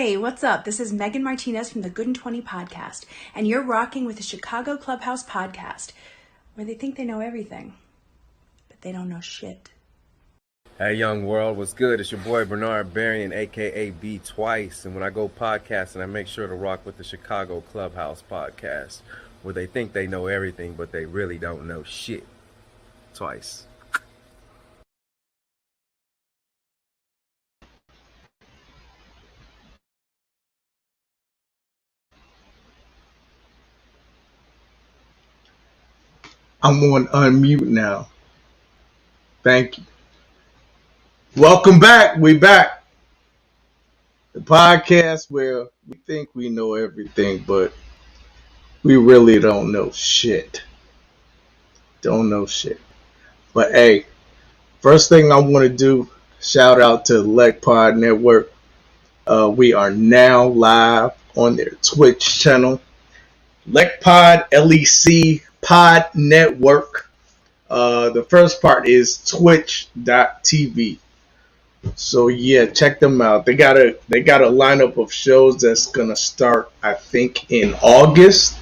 Hey, what's up? This is Megan Martinez from the Good and 20 podcast, and you're rocking with the Chicago Clubhouse podcast, where they think they know everything, but they don't know shit. Hey, young world, what's good? It's your boy Bernard Berrien, aka B Twice, and when I go podcasting, I make sure to rock with the Chicago Clubhouse podcast, where they think they know everything, but they really don't know shit. Twice. I'm on unmute now. Thank you. Welcome back. We back. The podcast where we think we know everything, but we really don't know shit. Don't know shit. But hey, first thing I want to do, shout out to the LecPod Network. We are now live on their Twitch channel. LecPod, LEC Pod Network. The first part is twitch.tv. So yeah, check them out. They got a lineup of shows that's gonna start, I think, in August.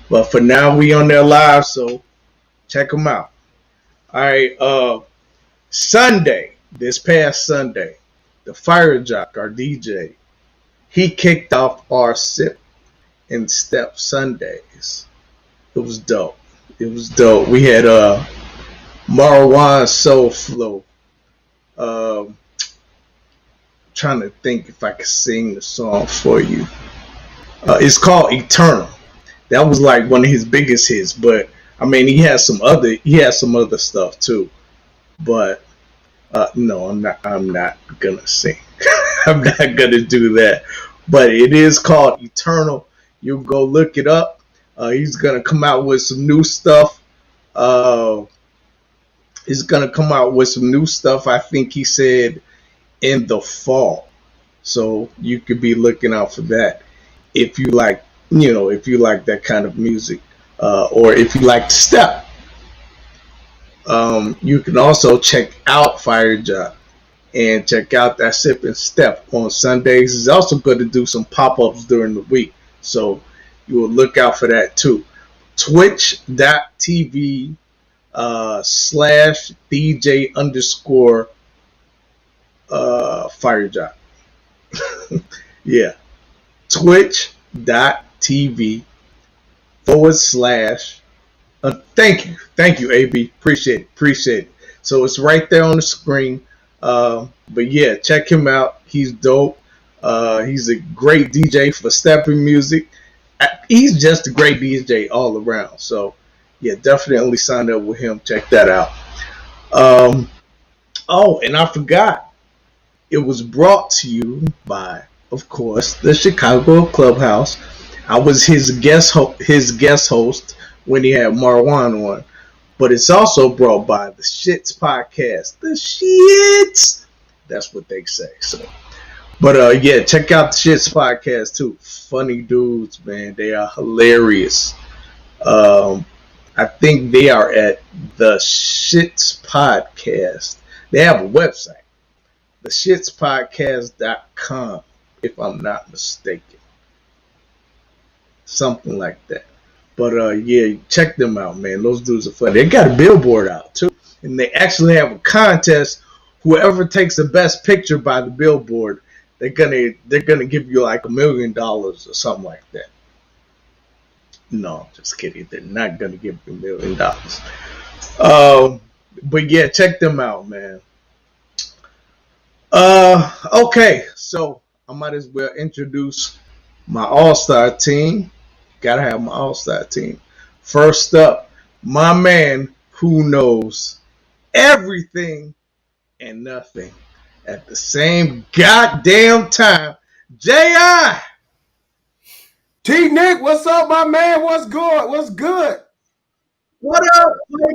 But for now, we on their live, so check them out. All right, Sunday, this past Sunday, the Fire Jock, our DJ, he kicked off our Sip and Step Sundays. It was dope. We had Marwan Soul Flow. Trying to think if I could sing the song for you. It's called Eternal. That was like one of his biggest hits, but I mean he has some other stuff too. But no, I'm not gonna sing. I'm not gonna do that. But it is called Eternal. You go look it up. He's gonna come out with some new stuff. I think he said in the fall. So you could be looking out for that if you like, that kind of music, or if you like to step. You can also check out Fire Job and check out that Sip and Step on Sundays. He's also going to do some pop-ups during the week. So you will look out for that too. Twitch.tv /DJ_ Fire Job. Yeah. Twitch.tv / thank you, AB. Appreciate it. So it's right there on the screen. But yeah, check him out. He's dope. He's a great DJ for stepping music. He's just a great DJ all around. So yeah, definitely sign up with him. Check that out. Oh, and I forgot. It was brought to you by, of course, the Chicago Clubhouse. I was his guest host when he had Marwan on. But it's also brought by the Shits podcast. The Shits. That's what they say. So, but yeah, check out the Shits podcast too. Funny dudes, man. They are hilarious. I think they are at the Shits podcast. They have a website. theshitspodcast.com, if I'm not mistaken. Something like that. But yeah, check them out, man. Those dudes are funny. They got a billboard out too. And they actually have a contest. Whoever takes the best picture by the billboard, they're gonna give you like $1 million or something like that. No, just kidding. They're not gonna give you $1 million. But yeah, check them out, man. Okay, so I might as well introduce my all-star team. Gotta have my all-star team. First up, my man who knows everything and nothing at the same goddamn time, J.I. T-Nick, what's up, my man? What's good? What up,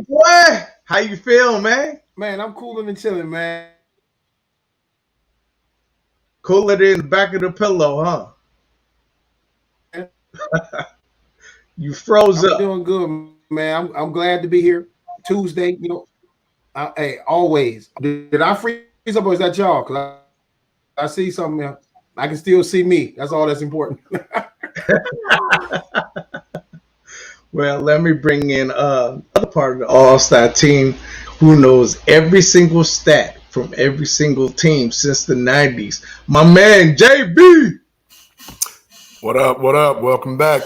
boy? How you feel, man? Man, I'm cooling and chilling, man. Cooler than the back of the pillow, huh? You froze up. I'm doing good, man. I'm glad to be here. Tuesday, hey, always. Did I freeze up or is that y'all? Cause I see something else. I can still see me. That's all that's important. Well, let me bring in other part of the All-Star team who knows every single stat from every single team since the 90s. My man, JB. What up? What up? Welcome back.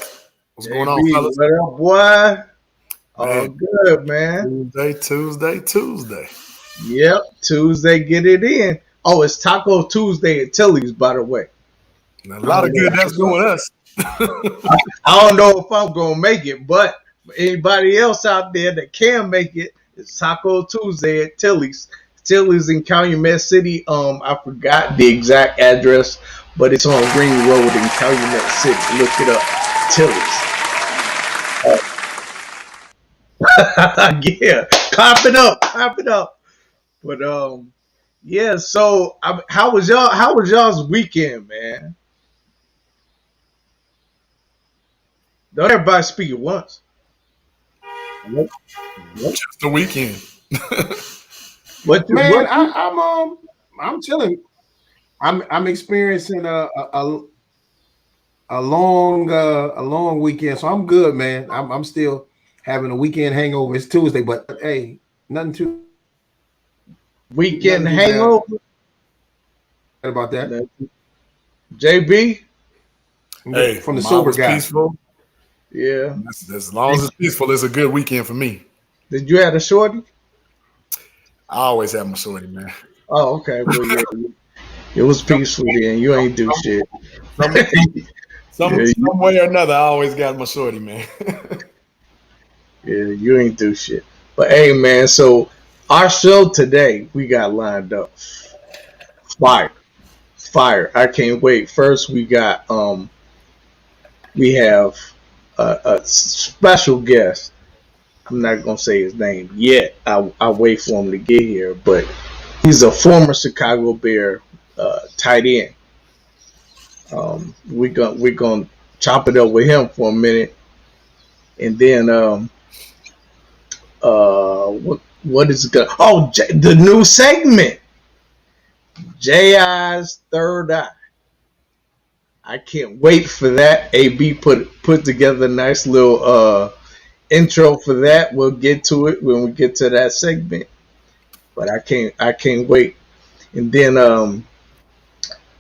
What's going on, JB, fellas? what up, boy? All Man, good, man. Tuesday. Yep, Tuesday, get it in. Oh, it's Taco Tuesday at Tilly's, by the way. And a lot of good that's doing us. I don't know if I'm going to make it, but for anybody else out there that can make it, it's Taco Tuesday at Tilly's. Tilly's in Calumet City. I forgot the exact address, but it's on Green Road in Calumet City. Look it up. Tilly's. Yeah, clap it up. But yeah. So, how was y'all's weekend, man? Don't everybody speak at once. Just the weekend. Man, I'm chilling. I'm experiencing a long weekend, so I'm good, man. I'm still having a weekend hangover. It's Tuesday, but hey, nothing too weekend hangover bad about that. JB, Hey, from the sober guy. Peaceful. Yeah. As long as it's peaceful, it's a good weekend for me. Did you have a shorty? I always have my shorty, man. Oh, okay. Well, yeah, it was peaceful then. You ain't do shit. Some way or another, I always got my shorty, man. Yeah, you ain't do shit. But hey, man, so our show today, we got lined up. Fire. I can't wait. First, we have a special guest. I'm not going to say his name yet. I'll wait for him to get here, but he's a former Chicago Bear tight end. We're gonna chop it up with him for a minute, and then what is it going? Oh, the new segment, J.I.'s Third Eye. I can't wait for that. AB put together a nice little intro for that. We'll get to it when we get to that segment, but I can't wait. And then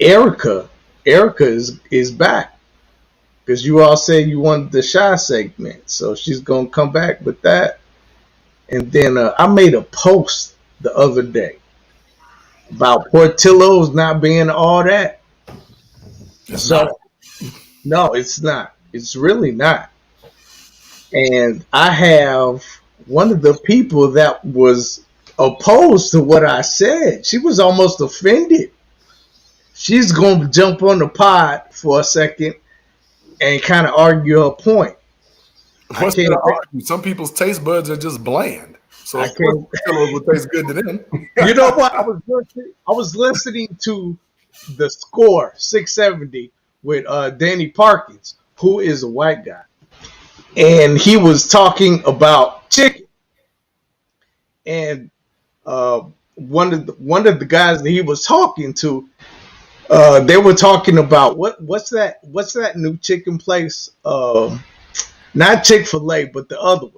Erica is back because you all said you wanted the shy segment, so she's gonna come back with that. And then I made a post the other day about Portillo's not being all that. No, it's not. It's really not. And I have one of the people that was opposed to what I said. She was almost offended. She's going to jump on the pod for a second and kind of argue her point. What's there to argue? Some people's taste buds are just bland. So of course Portillo's would taste good to them. You know what? I was listening to The Score 670 with Danny Parkins, who is a white guy. And he was talking about chicken. And one of the guys that he was talking to, they were talking about what's that new chicken place? Not Chick-fil-A, but the other one.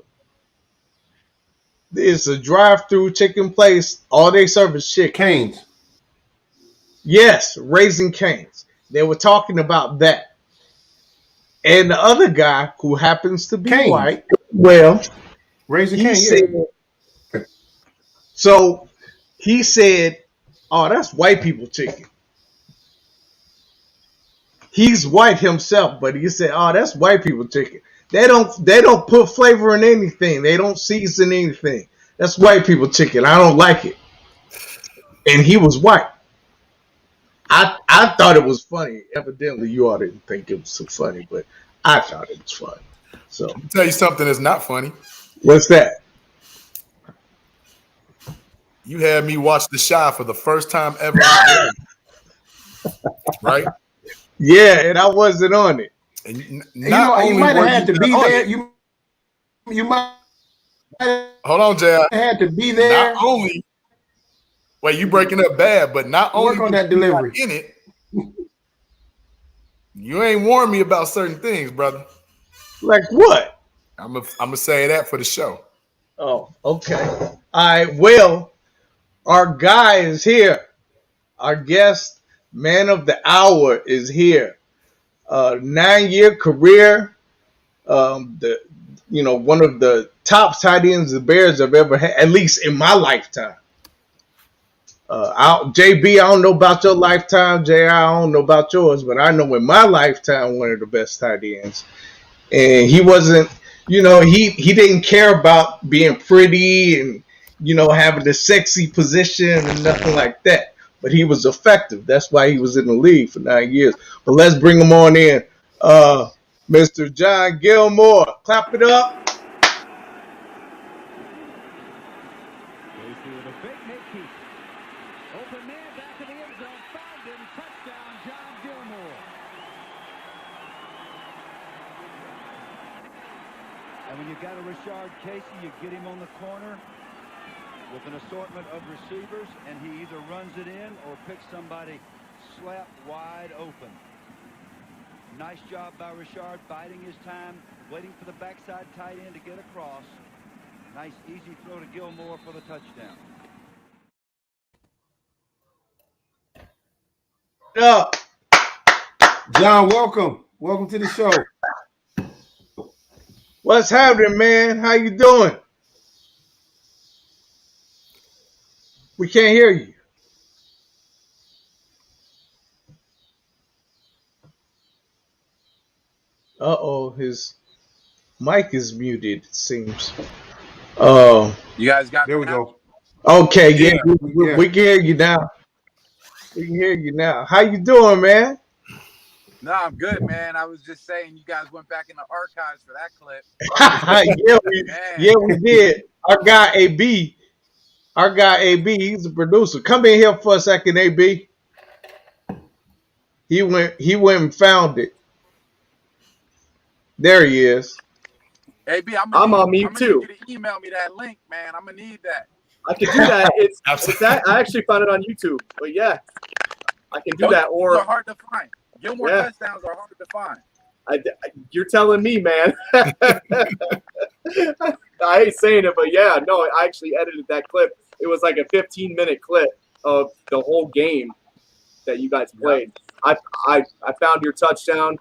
It's a drive-through chicken place. All they serve is chicken. Cane's. Yes, Raising Cane's. They were talking about that. And the other guy, who happens to be white, well, Raising Cane's. So he said, "Oh, that's white people chicken." He's white himself, but he said, "Oh, that's white people chicken. They don't put flavor in anything. They don't season anything. That's white people chicken. I don't like it." And he was white. I thought it was funny. Evidently, you all didn't think it was so funny, but I thought it was funny. So I'll tell you something that's not funny. What's that? You had me watch The Shy for the first time ever. Right? Yeah, and I wasn't on it. And you might have had to be there. You might hold on, Jay. Had to be there. Not only wait, you breaking up bad, but not only work on that delivery in it, You ain't warned me about certain things, brother. Like what? I'm gonna say that for the show. Oh, okay. All right. Well, our guy is here. Our guest, man of the hour, is here. 9-year career. One of the top tight ends the Bears have ever had, at least in my lifetime. JB, I don't know about your lifetime. JR, I don't know about yours, but I know in my lifetime, one of the best tight ends. And he wasn't, he didn't care about being pretty and, having the sexy position and nothing like that. But he was effective. That's why he was in the league for 9 years. But let's bring him on in. Mr. John Gilmore. Clap it up. Open man back in the end zone, found him, touchdown, John Gilmore. And when you got a Rashard Casey, you get him on the corner with an assortment of receivers, and he either runs it in or picks somebody slap wide open. Nice job by Rashard, biding his time, waiting for the backside tight end to get across. Nice, easy throw to Gilmore for the touchdown. Up. John, welcome. Welcome to the show. What's happening, man? How you doing? We can't hear you. Uh-oh, his mic is muted, it seems. You guys got There me we now? go. Okay, yeah, Yeah. we can hear you now. We can hear you now. How you doing, man? No, I'm good, man. I was just saying you guys went back in the archives for that clip. yeah, we did. Our guy AB, he's a producer. Come in here for a second, AB. He went and found it. There he is. AB, I'm on mute too. Need you to email me that link, man. I'm gonna need that. I can do that. It's that I actually found it on YouTube, but yeah, I can do that. Or are hard to find. Gilmore touchdowns are hard to find. You're telling me, man. I ain't saying it, but yeah, no, I actually edited that clip. It was like a 15-minute clip of the whole game that you guys played. Yep. I found your touchdown.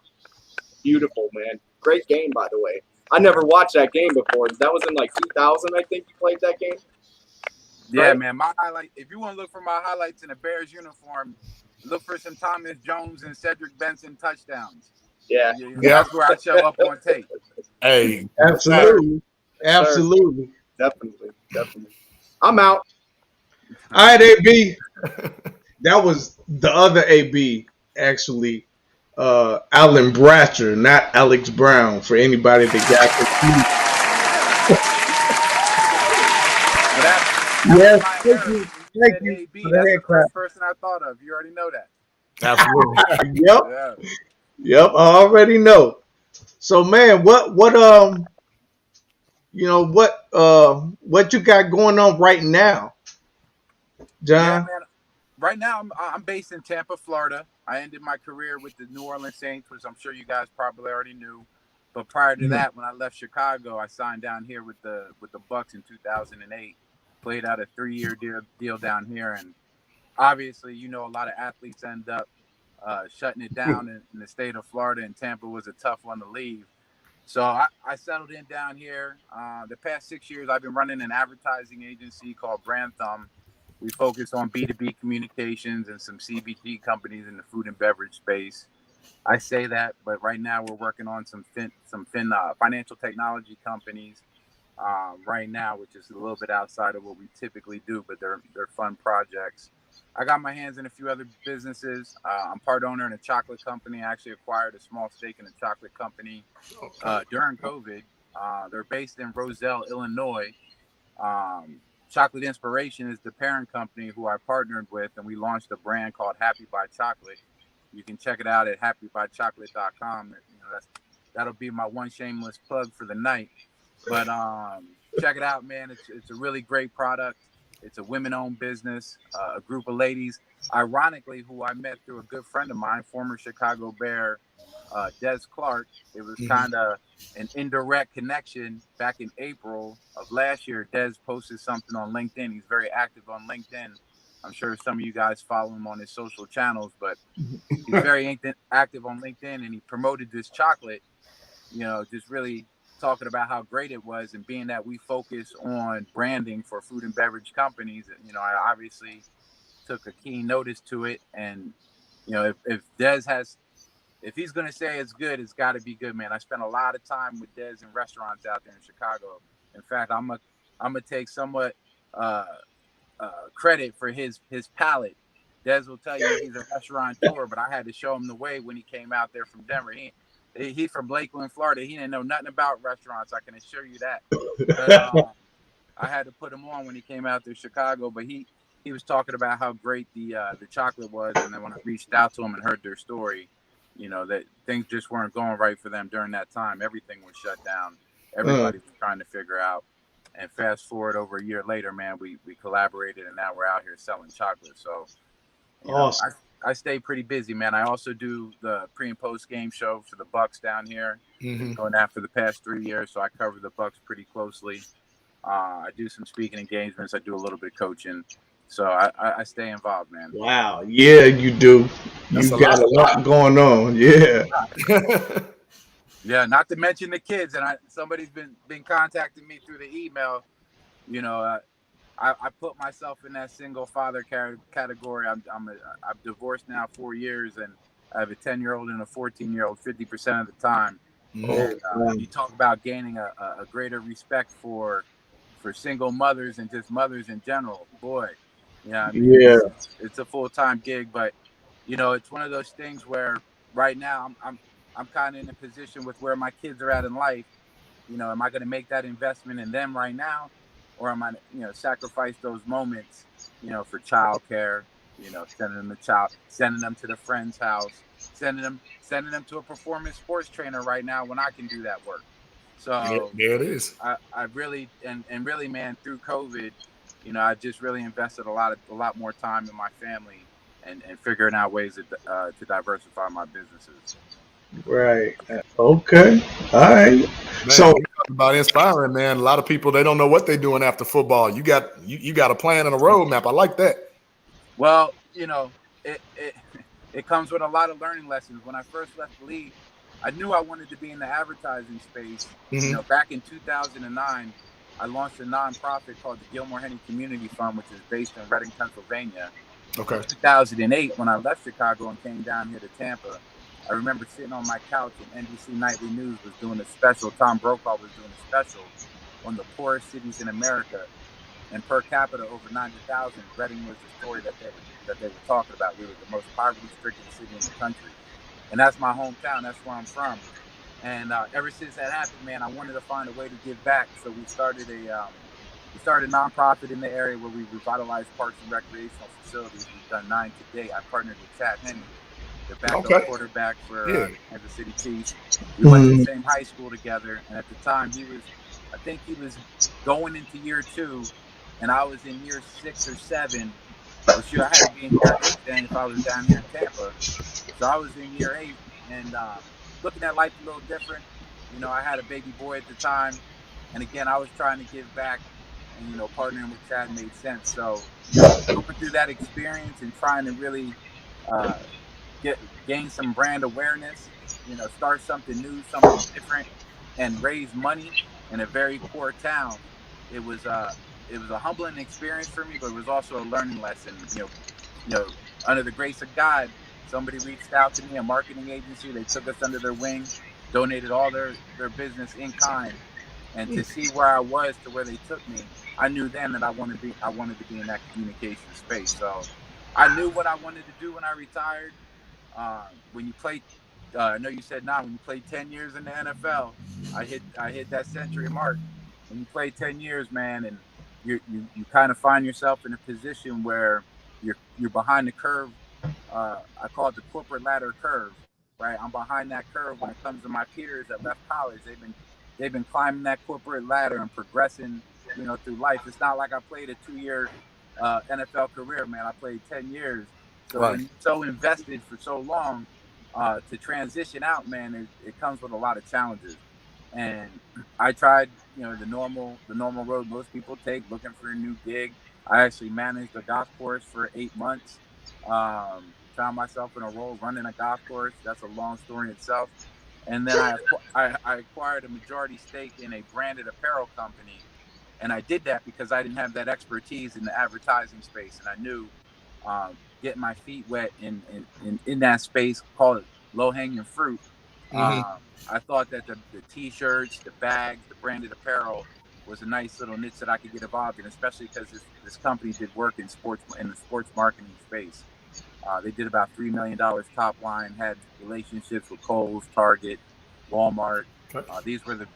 Beautiful, man. Great game, by the way. I never watched that game before. That was in like 2000, I think you played that game. Yeah, right? Man. My highlight. If you want to look for my highlights in a Bears uniform, look for some Thomas Jones and Cedric Benson touchdowns. Yeah. That's where I show up on tape. Hey, absolutely, yes, absolutely, definitely. I'm out. All right, AB. That was the other AB, actually. Alan Bratcher, not Alex Brown, for anybody that got confused. Yes, thank you. Thank you. AB, that's the first person I thought of. You already know that. Absolutely. Yep, I already know. So, man, what you got going on right now, John? Yeah, man. Right now, I'm based in Tampa, Florida. I ended my career with the New Orleans Saints, which I'm sure you guys probably already knew. But prior to that, when I left Chicago, I signed down here with the Bucks in 2008. Played out a 3-year deal down here, and obviously, a lot of athletes end up shutting it down in the state of Florida, and Tampa was a tough one to leave. So I settled in down here. The past 6 years, I've been running an advertising agency called Brand Thumb. We focus on B2B communications and some CPG companies in the food and beverage space. I say that, but right now we're working on some financial technology companies right now, which is a little bit outside of what we typically do, but they're fun projects. I got my hands in a few other businesses. I'm part owner in a chocolate company. I actually acquired a small stake in a chocolate company during COVID. They're based in Roselle, Illinois. Chocolate Inspiration is the parent company who I partnered with, and we launched a brand called Happy by Chocolate. You can check it out at happybychocolate.com. That'll be my one shameless plug for the night. But check it out, man. It's a really great product. It's a women-owned business, a group of ladies, ironically, who I met through a good friend of mine, former Chicago Bear, Des Clark. It was kind of an indirect connection. Back in April of last year, Des posted something on LinkedIn. He's very active on LinkedIn. I'm sure some of you guys follow him on his social channels, but he's very active on LinkedIn, and he promoted this chocolate, just really talking about how great it was. And being that we focus on branding for food and beverage companies, I obviously took a keen notice to it. And, if Des if he's going to say it's good, it's got to be good, man. I spent a lot of time with Des in restaurants out there in Chicago. In fact, I'm gonna take somewhat credit for his palate. Des will tell you he's a restaurateur, but I had to show him the way when he came out there from Denver. He's from Lakeland, Florida. He didn't know nothing about restaurants. I can assure you that. But, I had to put him on when he came out to Chicago. But he was talking about how great the chocolate was, and then when I reached out to him and heard their story, that things just weren't going right for them during that time. Everything was shut down. Everybody was trying to figure out. And fast forward over a year later, man, we collaborated, and now we're out here selling chocolate. So, Awesome. I stay pretty busy, man. I also do the pre and post game show for the Bucks down here. Been doing that for the past 3 years, so I cover the Bucks pretty closely. I do some speaking engagements. I do a little bit of coaching. So I stay involved, man. Wow. Yeah, you do. You got a lot going on. Yeah. Yeah, not to mention the kids. And somebody's been contacting me through the email. I put myself in that single father category. I'm divorced now 4 years, and I have a 10-year-old and a 14-year-old 50% of the time. And, you talk about gaining a greater respect for single mothers and just mothers in general. Boy, it's a full-time gig, but it's one of those things where right now I'm kind of in a position with where my kids are at in life. Am I going to make that investment in them right now, or am I, sacrifice those moments, for childcare, sending them to the friend's house, sending them to a performance sports trainer right now when I can do that work. So there it is. I really, and really, man, through COVID, I just really invested a lot more time in my family and figuring out ways to diversify my businesses. Right. Okay. All right. Man, So about inspiring, man. A lot of people, they don't know what they're doing after football. You got a plan and a roadmap. I like that. Well, it comes with a lot of learning lessons. When I first left the league, I knew I wanted to be in the advertising space. Back in 2009, I launched a nonprofit called the Gilmore Community Fund, which is based in Reading, Pennsylvania. Okay. In 2008, when I left Chicago and came down here to Tampa, I remember sitting on my couch and NBC Nightly News was doing a special. Tom Brokaw was doing a special on the poorest cities in America, and per capita over 90,000. Reading was the story that they were talking about. We were the most poverty-stricken city in the country, and that's my hometown. That's where I'm from. And ever since that happened, man, I wanted to find a way to give back. So we started a nonprofit in the area where we revitalized parks and recreational facilities. We've done 9 to date. I partnered with Chad Henne, the backup quarterback for Kansas City Chiefs. We went to the same high school together, and at the time I think he was going into year 2, and I was in year 6 or 7. For sure, I had to be in year 8 then if I was down here in Tampa. So I was in year 8, and looking at life a little different. I had a baby boy at the time, and again, I was trying to give back, and partnering with Chad made sense. So going through that experience and trying to really gain some brand awareness, start something new, something different, and raise money in a very poor town. It was a humbling experience for me, but it was also a learning lesson. Under the grace of God, somebody reached out to me, a marketing agency. They took us under their wing, donated all their business in kind, and to see where I was to where they took me, I knew then that I wanted to be in that communication space. So I knew what I wanted to do when I retired. When you play, I know you said 9. When you play 10 years in the NFL, I hit that century mark. When you play 10 years, man, and you kind of find yourself in a position where you're behind the curve. I call it the corporate ladder curve, right? I'm behind that curve when it comes to my peers that left college. They've been climbing that corporate ladder and progressing, through life. It's not like I played a 2-year NFL career, man. I played 10 years. So Right. when you're so invested for so long, to transition out, man, it comes with a lot of challenges. And I tried, the normal road most people take, looking for a new gig. I actually managed a golf course for 8 months. Found myself in a role running a golf course. That's a long story in itself. And then I acquired a majority stake in a branded apparel company, and I did that because I didn't have that expertise in the advertising space, and I knew getting my feet wet in that space, call it low hanging fruit. I thought that the t-shirts, the bags, the branded apparel was a nice little niche that I could get involved in, especially because this company did work in the sports marketing space. They did about $3 million top line, had relationships with Kohl's, Target, Walmart. These were the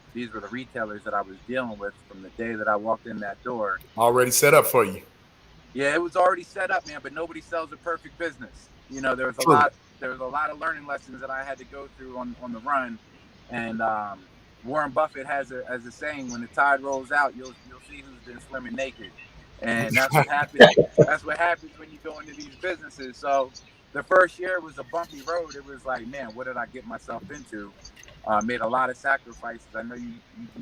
retailers that I was dealing with from the day that I walked in that door. Already set up for you. Yeah, it was already set up, man. But nobody sells a perfect business. There was a True. lot of learning lessons that I had to go through on the run. And Warren Buffett has a saying: when the tide rolls out, you'll see who's been swimming naked. And that's what happens. That's what happens when you go into these businesses. So the first year was a bumpy road. It was like, man, what did I get myself into? Made a lot of sacrifices. I know you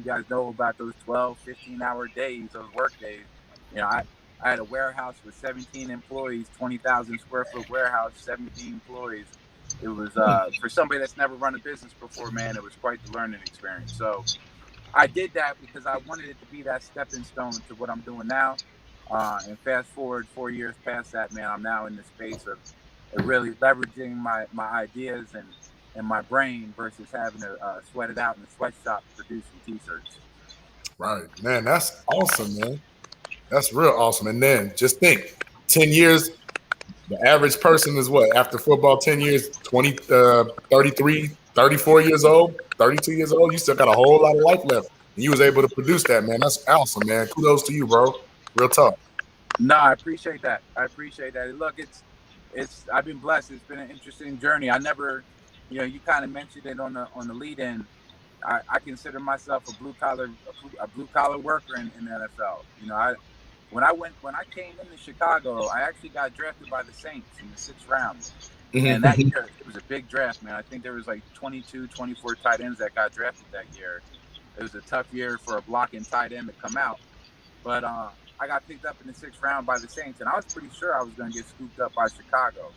guys know about those 12, 15-hour days, those work days. I had a warehouse with 17 employees, 20,000 square foot warehouse, 17 employees. It was for somebody that's never run a business before, man, it was quite the learning experience. So I did that because I wanted it to be that stepping stone to what I'm doing now. And fast forward 4 years past that, man, I'm now in the space of really leveraging my ideas and my brain versus having to sweat it out in the sweatshop producing t-shirts. Right, man. That's awesome, man. That's real awesome. And then just think, 10 years, the average person is what? After football, 10 years, 20, 33, 34 years old, 32 years old. You still got a whole lot of life left. And you was able to produce that, man. That's awesome, man. Kudos to you, bro. Real talk. No, I appreciate that. Look, I've been blessed. It's been an interesting journey. I never, you kind of mentioned it on the lead in. I consider myself a blue collar worker in the NFL. When I came into Chicago, I actually got drafted by the Saints in the 6th round. And that year, it was a big draft, man. I think there was like 22, 24 tight ends that got drafted that year. It was a tough year for a blocking tight end to come out. But I got picked up in the 6th round by the Saints, and I was pretty sure I was going to get scooped up by Chicago.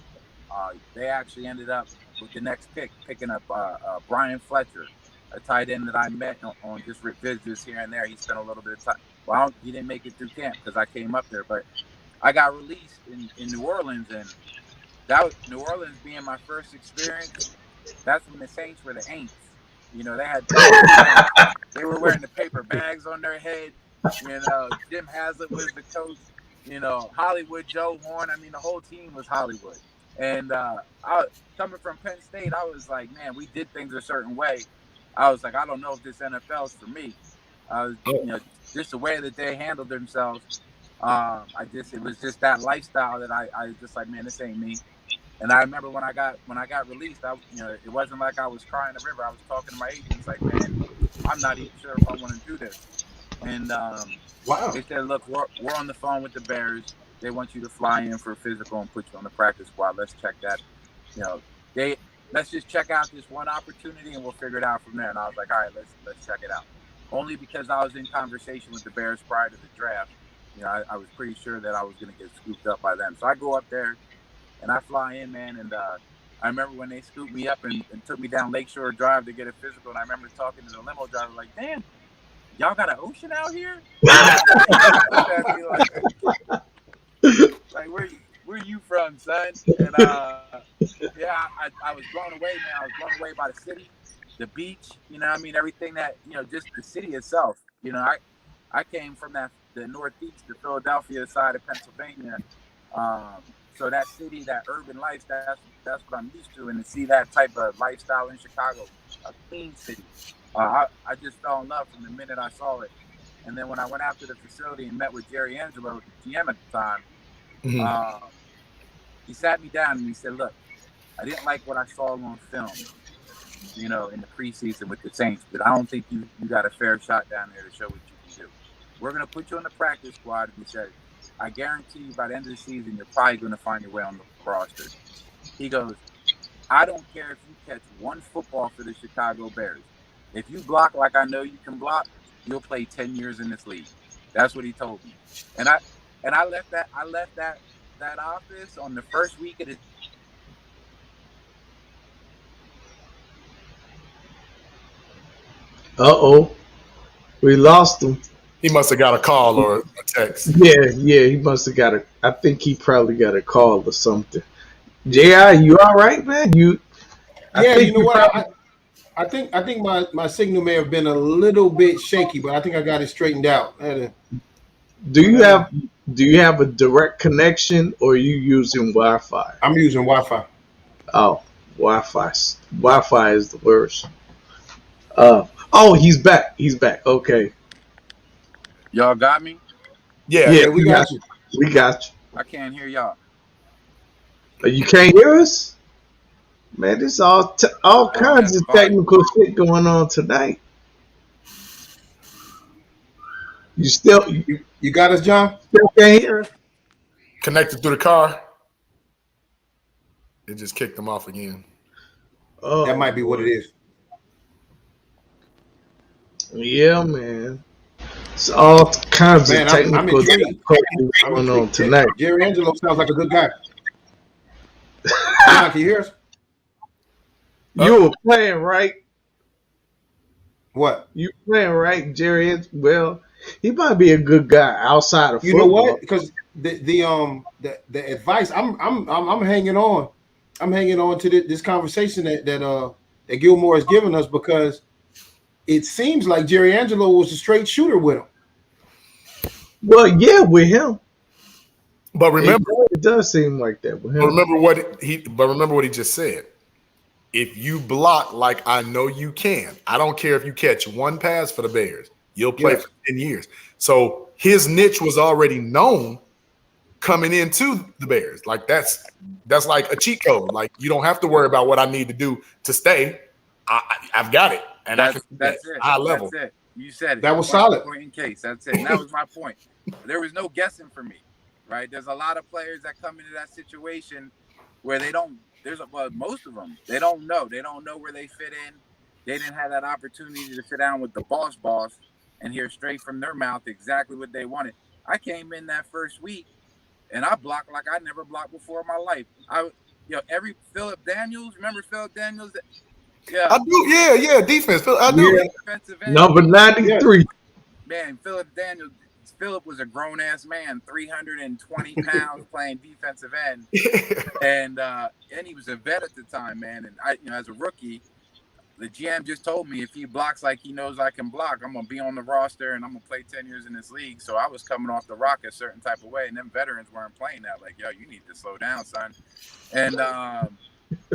They actually ended up with the next pick picking up Brian Fletcher, a tight end that I met on just visits here and there. He spent a little bit of time. Well, he didn't make it through camp because I came up there, but I got released in New Orleans, and that was New Orleans being my first experience. That's when the Saints were the Aints. They were wearing the paper bags on their head. Jim Haslett was the coach. Hollywood Joe Horn. I mean, the whole team was Hollywood. And coming from Penn State, I was like, man, we did things a certain way. I was like, I don't know if this NFL is for me. Just the way that they handled themselves. It was just that lifestyle that I just like, man, this ain't me. And I remember when I got released, it wasn't like I was crying a river. I was talking to my agents like, man, I'm not even sure if I want to do this. And Wow. they said, look, we're on the phone with the Bears. They want you to fly in for a physical and put you on the practice squad. Let's check that. Let's just check out this one opportunity and we'll figure it out from there. And I was like, all right, let's check it out. Only because I was in conversation with the Bears prior to the draft. I was pretty sure that I was going to get scooped up by them. So I go up there and I fly in, man. And I remember when they scooped me up and took me down Lakeshore Drive to get a physical. And I remember talking to the limo driver like, damn, y'all got an ocean out here? Like, where you from, son? And I was blown away, man. I was blown away by the city, the beach. Everything that just the city itself. I came from the northeast, the Philadelphia side of Pennsylvania. So that city, that urban life, that's what I'm used to, and to see that type of lifestyle in Chicago, a clean city. I just fell in love from the minute I saw it. And then when I went out to the facility and met with Jerry Angelo, the GM at the time, he sat me down and he said, look, I didn't like what I saw on film, in the preseason with the Saints, but I don't think you got a fair shot down there to show what you can do. We're going to put you on the practice squad. And he said, I guarantee you by the end of the season, you're probably going to find your way on the roster. He goes, I don't care if you catch one football for the Chicago Bears. If you block like I know you can block, you'll play 10 years in this league. That's what he told me. And I left that office on the first week of the Uh-oh. We lost him. He must have got a call or a text. Yeah, he must have got I think he probably got a call or something. J.I., you all right, man? Yeah, you know what? I think my signal may have been a little bit shaky, but I think I got it straightened out. Do you have a direct connection, or are you using Wi-Fi? I'm using Wi-Fi. Oh, Wi-Fi is the worst. He's back. Okay. Y'all got me? Yeah, we got you. We got you. I can't hear y'all. You can't hear us? Man, there's all kinds of technical shit going on tonight. You got us, John? Still can't hear us? Connected through the car. It just kicked them off again. Oh, that might be what it is. Yeah, man. It's all kinds of technical shit going on tonight. Jerry Angelo sounds like a good guy. John, can you hear us? You were playing, right? What? You playing, right, Jerry? Well, he might be a good guy outside of football. You know what? Because the advice I'm hanging on. I'm hanging on to this conversation that Gilmore has given us, because it seems like Jerry Angelo was a straight shooter with him. Well, yeah, with him. But remember, it does seem like that with him. But remember what he just said. If you block like I know you can, I don't care if you catch one pass for the Bears, you'll play for 10 years. So his niche was already known coming into the Bears. Like that's like a cheat code. Like you don't have to worry about what I need to do to stay. I've got it, and that's it. High level. That's it. You said it. That was solid. Point in case. That's it. And that was my point. There was no guessing for me, right? There's a lot of players that come into that situation where they don't. Most of them, they don't know. They don't know where they fit in. They didn't have that opportunity to sit down with the boss and hear straight from their mouth exactly what they wanted. I came in that first week and I blocked like I never blocked before in my life. Every Philip Daniels, remember Philip Daniels? Yeah, I do. Yeah, defense. I do. Yeah. Defensive end. Number 93. Man, Philip was a grown ass man, 320 pounds, playing defensive end, and he was a vet at the time, man. And I, as a rookie, the GM just told me if he blocks like he knows I can block, I'm gonna be on the roster and I'm gonna play 10 years in this league. So I was coming off the rock a certain type of way, and them veterans weren't playing that. Like, yo, you need to slow down, son. And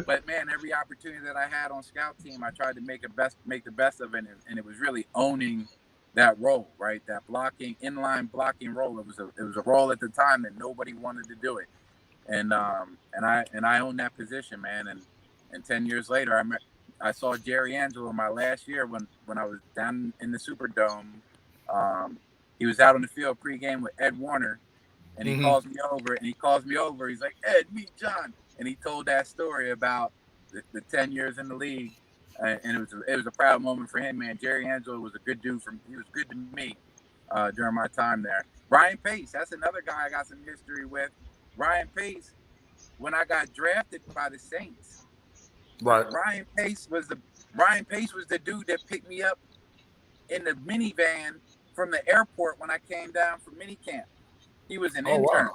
but man, every opportunity that I had on scout team, I tried to make the best of it, and it was really owning that role, right? That blocking, inline blocking role. It was a role at the time that nobody wanted to do it, and I owned that position, man. And 10 years later, I saw Jerry Angelo my last year when I was down in the Superdome. He was out on the field pregame with Ed Warner, and he calls me over. He's like, Ed, meet John. And he told that story about the 10 years in the league, and it was a proud moment for him, man. Jerry Angelo was a good dude. He was good to me during my time there. Ryan Pace, that's another guy I got some history with. Ryan Pace, when I got drafted by the Saints, right? Ryan Pace was the dude that picked me up in the minivan from the airport when I came down for minicamp. He was an intern. Wow.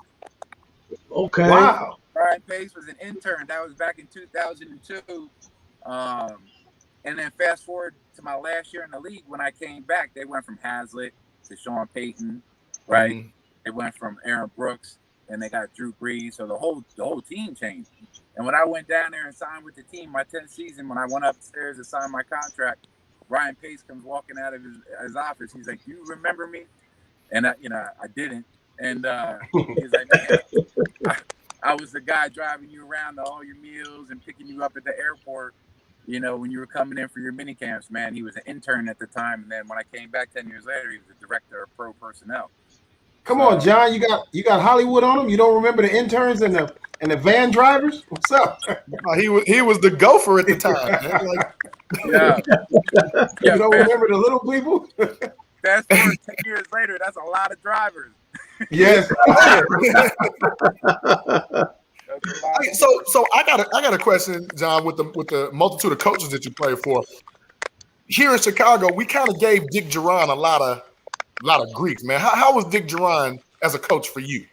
Okay. Wow. Ryan Pace was an intern. That was back in 2002. And then fast forward to my last year in the league, when I came back, they went from Hazlitt to Sean Payton, right? They went from Aaron Brooks, and they got Drew Brees. So the whole team changed. And when I went down there and signed with the team, my 10th season, when I went upstairs to sign my contract, Ryan Pace comes walking out of his office. He's like, "Do you remember me?" And I didn't. And he's like, "Man, I was the guy driving you around to all your meals and picking you up at the airport, when you were coming in for your mini camps, man." He was an intern at the time. And then when I came back 10 years later, he was the director of pro personnel. Come on, John. You got Hollywood on him. You don't remember the interns and the van drivers? What's up? He was the gopher at the time, man. Like, Yeah. You don't remember the little people? Fast forward 10 years later, that's a lot of drivers. Yes. So I got a question, John, with the multitude of coaches that you played for. Here in Chicago, we kind of gave Dick Duran a lot of grief, man. How was Dick Duran as a coach for you?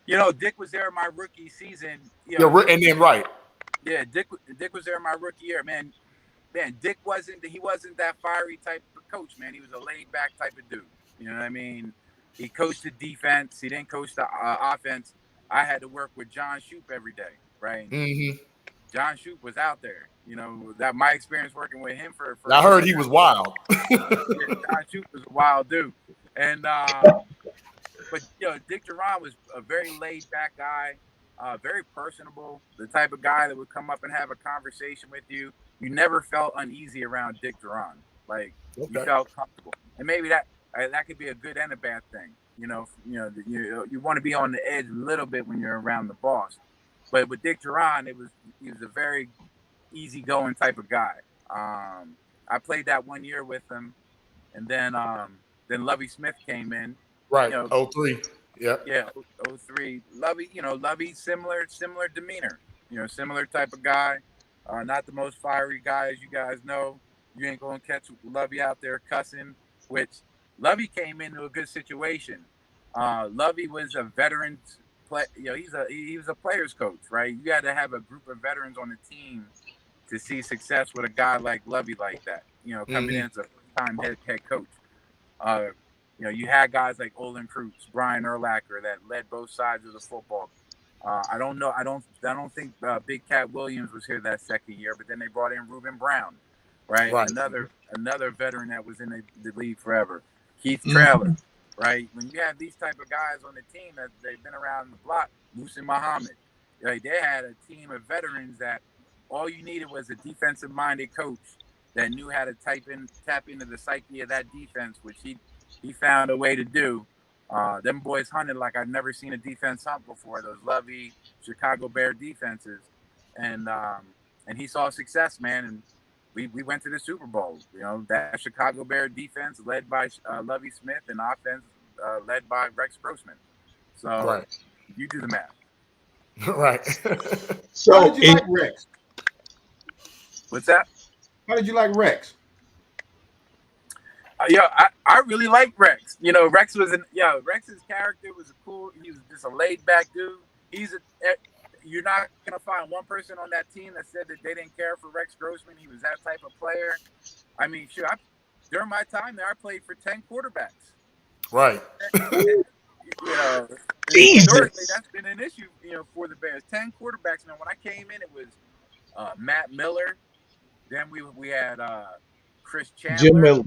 You know, Dick was there my rookie season. You know, and then right. Yeah, Dick was there my rookie year, man. Man, Dick wasn't that fiery type of coach, man. He was a laid back type of dude. You know what I mean? He coached the defense. He didn't coach the offense. I had to work with John Shoop every day, right? Mm-hmm. John Shoop was out there. You know, that my experience working with him for I heard he was wild. John Shoop was a wild dude. And but you know, Dick Duran was a very laid back guy, very personable, the type of guy that would come up and have a conversation with you. You never felt uneasy around Dick Duran. Like, you felt comfortable. And maybe that could be a good and a bad thing. You want to be on the edge a little bit when you're around the boss. But with Dick Duran, he was a very easygoing type of guy. I played that 1 year with him, and then Lovie Smith came in. Right, 03. Yeah. Yeah, 03. Lovey, similar demeanor. You know, similar type of guy. Not the most fiery guy, as you guys know. You ain't going to catch Lovey out there cussing, which Lovey came into a good situation. Lovey was a veteran play. You know, he was a player's coach, right? You had to have a group of veterans on the team to see success with a guy like Lovey like that. You know, coming in as a first-time head coach. You know, you had guys like Olin Kreutz, Brian Urlacher that led both sides of the football. I don't think Big Cat Williams was here that second year, but then they brought in Reuben Brown, right? Another veteran that was in the league forever. Keith Traylor, right? When you have these type of guys on the team that they've been around the block, Musa Muhammad, like they had a team of veterans that all you needed was a defensive-minded coach that knew how to tap into the psyche of that defense, which he found a way to do. Them boys hunted like I've never seen a defense hunt before. Those Lovey Chicago Bear defenses, and he saw success, man. And we went to the Super Bowl. You know, that Chicago Bear defense led by Lovie Smith and offense led by Rex Grossman. So you do the math. Right. So how did you like Rex? What's that? How did you like Rex? I really liked Rex. You know, Rex's character was cool. He was just a laid back dude. You're not gonna find one person on that team that said that they didn't care for Rex Grossman. He was that type of player. I mean, sure. During my time there, I played for 10 quarterbacks. Right. You know, historically, that's been an issue. You know, for the Bears, 10 quarterbacks. Now, when I came in, it was Matt Miller. Then we had Chris Chandler. Jim Miller.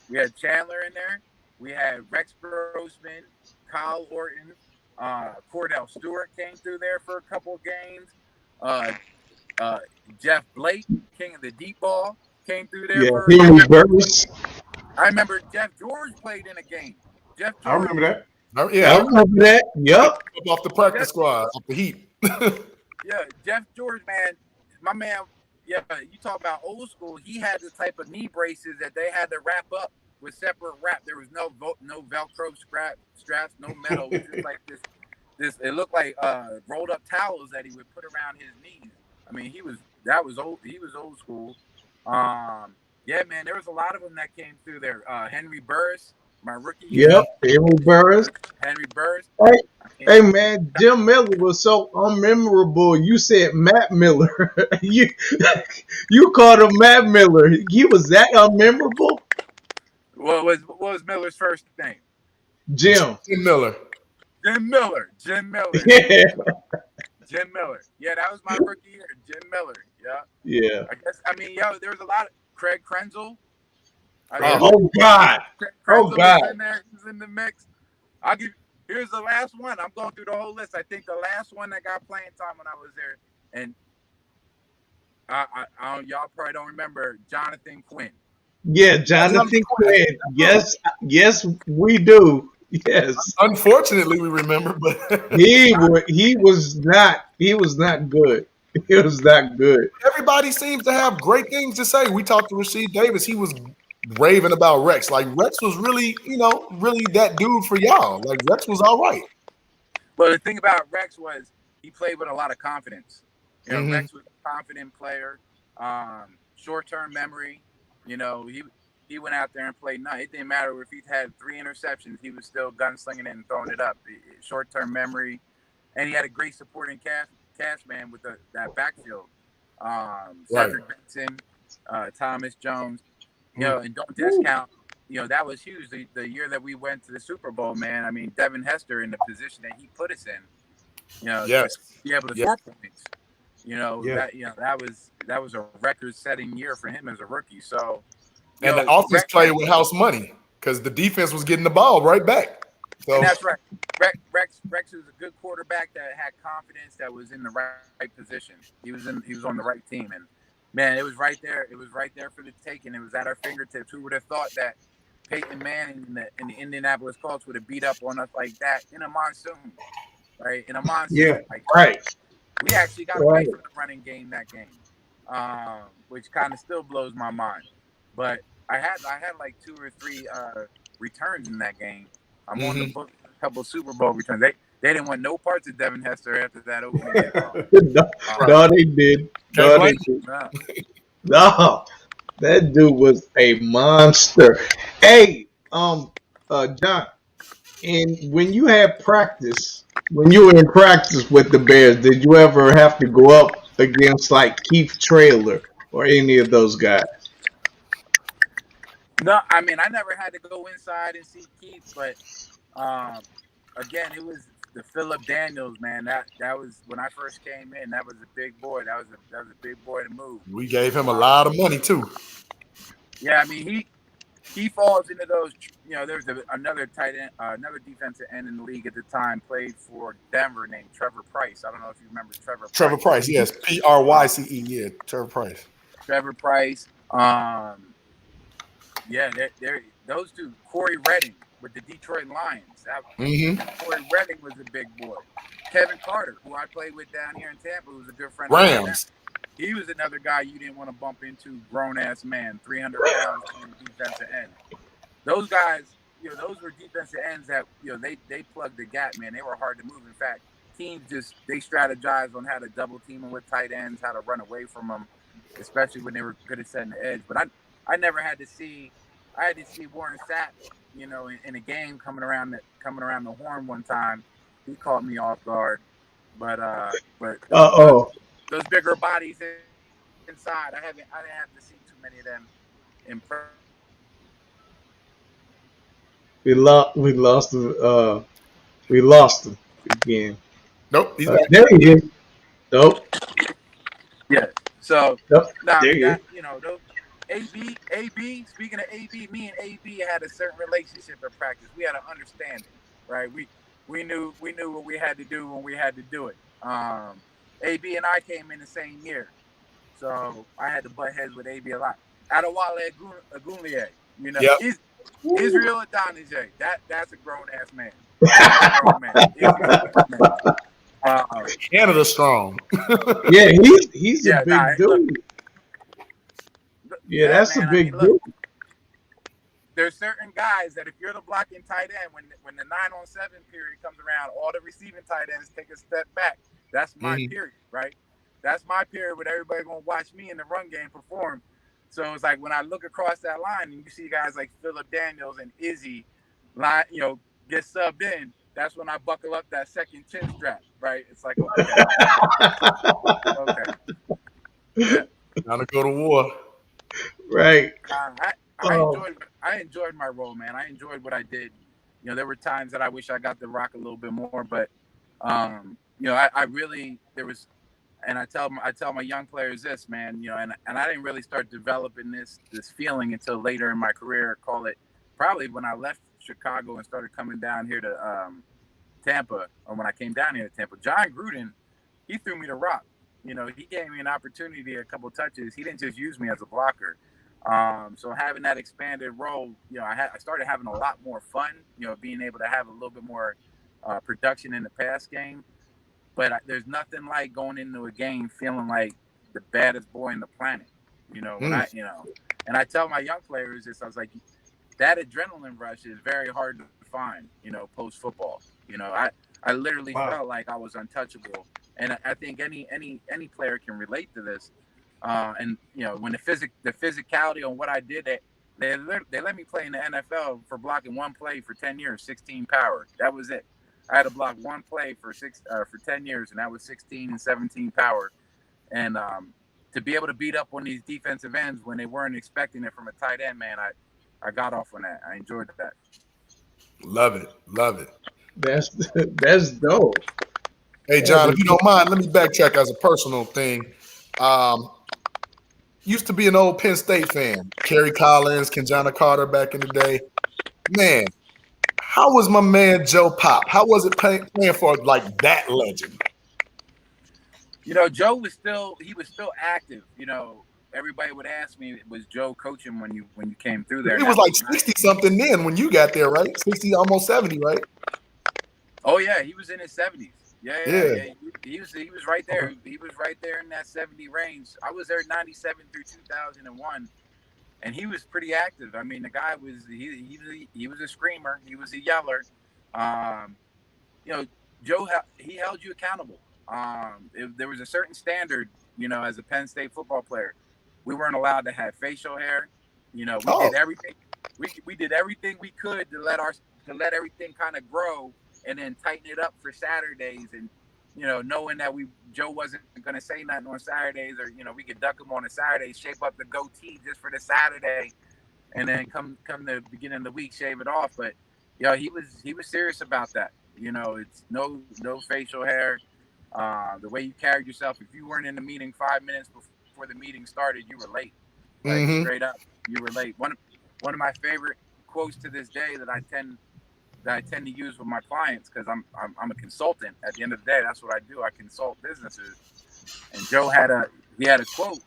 We had Chandler in there. We had Rex Grossman, Kyle Orton, Cordell Stewart came through there for a couple of games. Jeff Blake, king of the deep ball, came through there. Yeah, Henry Burris. I remember Jeff George played in a game. Jeff George. I remember that. I remember that. Yep. Off the practice squad, off the heat. Yeah, Jeff George, man, my man. Yeah, you talk about old school. He had the type of knee braces that they had to wrap up with separate wrap. There was no Velcro straps, no metal. It was just like this. It looked like rolled up towels that he would put around his knees. I mean, he was old. He was old school. Yeah, man, there was a lot of them that came through there. Henry Burris, my rookie. Yep, Henry Burris. Henry Burris. Hey man, Jim Miller was so unmemorable. You said Matt Miller. you called him Matt Miller. He was that unmemorable. What was Miller's first name? Jim Miller. Jim Miller. Yeah. Jim Miller. Yeah, that was my rookie year. Jim Miller. Yeah. Yeah. There was a lot of Craig Krenzel. Oh God. Krenzel was in there. He was in the mix. Here's the last one. I'm going through the whole list. I think the last one that got playing time when I was there, and y'all probably don't remember Jonathan Quinn. Yeah, Jonathan Quinn. Yes, yes, we do. Yes, Unfortunately, we remember, but he was not good. He was not good. everybody seems to have great things to say. We talked to Rasheed Davis. He was raving about Rex. Like Rex was really, really that dude for y'all. Like Rex was all right. But the thing about Rex was he played with a lot of confidence. Mhm. Rex was a confident player, short-term memory. He went out there and played nice. It didn't matter if he had 3 interceptions, he was still gunslinging it and throwing it up. Short-term memory, and he had a great supporting cast man with that backfield. Right. Cedric Benson, Thomas Jones. Mhm. And don't discount. That was huge. The year that we went to the Super Bowl, man. I mean, Devin Hester in the position that he put us in, to Yes. be able to Yes. score points. Yeah. That was a record-setting year for him as a rookie. So, And the offense played with house money because the defense was getting the ball right back. So and that's right. Rex was a good quarterback that had confidence, that was in the right position. He was on the right team, and man, it was right there. It was right there for the taking. It was at our fingertips. Who would have thought that Peyton Manning in the Indianapolis Colts would have beat up on us like that in a monsoon, right? In a monsoon, Yeah, like right, we actually got away right. from the running game that game, which kind of still blows my mind. But I had like 2 or 3 returns in that game. I'm on the Mhm. book for a couple of Super Bowl returns. They didn't want no parts of Devin Hester after that opening kickoff. No, Right. no, they did. Can't No, they blame did. No. No, that dude was a monster. Hey, John, and when you had practice, when you were in practice with the Bears, did you ever have to go up against like Keith Trailer or any of those guys? No, I mean I never had to go inside and see Keith, but um, again, it was the Philip Daniels, man. That was when I first came in. That was a big boy. That was a big boy to move. We gave him a lot of money too. Yeah, I mean he falls into those. There's another tight end, another defensive end in the league at the time, played for Denver, named Trevor Price. I don't know if you remember Trevor Trevor Price. Price, yes, Pryce. Yeah, Trevor Price. Trevor Price. Yeah, those two. Corey Redding with the Detroit Lions. Mm-hmm. Corey Redding was a big boy. Kevin Carter, who I played with down here in Tampa, who's a good friend of mine now. Rams. He was another guy you didn't want to bump into, grown ass man, 300 pounds on the defensive end. Those guys, those were defensive ends that, they plugged the gap, man. They were hard to move. In fact, teams they strategized on how to double team them with tight ends, how to run away from them, especially when they were good at setting the edge. But I never had to see. I had to see Warren Sapp, in a game coming around the horn one time. He caught me off guard. But Oh, those bigger bodies inside, I didn't have to see too many of them in person. we lost him. We lost him again. Nope, he's back. There he is. Nope. Yeah. So Nope. now There we he is. got, those AB. Speaking of AB, me and AB had a certain relationship in practice. We had an understanding, right? We knew what we had to do when we had to do it. AB and I came in the same year, so I had to butt heads with AB a lot. Adewale Agunlie, Yep. Israel Adonijay. That's a grown ass man. That's a grown man. Canada strong. Yeah, he's a big dude. Yeah, that's man, a big dude. look, there's certain guys that if you're the blocking tight end, when the 9-on-7 period comes around, all the receiving tight ends take a step back. That's my period, right? That's my period when everybody's gonna watch me in the run game perform. So it's like when I look across that line and you see guys like Philip Daniels and Izzy, get subbed in. That's when I buckle up that second chin strap, right? It's like okay. Yeah. Time to go to war. Right. I enjoyed my role, man. I enjoyed what I did. There were times that I wish I got to rock a little bit more, but I really there was, and I tell my young players this, man, and I didn't really start developing this feeling until later in my career. Call it probably when I left Chicago and started coming down here to Tampa, or when I came down here to Tampa. John Gruden, he threw me the rock. He gave me an opportunity, a couple touches. He didn't just use me as a blocker. So having that expanded role, I started having a lot more fun, being able to have a little bit more production in the pass game. But there's nothing like going into a game feeling like the baddest boy in the planet. And I tell my young players this, I was like, that adrenaline rush is very hard to find, post football. I literally felt like I was untouchable. And I think any player can relate to this. And when the physicality on what I did, they let me play in the NFL for blocking one play for 10 years, 16 power. That was it. I had to block one play for 10 years, and that was 16 and 17 power. And to be able to beat up on these defensive ends when they weren't expecting it from a tight end, man, I got off on that. I enjoyed that. Love it. That's dope. Hey, John, if you don't mind, let me backtrack as a personal thing. Used to be an old Penn State fan. Kerry Collins, Kenjana Carter back in the day. Man, how was my man Joe Pop? How was it playing for like that legend? Joe was still active. Everybody would ask me, was Joe coaching when you came through there? He was like 60 something then when you got there, right? 60, almost 70, right? Oh yeah, he was in his 70s. Yeah. He was right there. He was right there in that 70 range. I was there 97 through 2001, and he was pretty active. I mean, the guy was he was a screamer. He was a yeller. Joe, he held you accountable. There was a certain standard, as a Penn State football player. We weren't allowed to have facial hair. We did everything. We did everything we could to let everything kind of grow, and then tighten it up for Saturdays. And knowing that Joe wasn't going to say nothing on Saturdays, or we could duck him on a Saturday, shape up the goatee just for the Saturday, and then come the beginning of the week, shave it off. But he was serious about that. It's no facial hair. The way you carried yourself. If you weren't in the meeting 5 minutes before the meeting started, you were late. Like straight up, you were late. One of my favorite quotes to this day that I tend to use with my clients, because I'm a consultant. At the end of the day, that's what I do. I consult businesses. And Joe had a quote.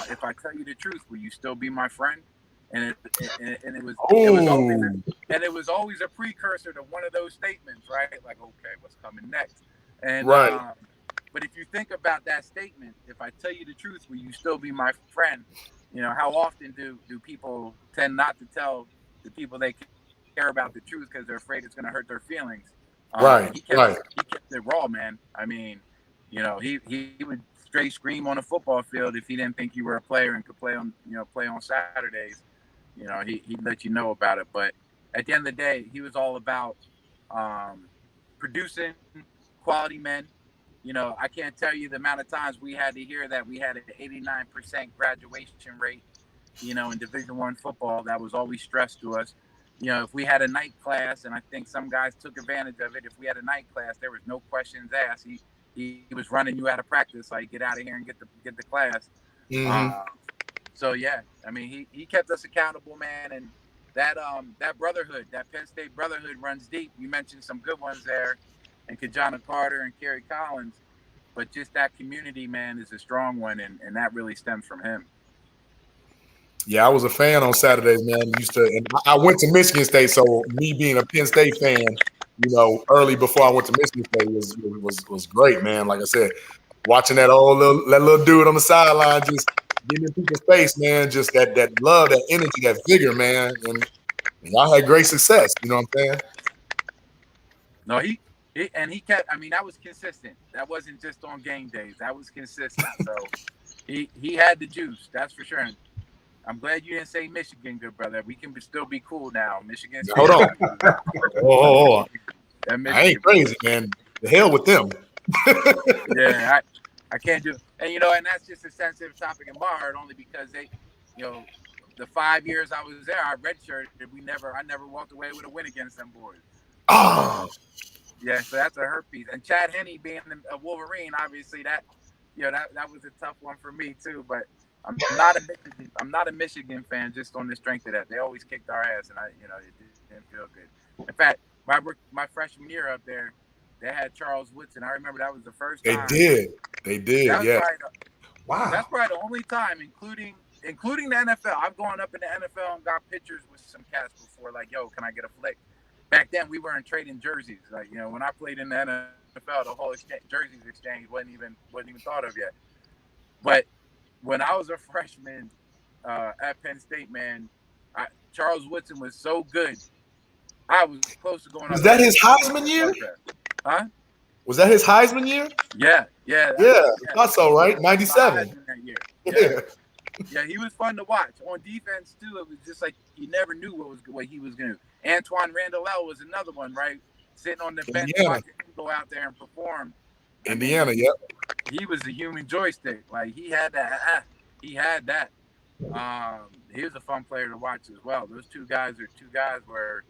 If I tell you the truth, will you still be my friend? And it was always a precursor to one of those statements, right? Like, okay, what's coming next? And right. But if you think about that statement, if I tell you the truth, will you still be my friend? How often do people tend not to tell the people they care about the truth because they're afraid it's going to hurt their feelings? Right. He kept it raw, man. I mean, he would straight scream on a football field if he didn't think you were a player and could play on Saturdays. He'd let you know about it. But at the end of the day, he was all about producing quality men. I can't tell you the amount of times we had to hear that we had an 89% graduation rate, in Division I football. That was always stressed to us. If we had a night class, and I think some guys took advantage of it, if we had a night class, there was no questions asked. He was running you out of practice, like, get out of here and get the class. So yeah, I mean, he kept us accountable, man, and that brotherhood, that Penn State brotherhood runs deep. You mentioned some good ones there, and Kenjana Carter and Kerry Collins, but just that community, man, is a strong one, and that really stems from him. Yeah, I was a fan on Saturdays, man. And I went to Michigan State, so me being a Penn State fan, early before I went to Michigan State was great, man. Like I said, watching that little dude on the sideline just getting in people's face, man, just that love, that energy, that vigor, man. And y'all had great success, you know what I'm saying? No, he kept, I mean, that was consistent. That wasn't just on game days. That was consistent. So he had the juice, that's for sure. I'm glad you didn't say Michigan, good brother. We can still be cool now. Michigan. Hold on. Oh, I ain't crazy, man. The hell with them. Yeah, I can't do. And and that's just a sensitive topic in my heart, only because they, the 5 years I was there, I redshirted. I never walked away with a win against them boys. Oh. Yeah, so that's a herpes. And Chad Henne being a Wolverine, obviously that was a tough one for me too. But I'm not a Michigan fan just on the strength of that. They always kicked our ass, and it didn't feel good. In fact, my freshman year up there, they had Charles Woodson. I remember that was the first time. They did. Yeah. Wow. That's probably the only time, including including the NFL. I've gone up in the NFL and got pictures with some cats before, like, yo, can I get a flick? Back then, we weren't trading jerseys. Like, you know, when I played in the NFL, the whole jerseys exchange wasn't even thought of yet. But when I was a freshman at Penn State, man, Charles Woodson was so good. I was close to going up. Was that his Heisman year? Huh? Was that his Heisman year? Yeah. I thought so, right? 97. That year. Yeah. Yeah, he was fun to watch. On defense, too, it was just like you never knew what he was going to do. Antoine Randall was another one, right? Sitting on the bench, watching him go out there and perform. Indiana, yep. He was a human joystick. Like, he had that. He was a fun player to watch as well. Those two guys where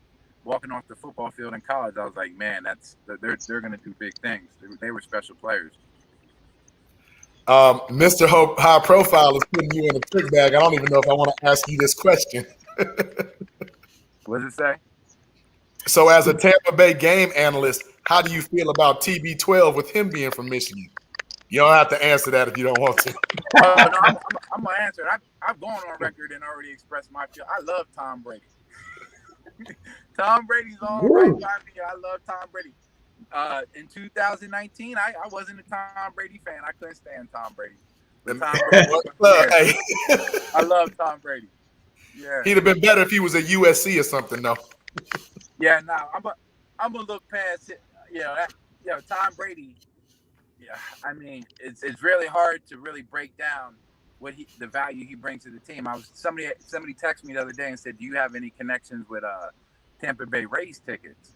walking off the football field in college, I was like, man, they're going to do big things. They were special players. Mr. Hope High Profile is putting you in a trick bag. I don't even know if I want to ask you this question. What does it say? So, as a Tampa Bay game analyst, how do you feel about TB12 with him being from Michigan? You don't have to answer that if you don't want to. No, I'm going to answer it. I've gone on record and already expressed my feel. I love Tom Brady. Tom Brady's all right by me. I love Tom Brady. In 2019, I wasn't a Tom Brady fan. I couldn't stand Tom Brady. I love Tom Brady. Yeah, he'd have been better if he was at USC or something, though. Yeah, no, I'm gonna look past it. Tom Brady. Yeah, I mean, it's really hard to really break down the value he brings to the team. Somebody texted me the other day and said, "Do you have any connections with Tampa Bay Rays tickets?"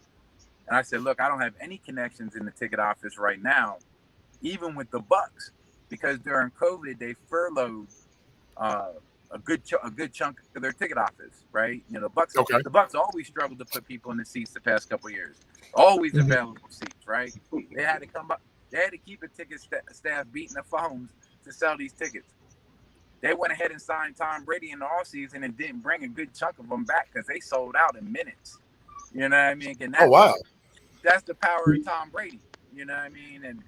And I said, "Look, I don't have any connections in the ticket office right now, even with the Bucks, because during COVID they furloughed a good chunk of their ticket office, right? You know, the Bucks. Okay. The Bucks always struggled to put people in the seats the past couple of years. Always available seats, right? They had to come up. They had to keep a ticket staff beating the phones to sell these tickets. They went ahead and signed Tom Brady in the offseason and didn't bring a good chunk of them back because they sold out in minutes. You know what I mean? And that's the power of Tom Brady. You know what I mean? And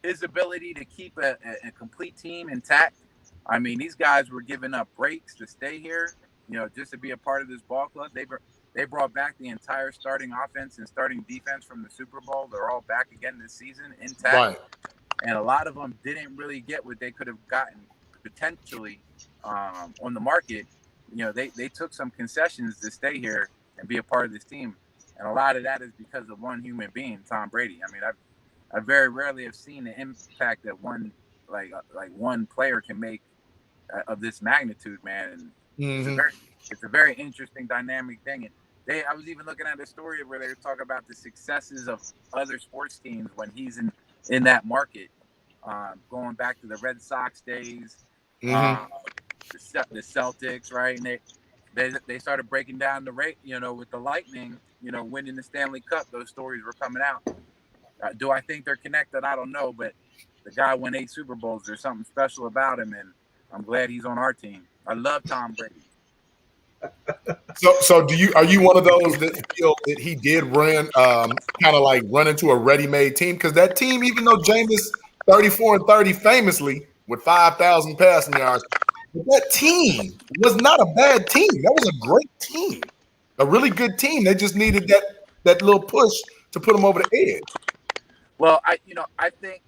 his ability to keep a complete team intact. I mean, these guys were giving up breaks to stay here, you know, just to be a part of this ball club. They brought back the entire starting offense and starting defense from the Super Bowl. They're all back again this season intact. Right. And a lot of them didn't really get what they could have gotten potentially on the market. You know, they took some concessions to stay here and be a part of this team. And a lot of that is because of one human being, Tom Brady. I mean, I very rarely have seen the impact that one player can make of this magnitude, man. And it's a very interesting dynamic thing. And I was even looking at a story where they were talking about the successes of other sports teams when he's in that market, going back to the Red Sox days, the Celtics, right? And they started breaking down the rate, you know, with the Lightning, you know, winning the Stanley Cup. Those stories were coming out. Do I think they're connected? I don't know, but the guy won 8 Super Bowls. There's something special about him, and I'm glad he's on our team. I love Tom Brady. So are you one of those that feel that he did run kind of like run into a ready-made team? Because that team, even though Jameis 34-30 famously with 5,000 passing yards, that team was not a bad team. That was a great team, a really good team. They just needed that little push to put them over the edge. Well, I think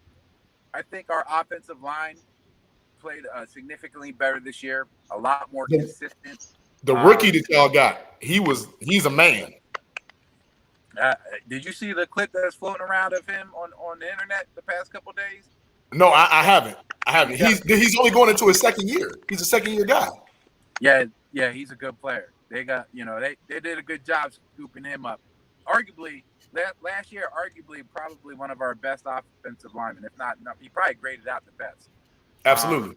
our offensive line played significantly better this year. A lot more consistent. The rookie that y'all got, he's a man. Did you see the clip that's floating around of him on the internet the past couple of days? No, I haven't. He's only going into his second year. He's a second-year guy. Yeah, he's a good player. They got, you know, they did a good job scooping him up. Arguably, last year, probably one of our best offensive linemen. If not, he probably graded out the best. Absolutely.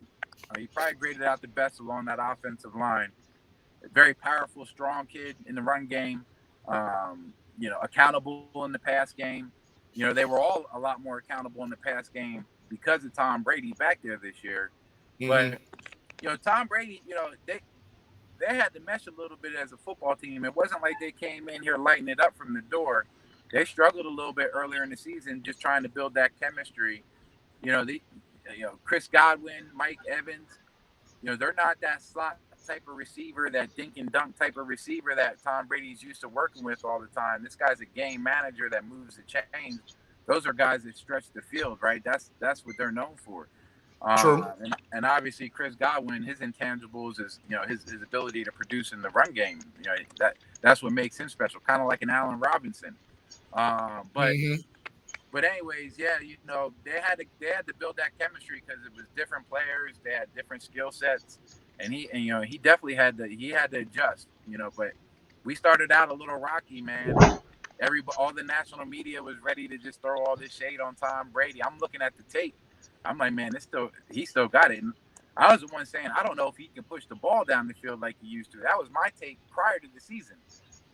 He probably graded out the best along that offensive line. A very powerful, strong kid in the run game. You know, accountable in the pass game. You know, they were all a lot more accountable in the pass game because of Tom Brady back there this year. Mm-hmm. But, you know, Tom Brady, you know, they had to mesh a little bit as a football team. It wasn't like they came in here lighting it up from the door. They struggled a little bit earlier in the season just trying to build that chemistry. You know, Chris Godwin, Mike Evans, they're not that slot type of receiver, that dink and dunk type of receiver that Tom Brady's used to working with all the time. This guy's a game manager that moves the chains. Those are guys that stretch the field, right? That's what they're known for. True. And obviously Chris Godwin, his intangibles is his ability to produce in the run game. That's what makes him special, kind of like an Allen Robinson. But anyways, yeah, they had to build that chemistry because it was different players, they had different skill sets, and he definitely had to adjust. But we started out a little rocky, man. All the national media was ready to just throw all this shade on Tom Brady. I'm looking at the tape. I'm like, man, he still got it. And I was the one saying, I don't know if he can push the ball down the field like he used to. That was my take prior to the season.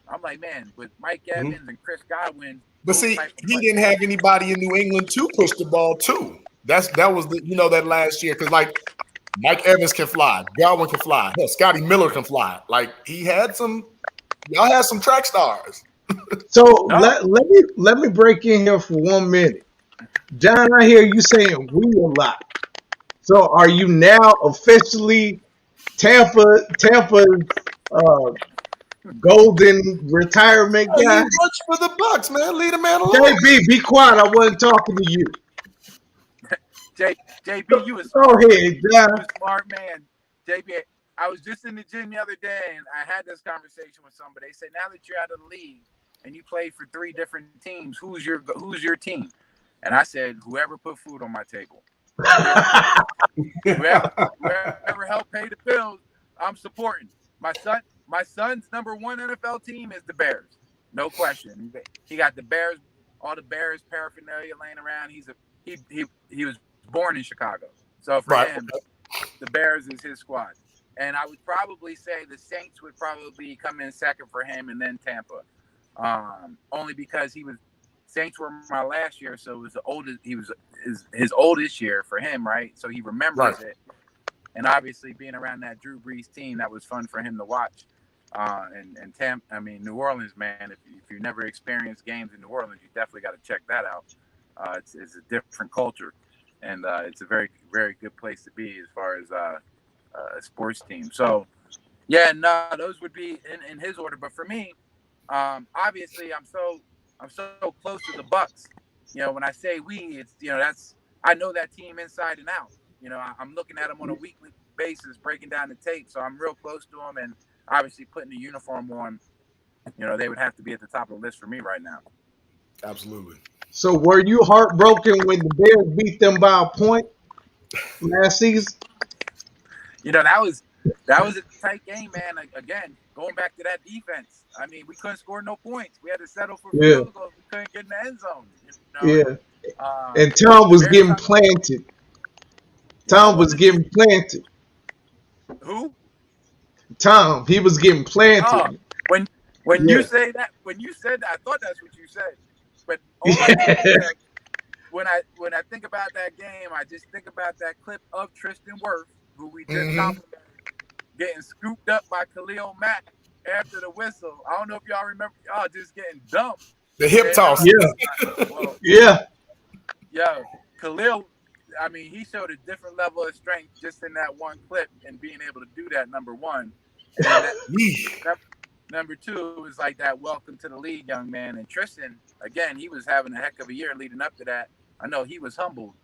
I'm like, man, with Mike Evans and Chris Godwin. But see, he didn't have anybody in New England to push the ball too. That was that last year, because like Mike Evans can fly, Godwin can fly, hell, Scotty Miller can fly. Like y'all had some track stars. So let me break in here for 1 minute. John, I hear you saying we a lot. So are you now officially Tampa's golden retirement guy? He works for the Bucks, man. Leave the man alone. JB, be quiet. I wasn't talking to you. JB, you a smart, ahead, John. You a smart man. JB, I was just in the gym the other day, and I had this conversation with somebody. They said, now that you're out of the league and you played for 3 different teams, who's your team? And I said, whoever put food on my table. whoever helped pay the bills, I'm supporting. My son's number 1 NFL team is the Bears. No question. He got the Bears, all the Bears paraphernalia laying around. He was born in Chicago. So for him, the Bears is his squad. And I would probably say the Saints would probably come in second for him, and then Tampa. Only because Saints were my last year, so it was his oldest year for him, right? So he remembers it. And obviously being around that Drew Brees team, that was fun for him to watch. New Orleans, man, if you never experienced games in New Orleans, you definitely got to check that out. It's a different culture, and it's a very, very good place to be as far as a sports team. So, yeah, no, those would be in his order. But for me, obviously, I'm so close to the Bucks. When I say we, it's I know that team inside and out. I'm looking at them on a weekly basis, breaking down the tape. So I'm real close to them, and obviously putting the uniform on. They would have to be at the top of the list for me right now. Absolutely. So were you heartbroken when the Bears beat them by a point last season? That was a tight game, man. Again, going back to that defense. I mean, we couldn't score no points. We had to settle for field goals. We couldn't get in the end zone. And Tom was getting planted. Tom was getting planted. Who? Tom. He was getting planted. When you say that, when you said that, I thought that's what you said. But when I think about that game, I just think about that clip of Tristan Wirfs, who we just complimented, getting scooped up by Khalil Mack after the whistle. I don't know if y'all remember, just getting dumped. The hip toss. Yo, Khalil, I mean, he showed a different level of strength just in that one clip and being able to do that, number one. And number two, it was like that welcome to the league, young man. And Tristan, again, he was having a heck of a year leading up to that. I know he was humbled.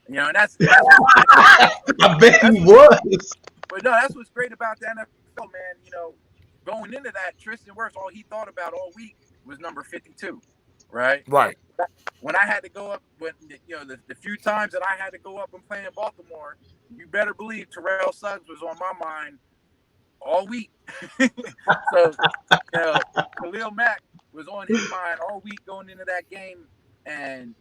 And that's I bet he was. But no, that's what's great about the NFL, man. Going into that, Tristan Wirfs, all he thought about all week was number 52, right? Right. When I had to go up, the few times that I had to go up and play in Baltimore, you better believe Terrell Suggs was on my mind all week. So, Khalil Mack was on his mind all week going into that game. And,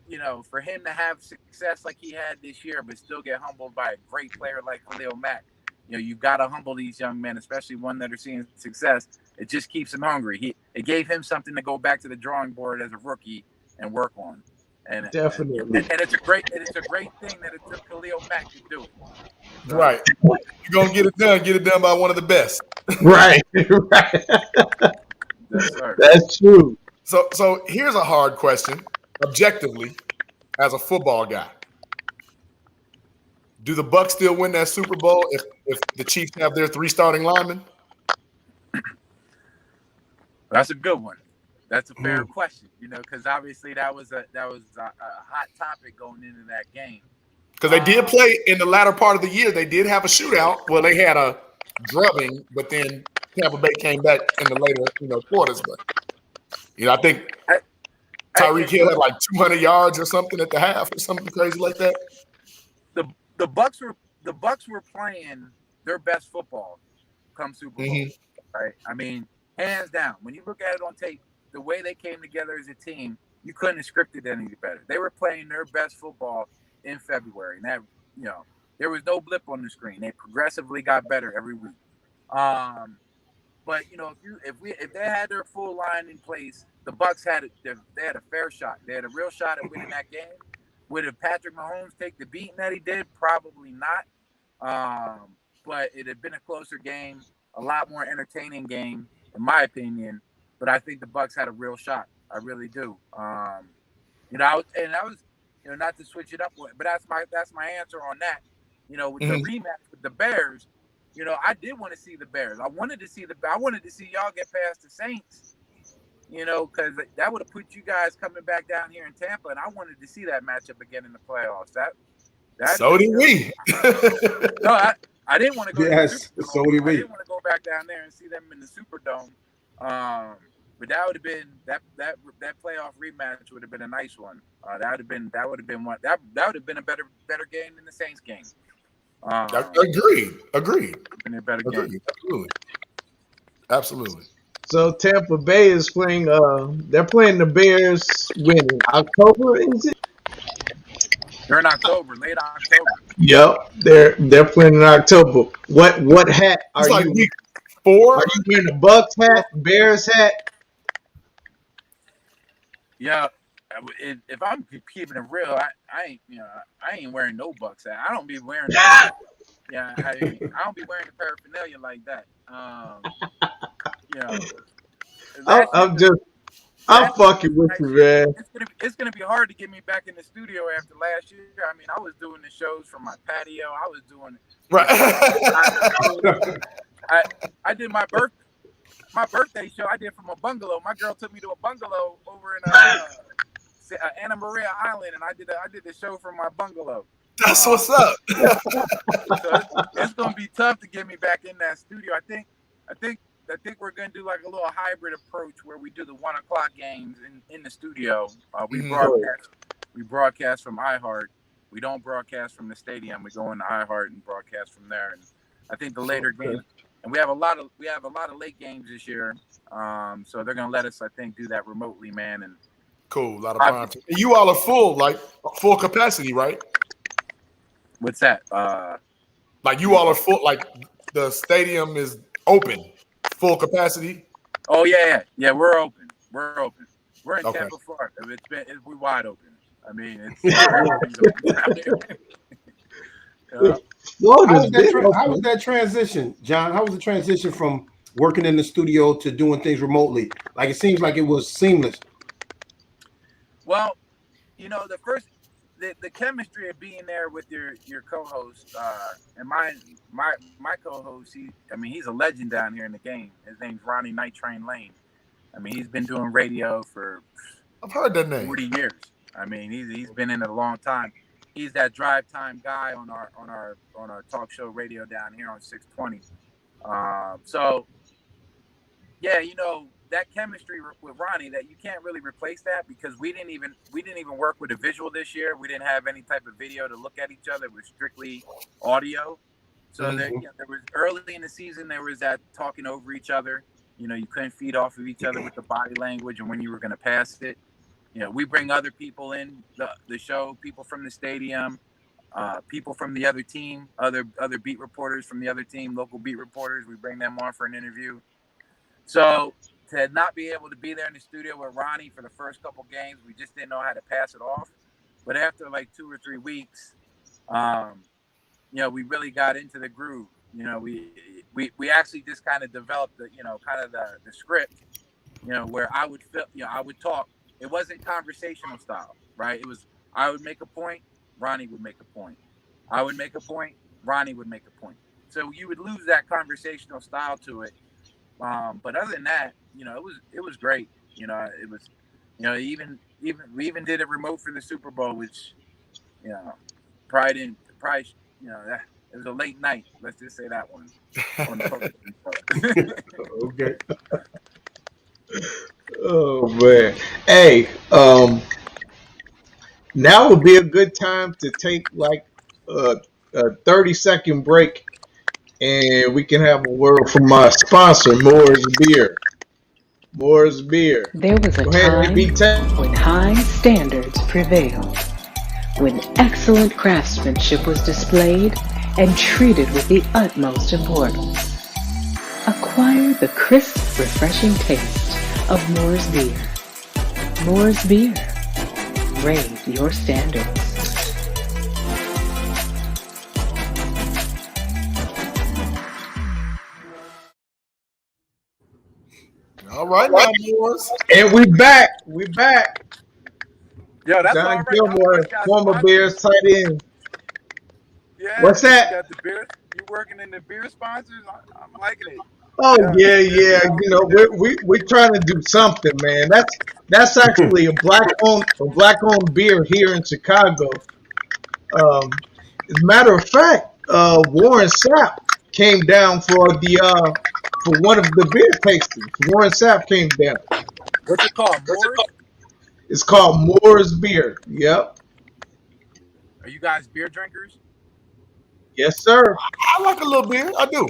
for him to have success like he had this year, but still get humbled by a great player like Khalil Mack, you've got to humble these young men, especially one that are seeing success. It just keeps him hungry. It gave him something to go back to the drawing board as a rookie and work on. And definitely. And it's a great thing that it took Khalil Mack to do it. So, right. You're going to get it done by one of the best. Right. That's true. So here's a hard question. Objectively, as a football guy, do the Bucks still win that Super Bowl if the Chiefs have their 3 starting linemen? That's a good one. That's a fair question, because obviously that was a hot topic going into that game. Because they did play in the latter part of the year. They did have a shootout. Well, they had a drubbing, but then Tampa Bay came back in the later, quarters. But I think Tyreek Hill had like 200 yards or something at the half, or something crazy like that. The Bucks were playing their best football come Super Bowl, right? I mean, hands down. When you look at it on tape, the way they came together as a team, you couldn't have scripted any better. They were playing their best football in February, and that there was no blip on the screen. They progressively got better every week. But if they had their full line in place, the Bucks had a fair shot. They had a real shot at winning that game. Would have Patrick Mahomes take the beating that he did? Probably not. But it had been a closer game, a lot more entertaining game, in my opinion. But I think the Bucks had a real shot. I really do. I was not to switch it up, but that's my answer on that. With the rematch with the Bears, I did want to see the Bears. I wanted to see y'all get past the Saints. Because that would have put you guys coming back down here in Tampa, and I wanted to see that matchup again in the playoffs. So did we. No, I didn't want to go. Yes, so did we. I didn't want to go back down there and see them in the Superdome. But that would have been that playoff rematch would have been a nice one. That would have been one that would have been a better game than the Saints game. Agreed. Been a better game. Absolutely. So Tampa Bay is playing. They're playing the Bears when October, is it? They're in October, late October. Yep, they're playing in October. What hat are It's like you? week 4. Are you wearing the Bucks hat, Bears hat? Yeah, if I'm keeping it real, I ain't wearing no Bucks hat. I don't be wearing. Yeah, I don't be wearing the paraphernalia like that. I'm fucking with you, man. It's gonna be hard to get me back in the studio after last year. I mean, I was doing the shows from my patio. I was doing right. I did my birthday show. I did from a bungalow. My girl took me to a bungalow over in Anna Maria Island, and I did the show from my bungalow. That's what's up. So it's gonna be tough to get me back in that studio. I think we're gonna do like a little hybrid approach where we do the 1 o'clock games in the studio. We broadcast from iHeart. We don't broadcast from the stadium. We go into iHeart and broadcast from there. And I think the later games, and we have a lot of late games this year. So they're gonna let us, I think, do that remotely, man. And cool, a lot of prime time. You all are full capacity, right? What's that? Like you all are full. Like the stadium is open, full capacity. Oh yeah. We're open. We're in Tampa, Florida. We're wide open. I mean, How was that transition, John? How was the transition from working in the studio to doing things remotely? Like it seems like it was seamless. Well, the chemistry of being there with your co-host and my co-host, he's a legend down here in the game. His name's Ronnie Night Train Lane. I mean, he's been doing radio for I've heard that name 40 years. I mean, he's been in it a long time. He's that drive time guy on our talk show radio down here on 620. So yeah, that chemistry with Ronnie, that you can't really replace that, because we didn't even work with a visual this year. We didn't have any type of video to look at each other. It was strictly audio. So there was early in the season, there was that talking over each other. You couldn't feed off of each other with the body language and when you were going to pass it. We bring other people in the show, people from the stadium, people from the other team, other beat reporters from the other team, local beat reporters. We bring them on for an interview. So to not be able to be there in the studio with Ronnie for the first couple games, we just didn't know how to pass it off. But after like 2 or 3 weeks, we really got into the groove. We actually just kind of developed the script, where I would I would talk. It wasn't conversational style, right? It was, I would make a point, Ronnie would make a point. I would make a point, Ronnie would make a point. so you would lose that conversational style to it. But other than that, it was great. It was, even we even did a remote for the Super Bowl, which probably it was a late night. Let's just say that one on the television. Okay. Oh man. Hey, now would be a good time to take like a 30-second break, and we can have a word from our sponsor, Moore's Beer. Moore's Beer. There was a Go ahead, time AB. when high standards prevailed, when excellent craftsmanship was displayed and treated with the utmost importance. Acquire the crisp, refreshing taste of Moore's Beer. Moore's Beer. Raise your standards. All right, now, boys. And we back. We back. Yo, that's all John right. Gilmore, former Bears tight end. Yeah. What's that? You got the beer. You working in the beer sponsors? I'm liking it. Oh yeah. You know, we're trying to do something, man. That's actually a black owned beer here in Chicago. As a matter of fact, Warren Sapp came down for one of the beer tastings. Warren Sapp came down. What's it called? Moore's? It's called Moore's Beer. Yep. Are you guys beer drinkers? Yes, sir. I like a little beer. I do.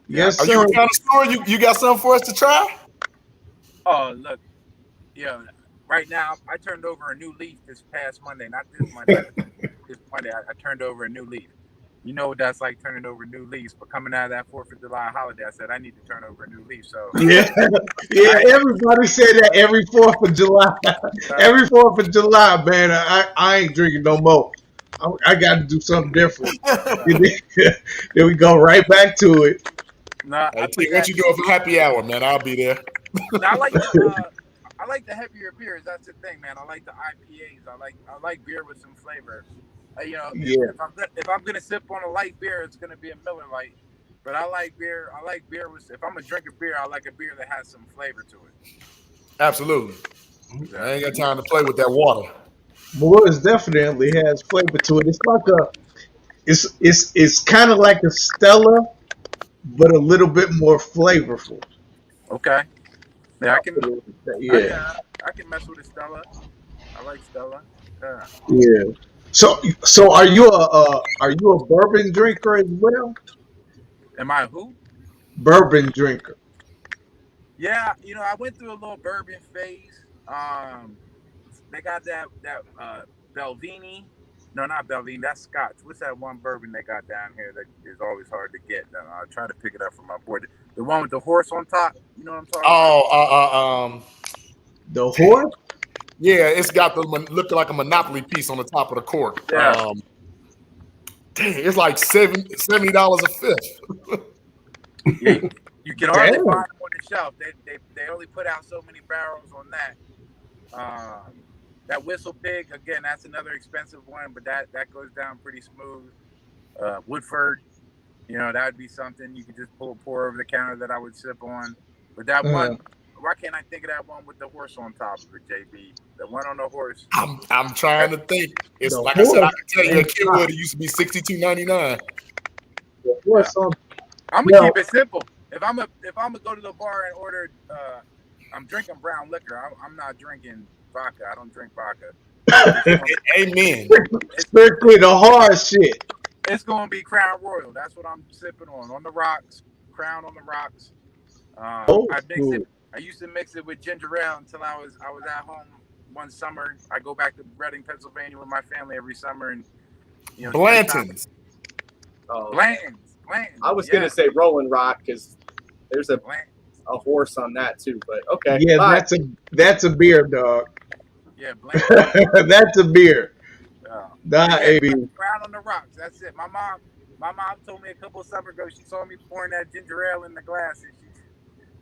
Yes, Are sir. you a connoisseur? You got something for us to try? Oh, look. Right now, I turned over a new leaf this past Monday. Not this Monday. This Monday, I turned over a new leaf. You know what that's like, turning over new leaves. But coming out of that 4th of July holiday, I said, I need to turn over a new leaf. So Yeah. Everybody said that every 4th of July. Every 4th of July, man. I ain't drinking no more. I got to do something different. Then we go right back to it. Hey, T, what you doing for happy hour, man? I'll be there. I like the heavier beers. That's the thing, man. I like the IPAs. I like beer with some flavor. If I'm gonna sip on a light beer, it's gonna be a Miller Lite. But I like beer. If I'm gonna drink a beer, I like a beer that has some flavor to it. Absolutely. I ain't got time to play with that water. Moore's definitely has flavor to it. It's like it's kind of like a Stella, but a little bit more flavorful. Okay. Yeah, I can mess with a Stella. I like Stella. Yeah. Yeah. So are you a bourbon drinker as well? Am I who? Bourbon drinker. Yeah, I went through a little bourbon phase. They got that Belvini. No, not Belvini. That's Scotch. What's that one bourbon they got down here that is always hard to get? I'll try to pick it up from my board. The one with the horse on top. You know what I'm talking about? The horse. Yeah, it's got the looking like a Monopoly piece on the top of the cork. Yeah. Dang, it's like $70 a fifth. You can hardly find them on the shelf. They only put out so many barrels on that. That Whistle Pig, again, that's another expensive one, but that goes down pretty smooth. Woodford, that would be something you could just pour over the counter that I would sip on. But that one, why can't I think of that one with the horse on top of it, JB? The one on the horse. I'm trying to think. It's like I said, I can tell you a Killwood, it used to be $62.99. I'm gonna keep it simple. If I'm gonna go to the bar and order, I'm drinking brown liquor. I'm not drinking vodka. I don't drink vodka. Amen. Strictly the hard shit. It's gonna be Crown Royal. That's what I'm sipping on the rocks. Crown on the rocks. I used to mix it with ginger ale until I was at home one summer. I go back to Reading, Pennsylvania with my family every summer, and Blanton's. Blanton's. I was gonna say Rolling Rock because there's a horse on that too. But okay. Yeah, that's a beer, dog. Yeah, Blanton's. That's a beer. AB. Crown on the rocks. That's it. My mom told me a couple of summers ago. She saw me pouring that ginger ale in the glass, and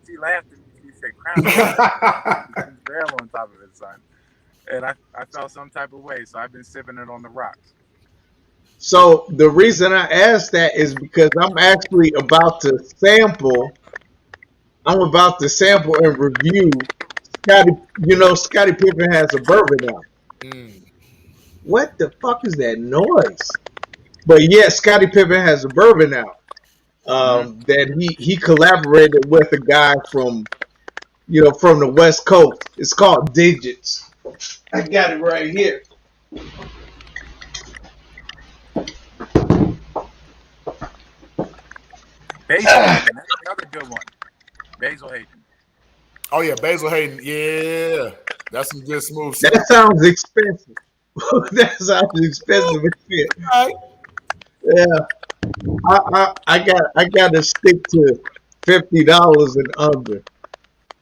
she laughed at me. She said, "Crown ginger ale on top of it, son." And I felt some type of way, so I've been sipping it on the rocks. So the reason I asked that is because I'm actually about to sample. I'm about to sample and review Scotty. You know, Scottie Pippen has a bourbon now. Mm. What the fuck is that noise? But yeah, Scottie Pippen has a bourbon now. That he collaborated with a guy from from the West Coast. It's called Digits. I got it right here. Basil Hayden, that's another good one. Basil Hayden. Oh yeah, Basil Hayden. Yeah, that's some good smooth stuff. That sounds expensive. That sounds expensive as shit. All right. Yeah, I got to stick to $50 and under.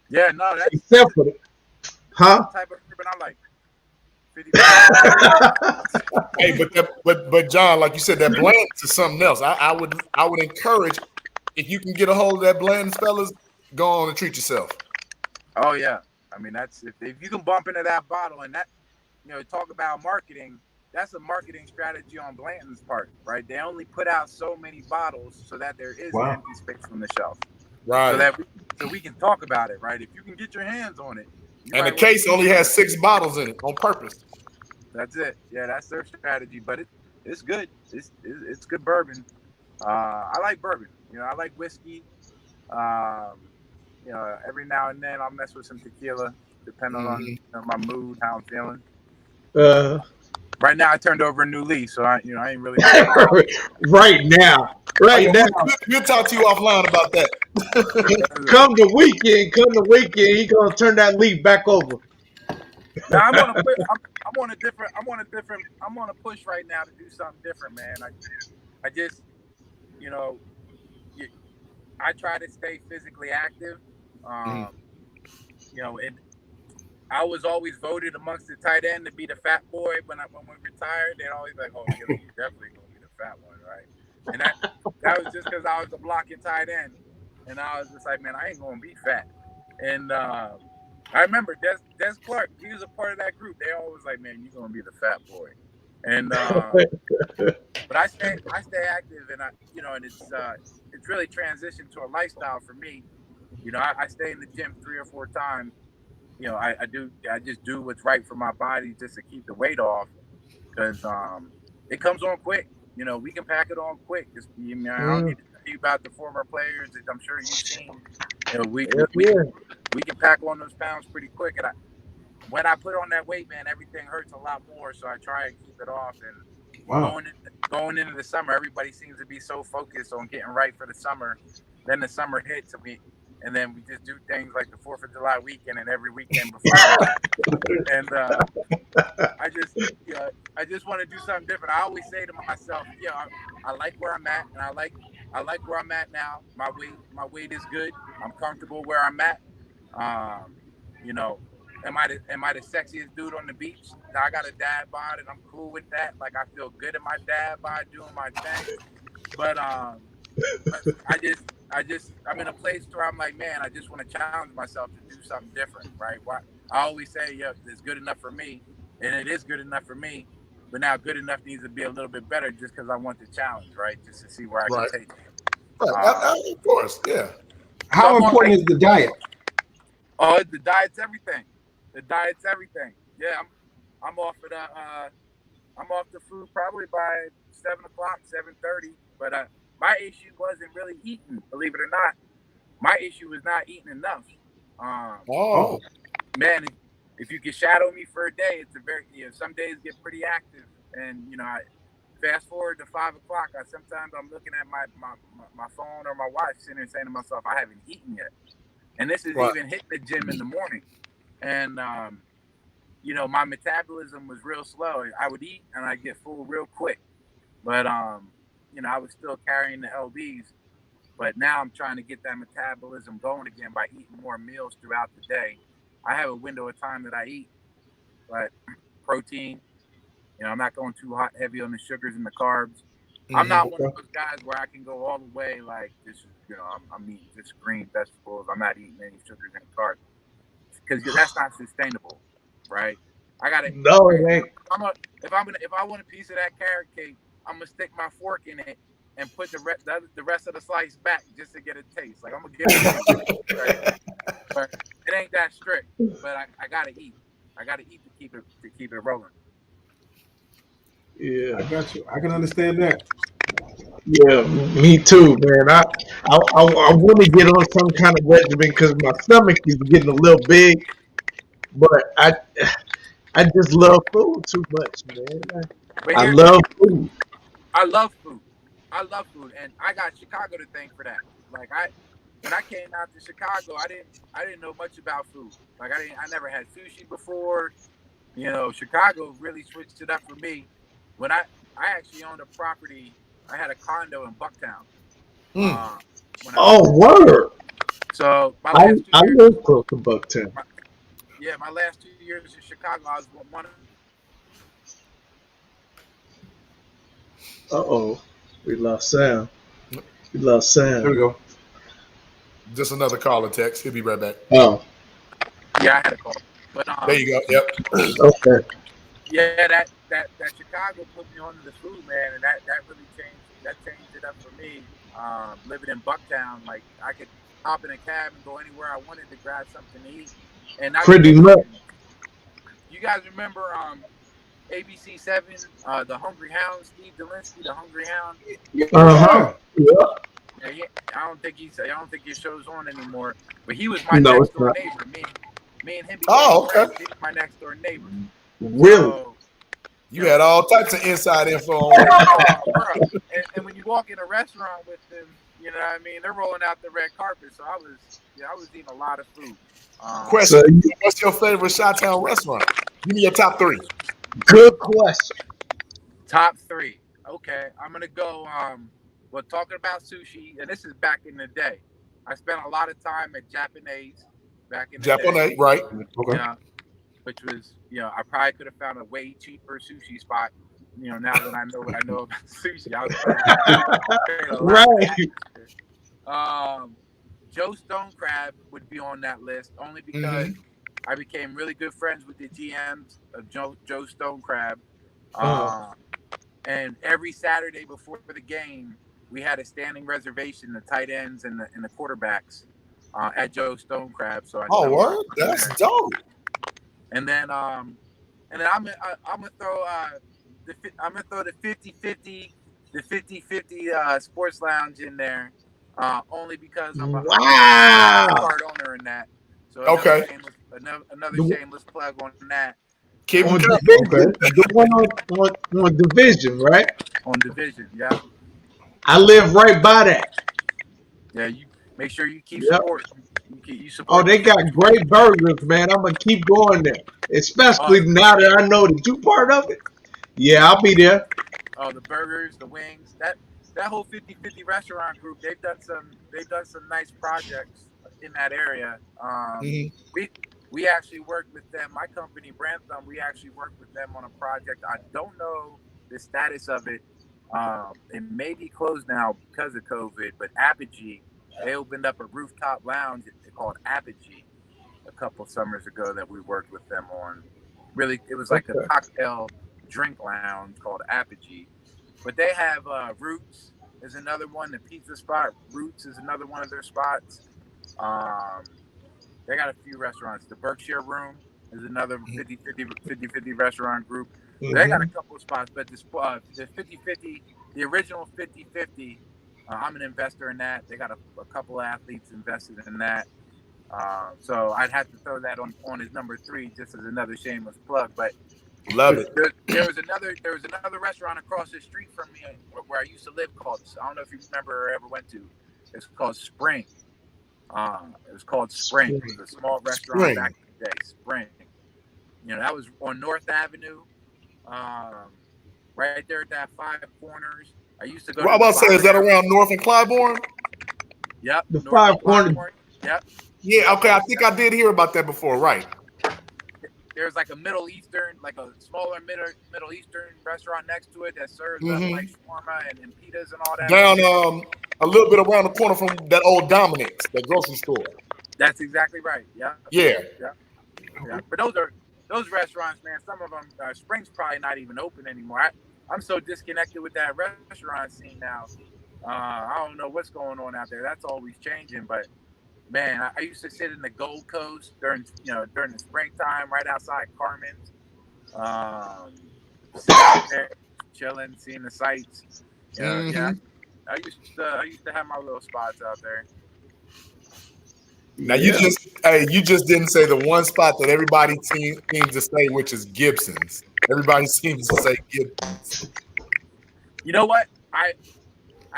Yeah, no, that's Except for the, that's huh? the type of bourbon I like. 50. Hey, but John, like you said, that blend is something else. I would encourage, if you can get a hold of that blend, fellas, go on and treat yourself. Oh yeah, I mean that's if you can bump into that bottle and that talk about marketing. That's a marketing strategy on Blanton's part, right? They only put out so many bottles so that there is an empty space on the shelf, Right. so we can talk about it, right? If you can get your hands on it, and the case only has 6 bottles in it on purpose. That's it. Yeah, that's their strategy, but it's good. It's good bourbon. I like bourbon. I like whiskey. Every now and then I'll mess with some tequila, depending on my mood, how I'm feeling. Right now, I turned over a new leaf, so I ain't really. Right now. We'll talk to you offline about that. Come the weekend, he gonna turn that leaf back over. Now I'm on a push right now to do something different, man. I just, I try to stay physically active. And I was always voted amongst the tight end to be the fat boy when we retired. They're always like, "Oh, you're definitely gonna be the fat one, right?" And that was just because I was the blocking tight end, and I was just like, "Man, I ain't gonna be fat." And I remember Des Clark. He was a part of that group. They always like, "Man, you're gonna be the fat boy." And but I stay active, and and it's really transitioned to a lifestyle for me. I stay in the gym 3 or 4 times. I just do what's right for my body just to keep the weight off, because it comes on quick. We can pack it on quick. I don't need to tell you about the former players that I'm sure you've seen. We can pack on those pounds pretty quick. And when I put on that weight, man, everything hurts a lot more. So I try and keep it off. And going into the summer, everybody seems to be so focused on getting right for the summer. Then the summer hits, and then we just do things like the 4th of July weekend and every weekend before. And I just want to do something different. I always say to myself, I like where I'm at, and I like where I'm at now. My weight is good. I'm comfortable where I'm at. Am I the sexiest dude on the beach? I got a dad bod, and I'm cool with that. Like, I feel good in my dad bod doing my thing. But I'm in a place where I'm like, man, I just want to challenge myself to do something different, right? I always say, it's good enough for me, and it is good enough for me. But now, good enough needs to be a little bit better, just because I want the challenge, right? Just to see where I can take it. Right. Of course, yeah. How important is the diet? Oh, the diet's everything. The diet's everything. Yeah, I'm off of I'm off the food probably by 7 o'clock, 7:30. But my issue wasn't really eating, believe it or not. My issue was not eating enough. Man, if you can shadow me for a day, it's a very some days get pretty active, and I fast forward to 5 o'clock. Sometimes I'm looking at my phone or my watch, sitting and saying to myself, I haven't eaten yet, and this is even hitting the gym in the morning, and my metabolism was real slow. I would eat and I'd get full real quick, but I was still carrying the lbs. But now I'm trying to get that metabolism going again by eating more meals throughout the day. I have a window of time that I eat, but protein. I'm not going too heavy on the sugars and the carbs. I'm not one of those guys where I can go all the way like this is, I'm eating just green vegetables. I'm not eating any sugars and carbs, because that's not sustainable, right? I got to. No, it ain't. If I want a piece of that carrot cake, gonna stick my fork in it and put the rest of the slice back just to get a taste. Like I'm gonna give it a right? But it ain't that strict. But I gotta eat. I gotta eat to keep it rolling. Yeah. I got you. I can understand that. Yeah, me too, man. I want to get on some kind of regimen because my stomach is getting a little big, but I just love food too much, man. But I here, love food. I love food. I love food, and I got Chicago to thank for that. Like when I came out to Chicago, I didn't know much about food. Like I never had sushi before. You know, Chicago really switched it up for me. When I actually owned a property, I had a condo in Bucktown. When I Oh, moved, word! so my I last 2 I years, live close to Bucktown. my last 2 years in Chicago, I was one. Uh-oh, we lost sound. We lost There sound. we go. Just another call and text. He'll be right back. Oh, Yeah, I had a call, but There you go. Yep. okay. yeah, that Chicago put me onto the food, man, and that really changed it up for me. Living in Bucktown, like I could hop in a cab and go anywhere I wanted to grab something to eat, and not to Pretty much. mention, you guys remember ABC7, the Hungry Hound, Steve Dolinsky, the Hungry Hound. Uh-huh. Yeah. Yeah. Yeah, I don't think his show's on anymore, but he was my No, next it's door not. neighbor. Me and him became Oh, okay. friends. He was my next door neighbor. Really? So, You had all types of inside info on him. oh, bro. And when you walk in a restaurant with them, you know what I mean? They're rolling out the red carpet. So I was eating a lot of food. So, Question: what's your favorite Chi-Town restaurant? Give me your top 3. good question. Top 3. Okay, I'm gonna go. Well, talking about sushi, and this is back in the day. I spent a lot of time at Japanese back in the day. Japanese, right? Okay. Yeah, which was, I probably could have found a way cheaper sushi spot. Now that I know what I know about sushi, I was paying a lot for Right. that. Joe Stone Crab would be on that list only because Mm-hmm. I became really good friends with the GMs of Joe Stone Crab. Uh, And every Saturday before the game, we had a standing reservation, the tight ends and the quarterbacks at Joe Stone Crab. So I Oh, spent a lot of word? time That's there. dope. And then I'm gonna throw the 50-50 sports lounge in there, only because I'm a wow. part owner in that. So Okay. another The, shameless plug on that. Keep them on coming. division, the one on division, right? On division, yeah. I live right by that. Yeah, you make sure you keep Yep. supporting. You Oh, support they the got folks. great burgers, man. I'm gonna keep going there, Uh, especially now that I know that you part of it. Yeah, I'll be there. the burgers, the wings, that whole 50-50 restaurant group, they've done some nice projects in that area. Mm-hmm. We actually worked with them. My company, Brantham, we actually worked with them on a project. I don't know the status of it. It may be closed now because of COVID, but Apogee, they opened up a rooftop lounge called Apogee a couple summers ago that we worked with them on. Really, it was like a Okay. cocktail drink lounge called Apogee. But they have Roots is another one. The pizza spot Roots is another one of their spots. Um, they got a few restaurants. The Berkshire Room is another 50-50 restaurant group. So they got a Hmm. couple of spots. But the 50-50, the original 50-50, I'm an investor in that. They got a couple of athletes invested in that. So I'd have to throw that on as number 3, just as another shameless plug. But Love it. there was another restaurant across the street from me where I used to live called, I don't know if you remember or ever went to. It's called Spring. It was called Spring. It was a small restaurant back Spring. in the day. Spring. That was on North Avenue, right there at that 5 corners. I used to go Well, to I'm the about to say, is that bar. around North and Clybourne? Yep, The North five and corner. Clybourne. Yep, Yeah, yep. okay. I think I did hear about that before, right? There's like a Middle Eastern, like a smaller Middle Eastern restaurant next to it that serves up Mm-hmm. like shawarma and pitas and all that. Down a little bit around the corner from that old Dominic's, that grocery store. That's exactly right. Yeah, Yeah. yeah, yeah. But those restaurants, man. Some of them, Spring's probably not even open anymore. I'm so disconnected with that restaurant scene now. I don't know what's going on out there. That's always changing. But man, I used to sit in the Gold Coast during the springtime, right outside Carmen's, sitting there, chilling, seeing the sights. Yeah, I used to have my little spots out there. Now you just didn't say the one spot that everybody seems to say, which is Gibson's. Everybody seems to say Gibson's. You know what? I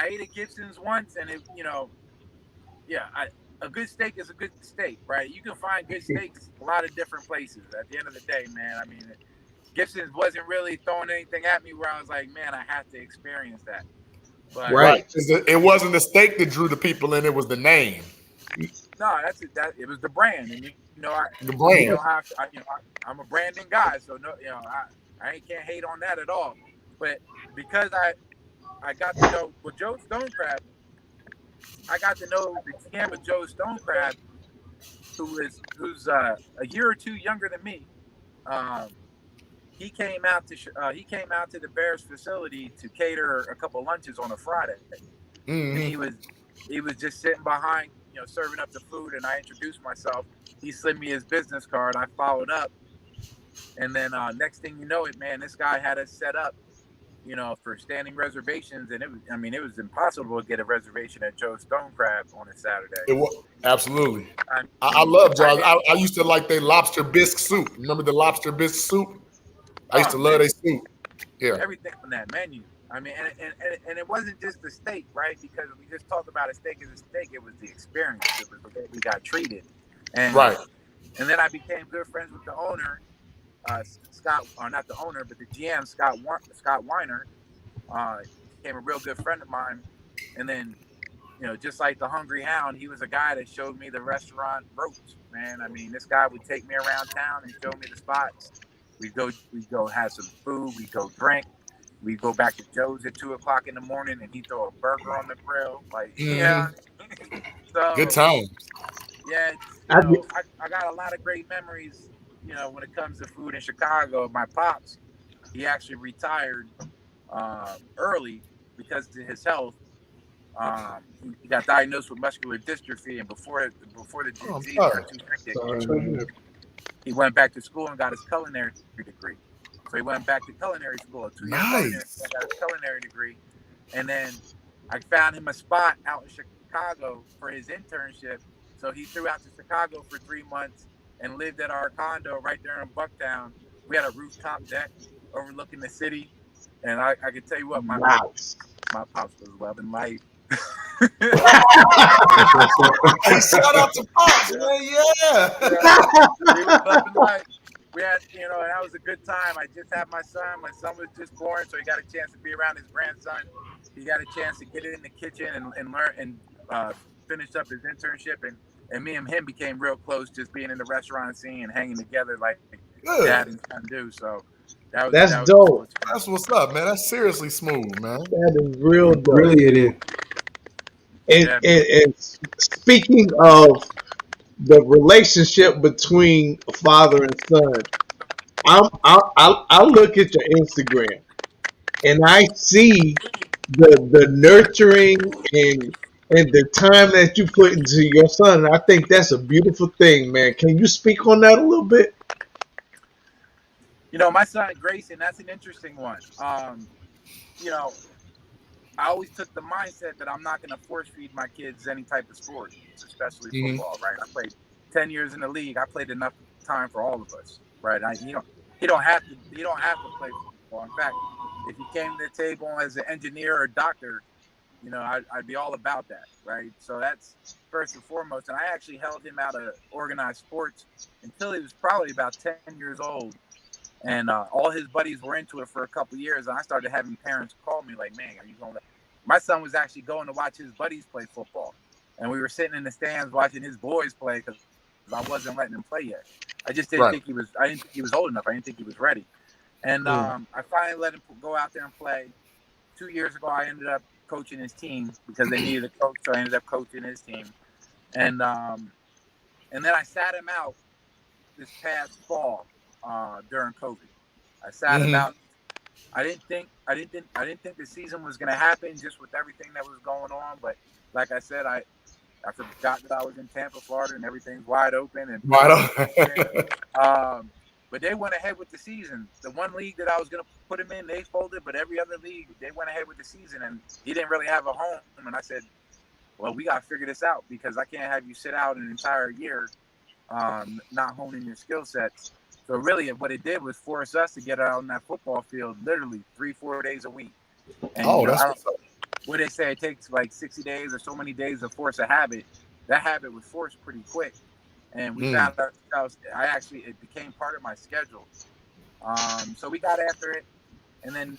ate at Gibson's once, and a good steak is a good steak, right? You can find good steaks a lot of different places. At the end of the day, man, I mean, Gibson's wasn't really throwing anything at me where I was like, man, I have to experience that. But Right. It wasn't the steak that drew the people in; it was the name. no, that's it. It was the brand, and The brand. You don't have to. I'm a branding guy, so no, I can't hate on that at all. But because I got to know Joe Stonecrab, I got to know the GM of Joe Stonecrab, who's a year or two younger than me. He came out to the Bears facility to cater a couple lunches on a Friday, and he was just sitting behind, serving up the food, and I introduced myself. He slid me his business card. I followed up, and then next thing you know it, man, this guy had us set up, for standing reservations, and it was impossible to get a reservation at Joe Stonecrab on a Saturday. It was absolutely. I love Joe. I used to like their lobster bisque soup. Remember the lobster bisque soup? I used to love their soup. Yeah, everything on that menu. I mean, and it wasn't just the steak, right? Because we just talked about a steak as a steak. It was the experience. It was the way we got treated. And right. And then I became good friends with the owner, Scott, or not the owner, but the GM, Scott Weiner. Became a real good friend of mine. And then, just like the Hungry Hound, he was a guy that showed me the restaurant ropes, man. I mean, this guy would take me around town and show me the spots. We'd go have some food. We'd go drink. We'd go back to Joe's at 2:00 in the morning, and he'd throw a burger on the grill. Like, So, good times. Yeah, I got a lot of great memories, when it comes to food in Chicago. My pops, he actually retired early because of his health. He got diagnosed with muscular dystrophy, and before the disease got too hectic, he went back to school and got his culinary degree. So he went back to culinary school, a 2-year culinary school, got his culinary degree. And then I found him a spot out in Chicago for his internship. So he threw out to Chicago for 3 months and lived at our condo right there in Bucktown. We had a rooftop deck overlooking the city. And I can tell you what, my pops was loving life. Hey, shout out to Pops, man. Yeah. He was loving life. We had, and that was a good time. I just had my son. My son was just born, so he got a chance to be around his grandson. He got a chance to get in the kitchen and learn and finish up his internship. And me and him became real close, just being in the restaurant scene and hanging together like dad and son do. So that's dope. That's what's up, man. That's seriously smooth, man. That is real dope. Really, it is. And speaking of the relationship between father and son, I look at your Instagram and I see the nurturing and the time that you put into your son. And I think that's a beautiful thing, man. Can you speak on that a little bit? My son Grayson, that's an interesting one. I always took the mindset that I'm not going to force feed my kids any type of sport, especially football, right? I played 10 years in the league. I played enough time for all of us, right? You don't have to play football. In fact, if you came to the table as an engineer or doctor, I'd be all about that, right? So that's first and foremost. And I actually held him out of organized sports until he was probably about 10 years old. And all his buddies were into it for a couple of years. And I started having parents call me like, man, are you going to... My son was actually going to watch his buddies play football. And we were sitting in the stands watching his boys play because I wasn't letting him play yet. I just didn't think he was... I didn't think he was old enough. I didn't think he was ready. And I finally let him go out there and play. 2 years ago, I ended up coaching his team because they needed a coach. So I ended up coaching his team. And then I sat him out this past fall during COVID. I sat him out I didn't think the season was going to happen just with everything that was going on. But like I said, I forgot that I was in Tampa, Florida, and everything's wide open and Right um, but they went ahead with the season. The one league that I was going to put him in, they folded, but every other league, they went ahead with the season, and he didn't really have a home. And I said, well, we got to figure this out because I can't have you sit out an entire year not honing your skill sets. So really what it did was force us to get out on that football field literally 3-4 days a week. And, Oh, that's I don't what they say, it takes like 60 days or so many days to force a habit. That habit was forced pretty quick. And we found ourselves, it became part of my schedule. So we got after it. And then,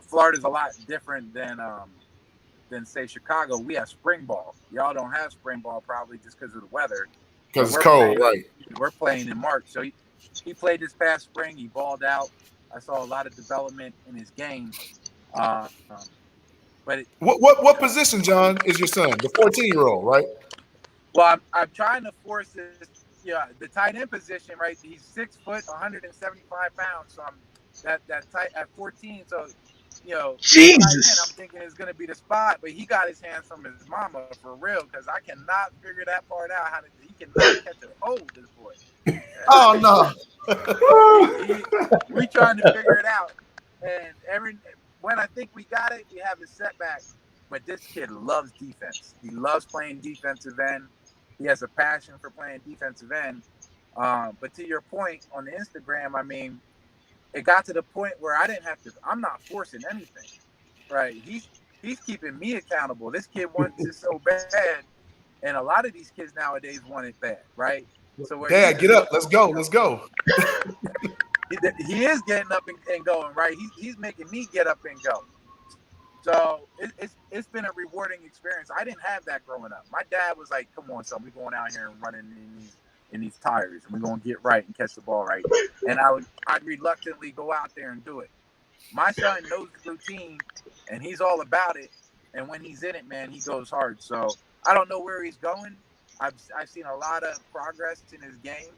Florida's a lot different than say Chicago. We have spring ball. Y'all don't have spring ball probably just because of the weather. because it's cold, right? We're playing in March. So he played this past spring. He balled out. I saw a lot of development in his game. But What position, John, is your son? The 14-year-old, right? Well, I'm trying to force this. Yeah, the tight end position, right? He's 6 foot, 175 pounds. So that tight at 14. So Jesus. tight end, I'm thinking is going to be the spot. But he got his hands from his mama for real because I cannot figure that part out. He cannot catch a hold, this boy. Oh no. We trying to figure it out, and when I think we got it, we have a setback. But this kid loves defense. He loves playing defensive end. He has a passion for playing defensive end. But to your point on the Instagram, I mean, it got to the point where I didn't have to. I'm not forcing anything, right? He's keeping me accountable. This kid wants it so bad, and a lot of these kids nowadays want it bad, right? So Dad, get up. Let's go. Let's go. He is getting up and going, right? He's making me get up and go. So it's been a rewarding experience. I didn't have that growing up. My dad was like, "Come on, son, we're going out here and running in these tires, and we're gonna get right and catch the ball right." And I'd reluctantly go out there and do it. My son knows the routine, and he's all about it. And when he's in it, man, he goes hard. So I don't know where he's going. I've seen a lot of progress in his game,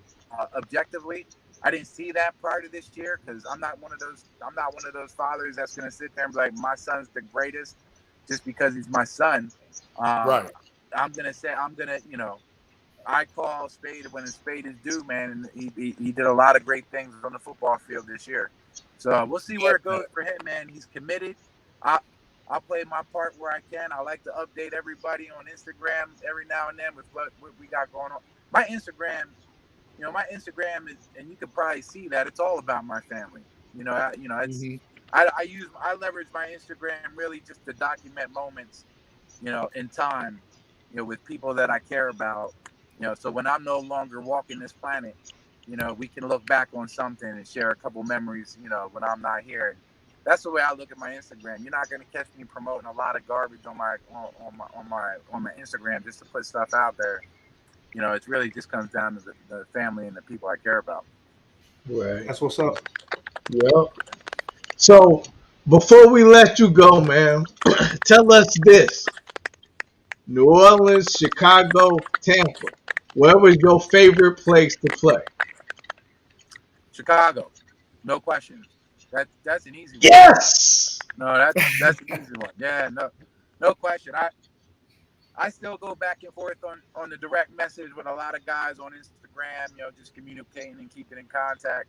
objectively. I didn't see that prior to this year because I'm not one of those fathers that's going to sit there and be like, my son's the greatest just because he's my son. Right. I'm going to I call spade when a spade is due, man. And he did a lot of great things on the football field this year. So we'll see where it goes for him, man. He's committed. I'll play my part where I can. I like to update everybody on Instagram every now and then with what we got going on. My Instagram is, and you could probably see that it's all about my family. I leverage my Instagram really just to document moments, in time, with people that I care about, so when I'm no longer walking this planet, we can look back on something and share a couple memories, when I'm not here. That's the way I look at my Instagram. You're not going to catch me promoting a lot of garbage on my Instagram just to put stuff out there. It really just comes down to the family and the people I care about. Right. That's what's up. Yep. So before we let you go, man, tell us this. New Orleans, Chicago, Tampa. Where was your favorite place to play? Chicago, no question. That's an easy one. Yes. No, that's an easy one. Yeah, no question. I still go back and forth on the direct message with a lot of guys on Instagram, just communicating and keeping in contact.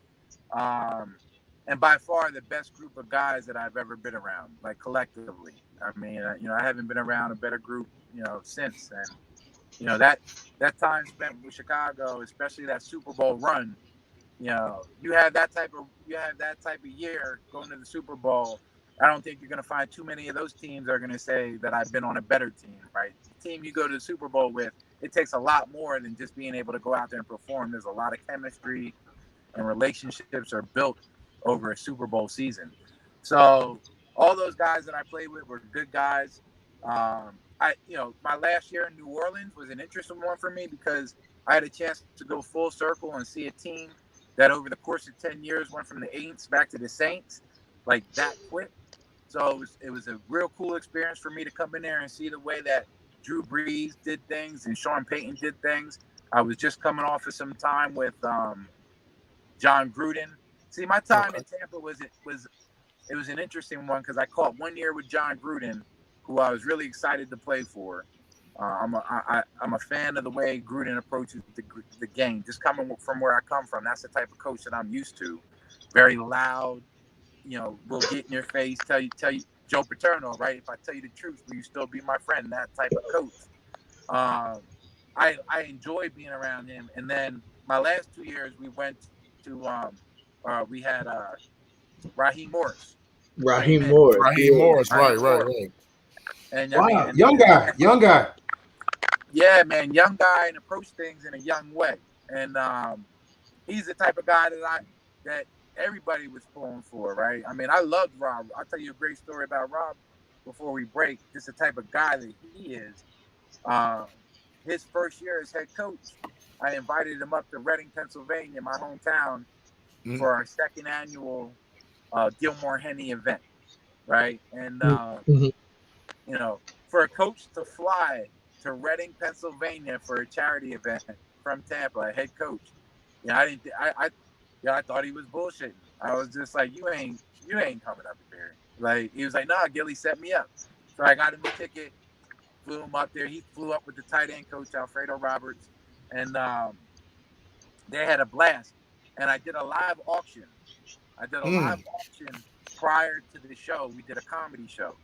And by far the best group of guys that I've ever been around, like collectively. I mean, I haven't been around a better group, since. And, that time spent with Chicago, especially that Super Bowl run, you have that type of year going to the Super Bowl. I don't think you're going to find too many of those teams that are going to say that I've been on a better team, right? The team you go to the Super Bowl with, it takes a lot more than just being able to go out there and perform. There's a lot of chemistry and relationships are built over a Super Bowl season. So all those guys that I played with were good guys. My last year in New Orleans was an interesting one for me because I had a chance to go full circle and see a team that over the course of 10 years went from the Aints back to the Saints, like that quick. So it was a real cool experience for me to come in there and see the way that Drew Brees did things and Sean Payton did things. I was just coming off of some time with John Gruden See, my time in Tampa was an interesting one because I caught 1 year with John Gruden, who I was really excited to play for. I'm a fan of the way Gruden approaches the game. Just coming from where I come from, that's the type of coach that I'm used to. Very loud, will get in your face, tell you Joe Paterno, right? If I tell you the truth, will you still be my friend? That type of coach. I enjoy being around him. And then my last 2 years, we went to we had Raheem Morris. Raheem Morris. Raheem Morris, Raheem right. Morris. And I Wow, mean, young guy. yeah, man, young guy and approach things in a young way. And he's the type of guy that everybody was pulling for, right? I mean, I loved Rob. I'll tell you a great story about Rob before we break. Just the type of guy that he is. His first year as head coach, I invited him up to Reading, Pennsylvania, my hometown, for our second annual Gilmore Henny event, right? And for a coach to fly to Reading, Pennsylvania for a charity event from Tampa, a head coach, I thought he was bullshitting. I was just like, you ain't coming up here. Like, he was like, nah, Gilly set me up. So I got him a ticket, flew him up there. He flew up with the tight end coach, Alfredo Roberts, and they had a blast. And I did a live auction. Prior to the show. We did a comedy show.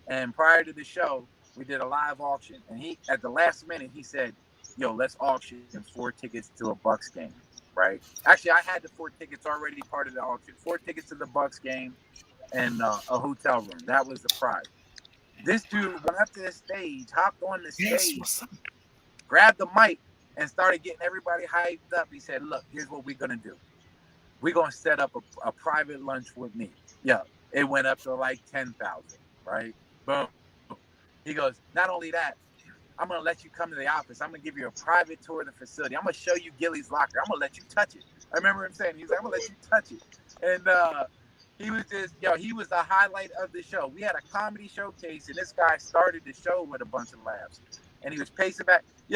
And prior to the show, we did a live auction. And he, at the last minute, he said, yo, let's auction 4 tickets to a Bucks game, right? Actually, I had the 4 tickets already part of the auction. 4 tickets to the Bucks game and a hotel room. That was the prize. This dude went up to the stage, hopped on the stage, grabbed the mic, and started getting everybody hyped up. He said, look, here's what we're going to do. We're going to set up a private lunch with me. Yeah, it went up to like 10,000, right? Boom. He goes, not only that, I'm going to let you come to the office. I'm going to give you a private tour of the facility. I'm going to show you Gilly's locker. I'm going to let you touch it. I remember him saying, he's like, I'm going to let you touch it. And he was just, he was the highlight of the show. We had a comedy showcase, and this guy started the show with a bunch of laughs. And he was pacing back. He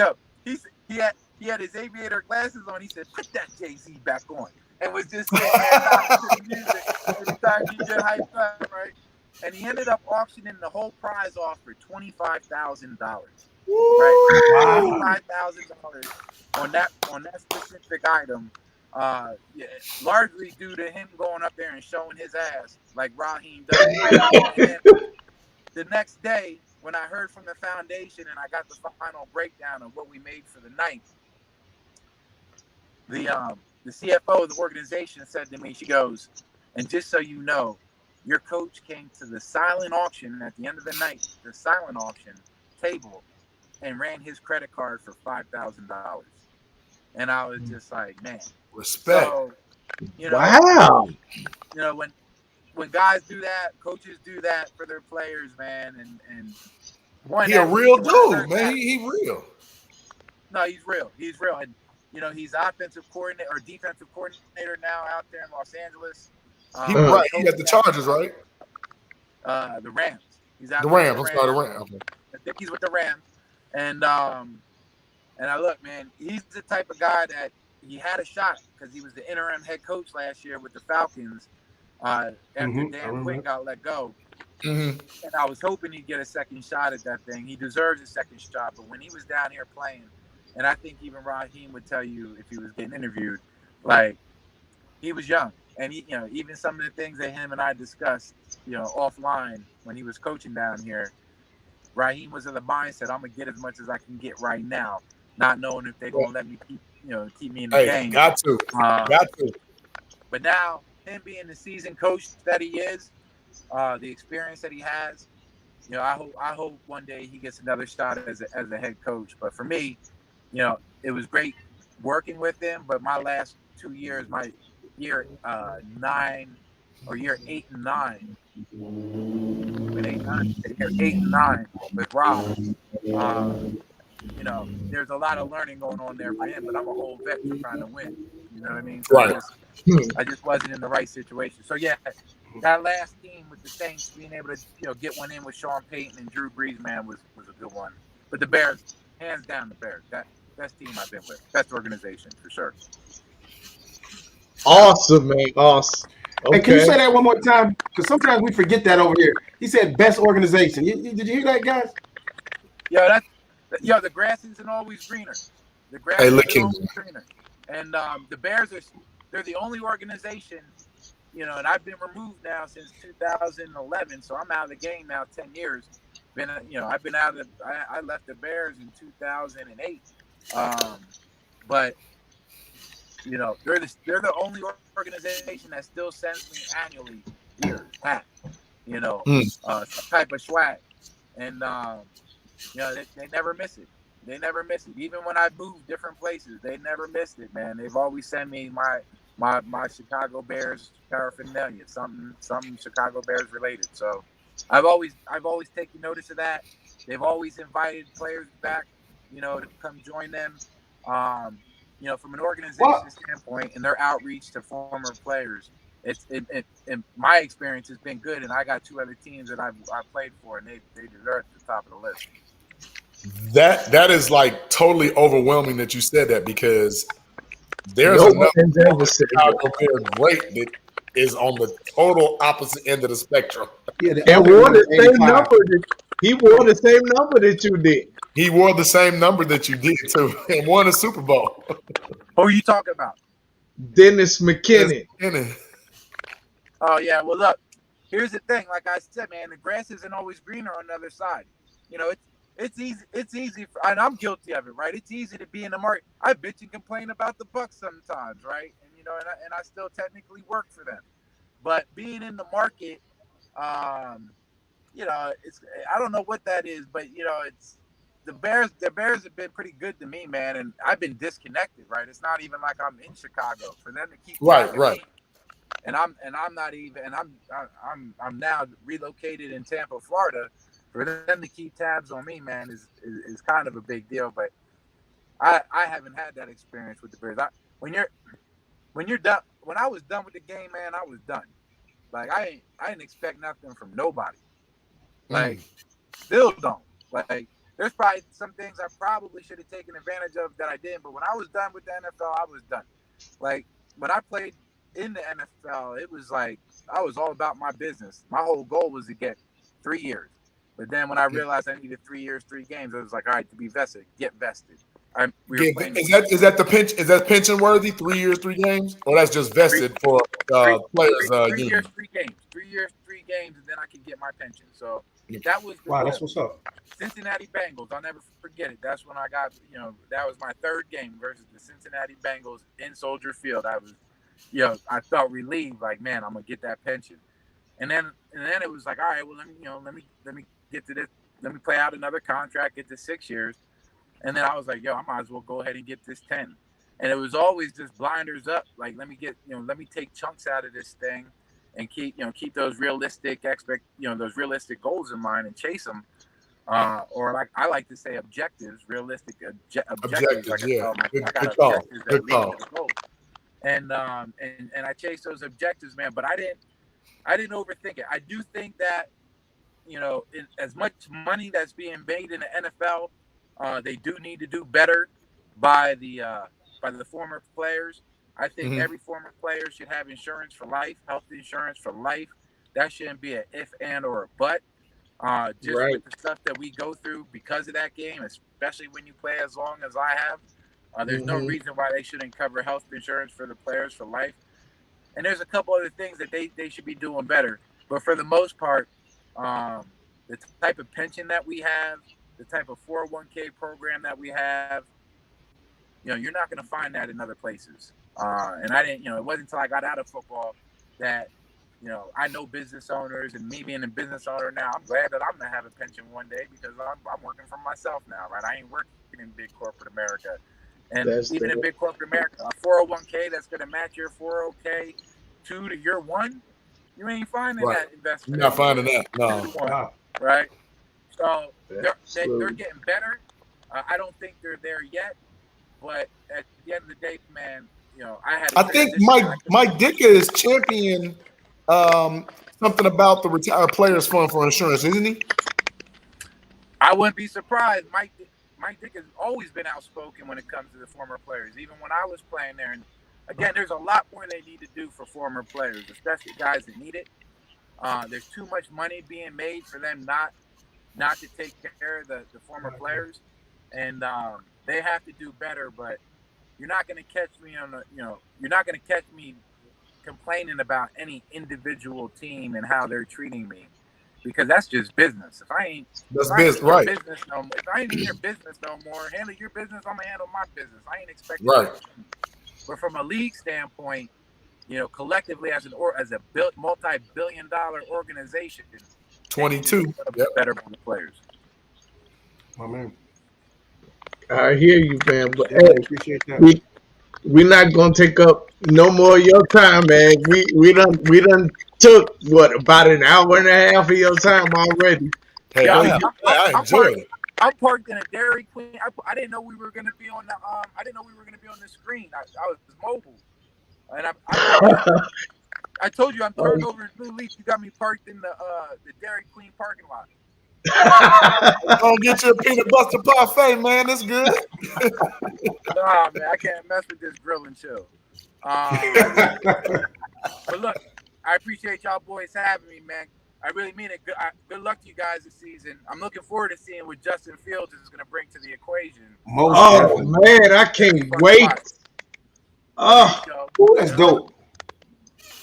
had his aviator glasses on. He said, put that Jay-Z back on. And was just sitting there nodding to the music every time he get hyped up, right? And he ended up auctioning the whole prize off for $25,000. Right? $25,000 on that specific item. Largely due to him going up there and showing his ass like Raheem does. And the next day, when I heard from the foundation and I got the final breakdown of what we made for the night, the CFO of the organization said to me, she goes, and just so you know, your coach came to the silent auction at the end of the night, the silent auction table, and ran his credit card for $5,000. And I was just like, man, respect. So, Wow. When guys do that, coaches do that for their players, man. And he a real dude, man. He real. No, he's real. He's real. And he's offensive coordinator or defensive coordinator now out there in Los Angeles. He at the Chargers, right? The Rams. He's out the Rams. I'm sorry, the Rams. Okay. I think he's with the Rams. And I look, man, he's the type of guy that he had a shot because he was the interim head coach last year with the Falcons after Dan Quinn got let go. And I was hoping he'd get a second shot at that thing. He deserves a second shot. But when he was down here playing, and I think even Raheem would tell you if he was getting interviewed, like, he was young. And he, even some of the things that him and I discussed, offline when he was coaching down here, Raheem was in the mindset, I'm going to get as much as I can get right now, not knowing if they're going to let me keep me in the game. Got to. But now, him being the seasoned coach that he is, the experience that he has, I hope one day he gets another shot as a head coach. But for me, it was great working with him. But my last 2 years, my year 9 or year 8 and 9, year 8 and 9 with Rob. There's a lot of learning going on there for him, but I'm a whole vet trying to win. You know what I mean? So right. I just wasn't in the right situation. So yeah, that last team with the Saints being able to get one in with Sean Payton and Drew Brees, man, was a good one. But the Bears, hands down, the Bears, that best team I've been with, best organization for sure. Awesome, man. Awesome. Hey, can you Okay. say that one more time? Because sometimes we forget that over here. He said best organization. Did you hear that, guys? Yo, the grass isn't always greener. The Hey, grass look isn't here. always greener. And the Bears they're the only organization, and I've been removed now since 2011, so I'm out of the game now 10 years. I've been out of I left the Bears in 2008. But they're the only organization that still sends me annually gear, hat, some type of swag. And they never miss it. They never miss it. Even when I moved different places, they never missed it, man. They've always sent me my Chicago Bears paraphernalia, some Chicago Bears related. So I've always taken notice of that. They've always invited players back, to come join them. From an organization standpoint and their outreach to former players, in my experience has been good. And I got two other teams that I played for, and they deserve at the top of the list. That is like totally overwhelming that you said that, because there's No one another has ever said that. Chicago Bear great that is on the total opposite end of the spectrum. Yeah, the And other wore one the is same 85. number. He wore the same number that you did. He wore the same number that you did too, and won a Super Bowl. Who are you talking about? Dennis McKinnon. Oh yeah, well look, here's the thing. Like I said, man, the grass isn't always greener on the other side. It's easy. It's easy, and I'm guilty of it, right? It's easy to be in the market. I bitch and complain about the Bucks sometimes, right? And and I still technically work for them, but being in the market, it's I don't know what that is, but it's the Bears. The Bears have been pretty good to me, man, and I've been disconnected, right? It's not even like I'm in Chicago for them to keep Right. me. And I'm not even, and I'm now relocated in Tampa, Florida. For them to keep tabs on me, man, is kind of a big deal. But I haven't had that experience with the Bears. When you're done, when I was done with the game, man, I was done. Like I didn't expect nothing from nobody. Like still don't. Like there's probably some things I probably should have taken advantage of that I didn't. But when I was done with the NFL, I was done. Like when I played in the NFL, it was like I was all about my business. My whole goal was to get 3 years. But then when I realized I needed 3 years, 3 games, I was like, all right, to be vested, get vested. Is that the pinch? Is that pension worthy? 3 years, 3 games, or that's just vested for players? 3 years, 3 games. 3 years, 3 games, and then I could get my pension. So that was wow. That's what's up. Cincinnati Bengals. I'll never forget it. That's when I got. That was my third game versus the Cincinnati Bengals in Soldier Field. I was. I felt relieved, like, man, I'm gonna get that pension, and then it was like, all right, well, let me get to this, let me play out another contract, get to 6 years, and then I was like, yo, I might as well go ahead and get this 10, and it was always just blinders up, like, let me take chunks out of this thing, and keep those realistic those realistic goals in mind and chase them, or like I like to say, objectives, realistic objectives. Like yeah, I got objectives that lead to the goal. And I chased those objectives, man. But I didn't overthink it. I do think that, as much money that's being made in the NFL, they do need to do better by the former players. I think every former player should have insurance for life, health insurance for life. That shouldn't be an if, and, or a but. Just Right. with the stuff that we go through because of that game, especially when you play as long as I have. There's no reason why they shouldn't cover health insurance for the players for life. And there's a couple other things that they should be doing better. But for the most part, the type of pension that we have, the type of 401k program that we have, you're not going to find that in other places. And I didn't, it wasn't until I got out of football that, I know business owners, and me being a business owner now, I'm glad that I'm going to have a pension one day because I'm working for myself now, right? I ain't working in big corporate America. And even in big corporate America, a 401k that's going to match your 401k 2 to your 1, you ain't finding that investment. You're not finding that, no. Wow. Right? So they're getting better. I don't think they're there yet, but at the end of the day, man, I think Mike Ditka is champion something about the retired players fund for insurance, isn't he? I wouldn't be surprised. Mike Dick has always been outspoken when it comes to the former players. Even when I was playing there, and again, there's a lot more they need to do for former players, especially guys that need it. There's too much money being made for them not to take care of the former players, and they have to do better. But you're not going to catch me you're not going to catch me complaining about any individual team and how they're treating me, because that's just business. If I ain't right. business no more, if I ain't in your business no more, handle your business. I'm gonna handle my business. I ain't expecting Right. But from a league standpoint, collectively as a multi-billion-dollar organization, 22. Better for the players. My man. I hear you, man. But Yeah, I appreciate that. We're not gonna take up no more of your time, man. We done took about an hour and a half of your time already. Hey, Yeah, I enjoyed it. I'm parked in a Dairy Queen. I didn't know we were gonna be on the I didn't know we were gonna be on the screen. I was mobile, and I told you I'm turning over a new leaf. You got me parked in the Dairy Queen parking lot. Don't get you a peanut butter parfait, man. That's good. Nah, man, I can't mess with this grill and chill. But look, I appreciate y'all boys having me, man. I really mean it. Good luck to you guys this season. I'm looking forward to seeing what Justin Fields is going to bring to the equation. Man, I can't wait. Oh, that's dope.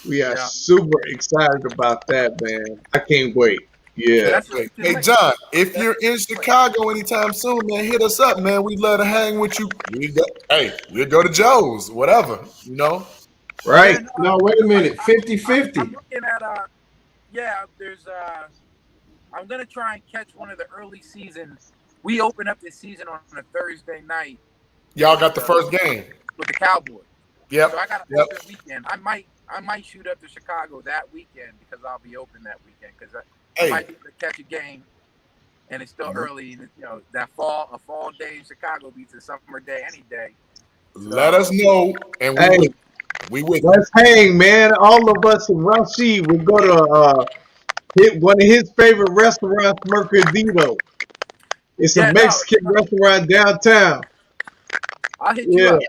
We are super excited about that, man. I can't wait. Yeah. Hey, John, if you're in Chicago anytime soon, man, hit us up, man. We'd love to hang with you. We'll go to Joe's, whatever, Right. No, wait a minute. 50-50. I'm looking at there's I'm gonna try and catch one of the early seasons. We open up this season on a Thursday night. Y'all got the first game with the Cowboys. Yep. So I got an open weekend. I might shoot up to Chicago that weekend because I'll be open that weekend because I might be able to catch a game, and it's still early. That a fall day in Chicago beats a summer day any day. Let us know, and we with let's hang, man. All of us in Rashid will go to hit one of his favorite restaurants, Mercadito. It's a Mexican restaurant downtown. I'll hit you up.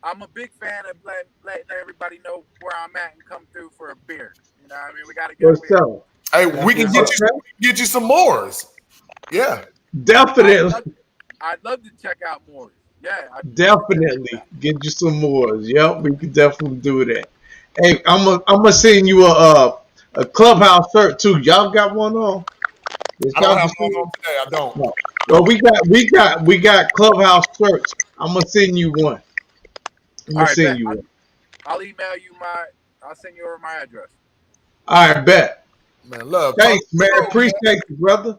I'm a big fan of letting everybody know where I'm at and come through for a beer. You know what I mean? We got to get a beer. Hey, we can get you some Moors. Yeah. Definitely. I'd love to check out Moors. Yeah. Definitely. Get you some Moors. Yep, we can definitely do that. Hey, I'm gonna send you a Clubhouse shirt too. Y'all got one on? I don't have one on today. I don't. No. Well, we got Clubhouse shirts. I'm gonna send you one. I'll email you I'll send you over my address. All right, bet. Man, love. Thanks, man. Appreciate you, brother.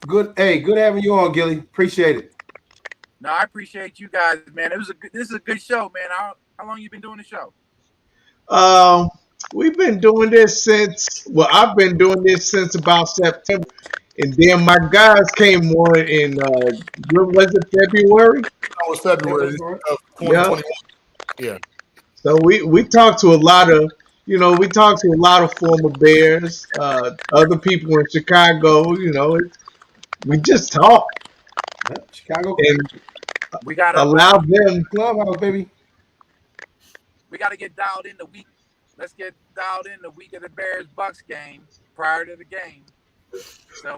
Good. Hey, good having you on, Gilly. Appreciate it. No, I appreciate you guys, man. This is a good show, man. How long you been doing the show? We've been doing this I've been doing this since about September. And then my guys came on in when was it, February? That was February of 2021. Yeah. So we talked to a lot of former Bears, other people in Chicago. We just talk. Chicago, and we got allow them Clubhouse, baby. We got to get dialed in the week. Let's get dialed in the week of the Bears-Bucks game prior to the game.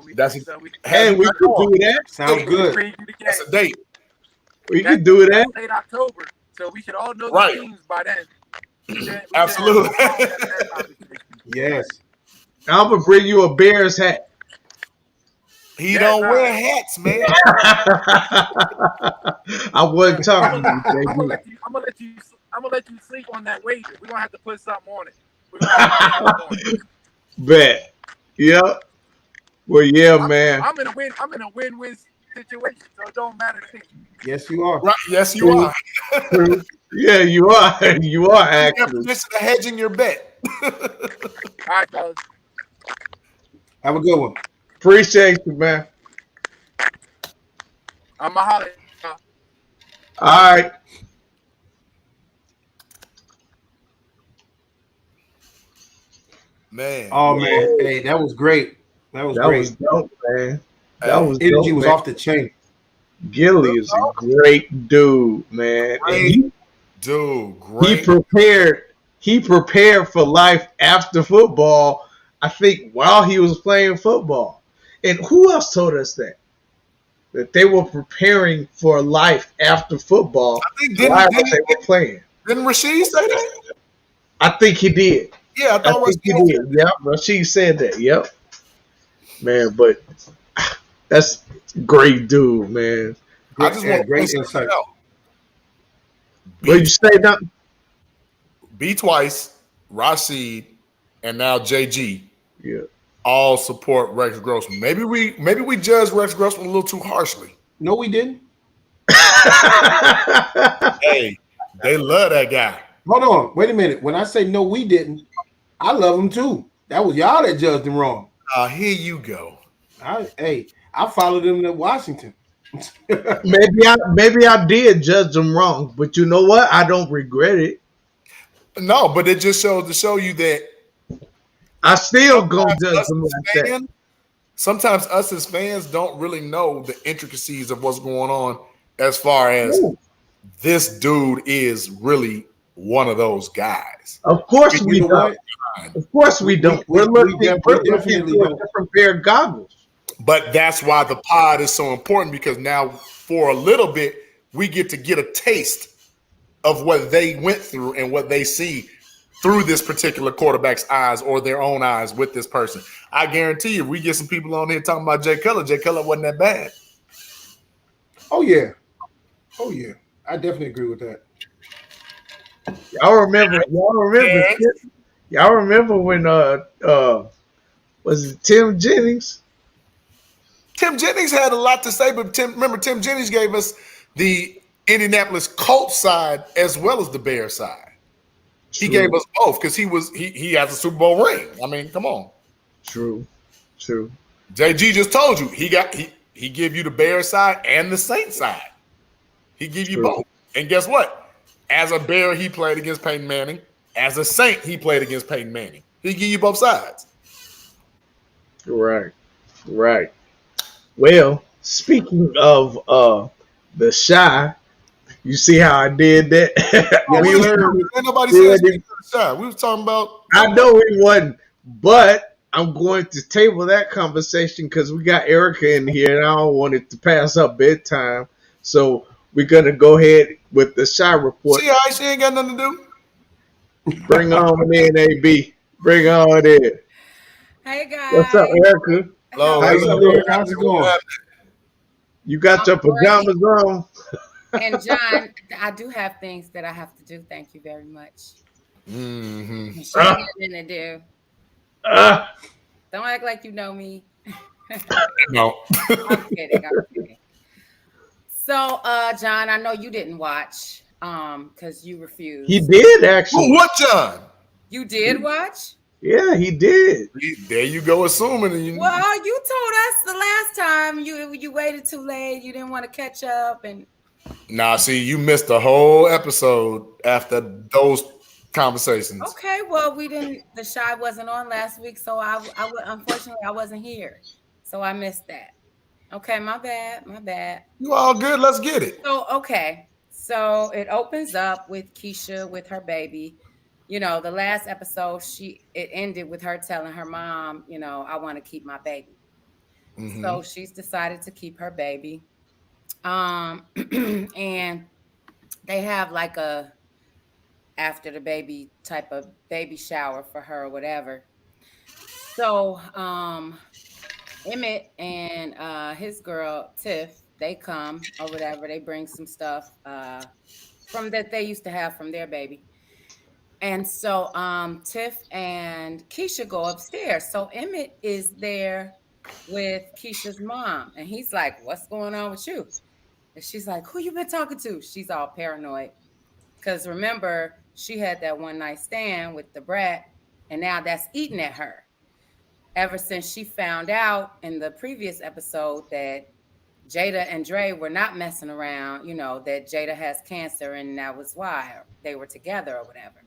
We could do that. Sounds good. That's a date. We could do that. Late October, so we should all know the teams by then. Absolutely. Yes. I'm gonna bring you a Bears hat. He don't wear hats, man. I wasn't talking. I'm gonna let you sleep on that wager. We're gonna have to put something on it. Bet. Yep. Well, yeah, man. I'm in a win-win situation, so it don't matter to me. Yes, you are. Right. Yes, you are. Yeah, you are. You are actually. This is hedging your bet. All right, fellas. Have a good one. Appreciate you, man. I'm a holiday. All right. Man. Oh man, hey, that was great. That was great. Was dope, man. Energy was off the chain. Gilly is a great dude, man. Dude, great. He prepared for life after football, I think, while he was playing football. And who else told us that? That they were preparing for life after football while they were playing. Didn't Rasheed say that? I think he did. Yeah, I thought he did. Yep, Rasheed said that. Yep. Man, but that's great dude, man. I just want great insight. What you say, Don? B twice, Rasheed, and now JG. Yeah. All support Rex Grossman. Maybe we judge Rex Grossman a little too harshly. No, we didn't. Hey, they love that guy. Hold on, wait a minute. When I say no, we didn't, I love him too. That was y'all that judged him wrong. Here you go. I followed him to Washington. maybe I did judge them wrong, but you know what? I don't regret it. No, but it just shows to show you that I still go judge them like that. Sometimes us as fans don't really know the intricacies of what's going on as far as this dude is really one of those guys. Of course we don't. Of course we don't. We're looking for a different pair of goggles. But that's why the pod is so important, because now for a little bit we get to get a taste of what they went through and what they see through this particular quarterback's eyes or their own eyes with this person. I guarantee you, we get some people on here talking about Jay Cutler. Jay Cutler wasn't that bad. Oh yeah. I definitely agree with that. Y'all remember when was it Tim Jennings? Tim Jennings had a lot to say, but Tim Jennings gave us the Indianapolis Colts side as well as the Bears side. He gave us both because he has a Super Bowl ring. I mean, come on. True. JG just told you he give you the Bears side and the Saints side. He give you both. And guess what? As a Bear, he played against Peyton Manning. As a Saint, he played against Peyton Manning. He give you both sides. Right. Well, speaking of the Shy, you see how I did that? Nobody said the Shy. We was talking about. I know he wasn't, but I'm going to table that conversation because we got Erica in here, and I don't want it to pass up bedtime. So we're gonna go ahead with the Shy report. See how she ain't got nothing to do. Bring on in, AB. Bring on in. Hey guys. What's up, Erica? Hello. How you doing? How's it going? You got your pajamas on. And John, I do have things that I have to do. Thank you very much. Mm-hmm. She ain't got nothing to do. Don't act like you know me. No. I'm kidding. So, John, I know you didn't watch because you refused. He did actually. What, John? You did watch? Yeah, he did. There you go, assuming. Well, you told us the last time you waited too late. You didn't want to catch up, and nah. See, you missed the whole episode after those conversations. Okay, well, we didn't. The Shy wasn't on last week, so I unfortunately I wasn't here, so I missed that. Okay, my bad. You all good? Let's get it. So it opens up with Keisha with her baby. You know, the last episode, it ended with her telling her mom, you know, I want to keep my baby. Mm-hmm. So she's decided to keep her baby. And they have like a after the baby type of baby shower for her or whatever. So Emmett and his girl Tiff, they come or whatever. They bring some stuff from that they used to have from their baby. And so Tiff and Keisha go upstairs. So Emmett is there with Keisha's mom. And he's like, what's going on with you? And she's like, who you been talking to? She's all paranoid. Because remember, she had that one night stand with the brat. And now that's eating at her. Ever since she found out in the previous episode that Jada and Dre were not messing around, you know, that Jada has cancer and that was why they were together or whatever.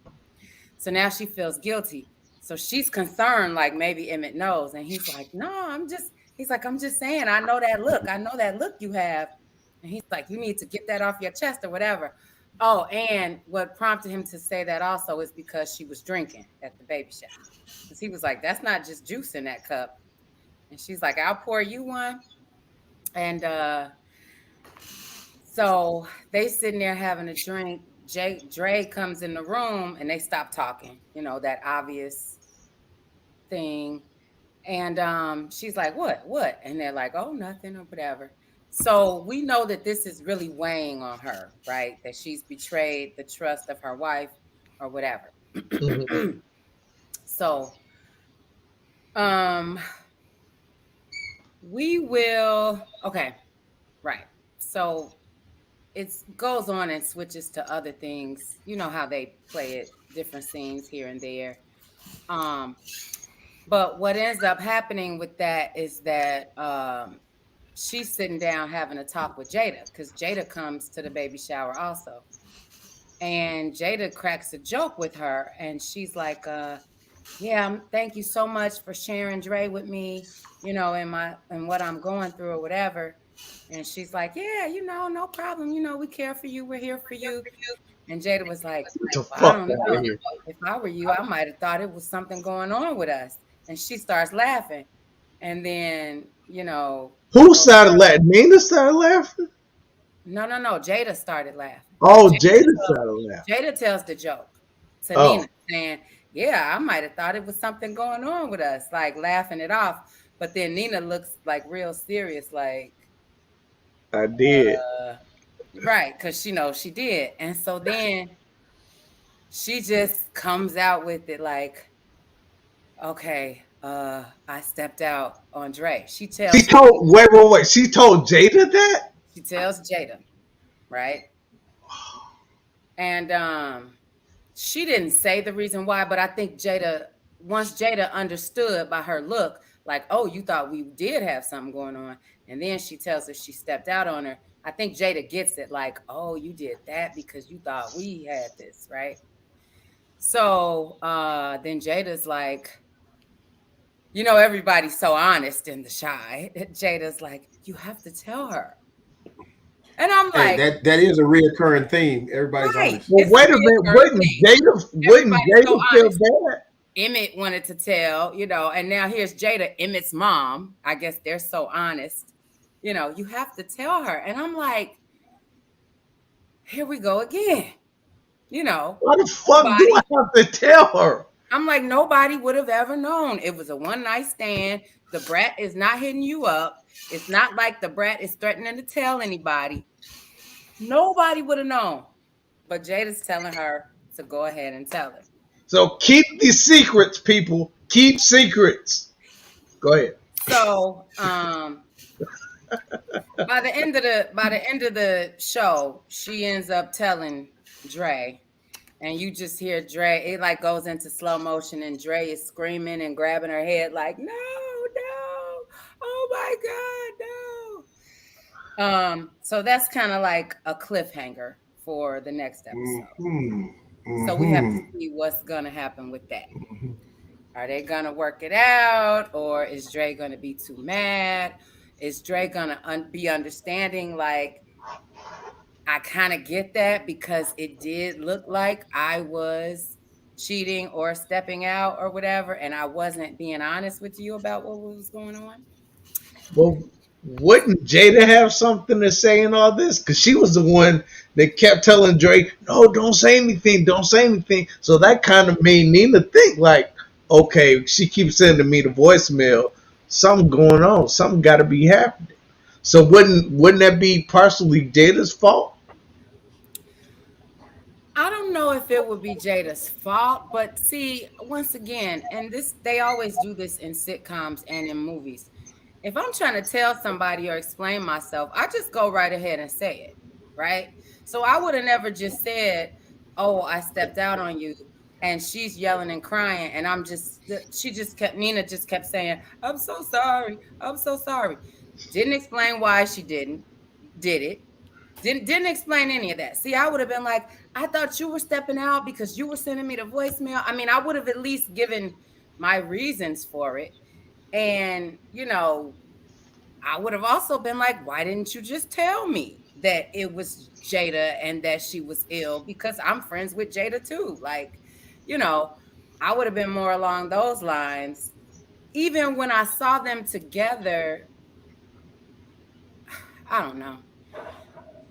So now she feels guilty. So she's concerned, like maybe Emmett knows. And he's like, no, I'm just saying, I know that look you have. And he's like, you need to get that off your chest or whatever. Oh, and what prompted him to say that also is because she was drinking at the baby shower. Because he was like, that's not just juice in that cup. And she's like, I'll pour you one. And so they sitting there having a drink. Dre comes in the room and they stop talking, that obvious thing. And she's like, what? And they're like, oh, nothing or whatever. So we know that this is really weighing on her, right? That she's betrayed the trust of her wife or whatever. Mhm. So we will, okay, right. So it goes on and switches to other things. You know how they play it, different scenes here and there. But what ends up happening with that is that she's sitting down having a talk with Jada, because Jada comes to the baby shower also. And Jada cracks a joke with her, and she's like, yeah, thank you so much for sharing Dre with me, and what I'm going through or whatever. And she's like, yeah, no problem. We care for you. We're here for you. And Jada was like, Get the well, I fuck don't out of know. here. If I were you, I might have thought it was something going on with us. And she starts laughing. And then, Who started laughing? Nina started laughing? no. Jada started laughing. Oh, Jada started laughing. Jada tells the joke to Oh, Nina, saying, yeah, I might have thought it was something going on with us, like laughing it off. But then Nina looks like real serious, like, I did. right, because she knows she did. And so then she just comes out with it like, okay, I stepped out on Dre. She told, wait. She told Jada that? She tells Jada, right? And she didn't say the reason why, but I think once Jada understood by her look, like, oh, you thought we did have something going on. And then she tells her she stepped out on her. I think Jada gets it, like, oh, you did that because you thought we had this, right? So then Jada's like, everybody's so honest in the Shy. Jada's like, you have to tell her. And I'm Hey, like, that is a reoccurring theme. Everybody's right. honest. Well, wait a minute. Wouldn't Jada feel bad? Emmett wanted to tell, and now here's Jada, Emmett's mom. I guess they're so honest. You have to tell her. And I'm like, here we go again. Why the fuck do I have to tell her? I'm like, nobody would have ever known. It was a one night stand. The brat is not hitting you up. It's not like the brat is threatening to tell anybody. Nobody would have known. But Jada's telling her to go ahead and tell her. So keep these secrets, people. Keep secrets. Go ahead. So by the end of the show, she ends up telling Dre, and you just hear Dre. It like goes into slow motion, and Dre is screaming and grabbing her head, like, no, oh my God, no. So that's kind of like a cliffhanger for the next episode. So we have to see what's gonna happen with that. Are they gonna work it out, or is Dre gonna be too mad? Is Dre gonna be understanding? Like, I kind of get that because it did look like I was cheating or stepping out or whatever, and I wasn't being honest with you about what was going on. Well, wouldn't Jada have something to say in all this? Because she was the one that kept telling Drake, no, don't say anything, don't say anything. So that kind of made Nina think like, okay, she keeps sending me the voicemail. Something going on. Something got to be happening. So wouldn't that be partially Jada's fault? I don't know if it would be Jada's fault, but see, once again, and they always do this in sitcoms and in movies. If I'm trying to tell somebody or explain myself, I just go right ahead and say it, right? So I would have never just said, oh, I stepped out on you, and she's yelling and crying, and Nina just kept saying, I'm so sorry, I'm so sorry. Didn't explain why she did it. Didn't explain any of that. See, I would have been like, I thought you were stepping out because you were sending me the voicemail. I mean, I would have at least given my reasons for it. And, I would have also been like, why didn't you just tell me? that it was Jada and that she was ill, because I'm friends with Jada too. Like, you know, I would have been more along those lines. Even when I saw them together, I don't know.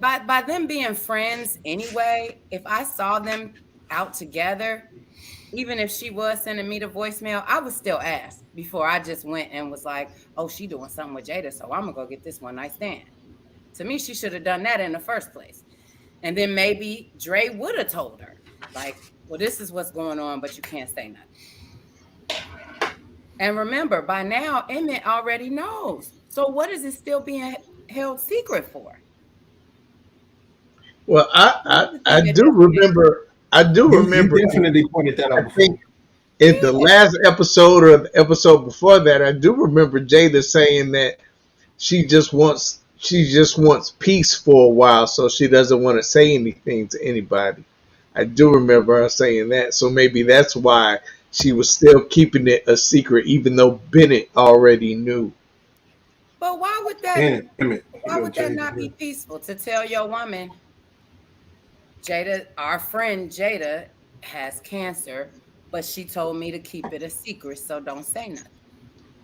By them being friends anyway, if I saw them out together, even if she was sending me the voicemail, I would still ask before I just went and was like, oh, she doing something with Jada, so I'm gonna go get this one night stand. To me, she should have done that in the first place. And then maybe Dre would have told her, like, well, this is what's going on, but you can't say nothing. And remember, by now, Emmett already knows. So what is it still being held secret for? Well, I do remember. You definitely pointed that out I before. think in the last episode or the episode before that, I do remember Jada saying that she just wants peace for a while, so she doesn't want to say anything to anybody. I do remember her saying that, so maybe that's why she was still keeping it a secret, even though Bennett already knew. But why would that not be peaceful to tell your woman, Jada, our friend Jada has cancer, but she told me to keep it a secret, so don't say nothing.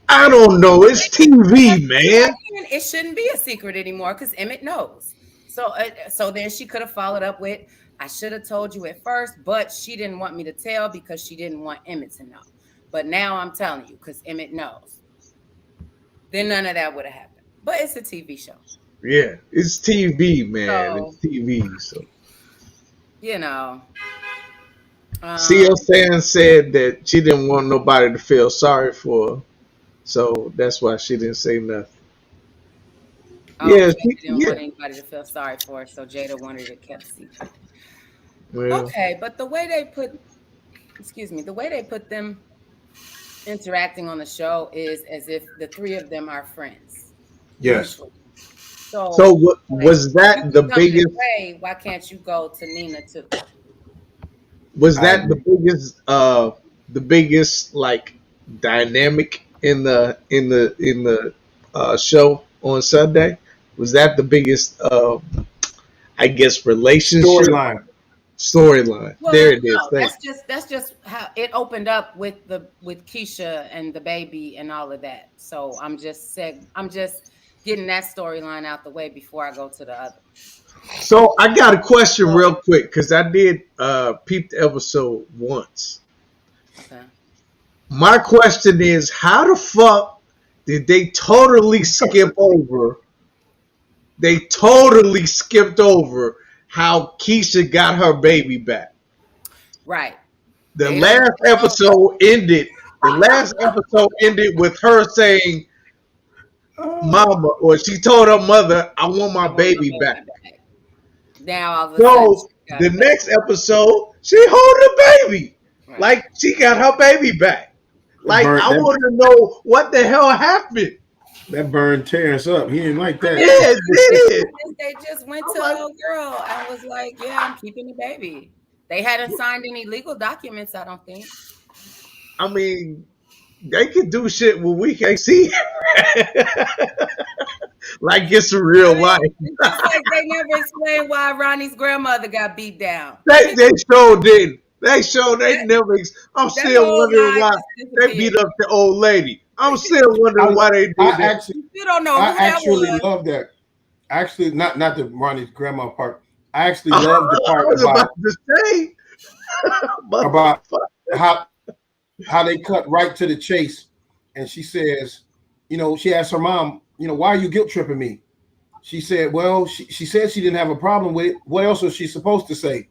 I don't know. It's TV, man. It shouldn't be a secret anymore because Emmett knows. So then she could have followed up with, I should have told you at first, but she didn't want me to tell because she didn't want Emmett to know. But now I'm telling you because Emmett knows. Then none of that would have happened. But it's a TV show. Yeah, it's TV, man. So, it's TV. So, you know. CL said that she didn't want nobody to feel sorry for her. So that's why she didn't say nothing. Oh, yeah, she didn't want anybody to feel sorry for her, so Jada wanted it kept secret. Well, okay, but the way they put them interacting on the show is as if the three of them are friends. Yes. So what was that the biggest? Why can't you go to Nina too? Was that the biggest like dynamic in the show on Sunday? Was that the biggest I guess relationship storyline? Well, there it is. No, that's just how it opened up with Keisha and the baby and all of that. So I'm just getting that storyline out the way before I go to the other. So I got a question real quick because I did peep the episode once. Okay. My question is, how the fuck did they totally skip over? They totally skipped over how Keisha got her baby back. Right. The last episode ended with her saying, "Mama," or she told her mother, "I want my baby back." Now all of a sudden, the next episode, she hold the baby, right. Like she got her baby back. Like I want to know what the hell happened. That burned Terrence up. He didn't like that. Yeah, it did. They just went to a little girl and was like, "Yeah, I'm keeping the baby." They hadn't signed any legal documents, I don't think. I mean, they could do shit when we can't see. Like it's a real life. It's like they never explained why Ronnie's grandmother got beat down. They sure didn't. They never. I'm still wondering why they beat up the old lady. I'm still wondering why they did that. You don't know. I actually love that. Actually, not the Ronnie's grandma part. I actually love the part about how they cut right to the chase, and she says, she asked her mom, why are you guilt tripping me? She said, well, she said she didn't have a problem with it. What else was she supposed to say?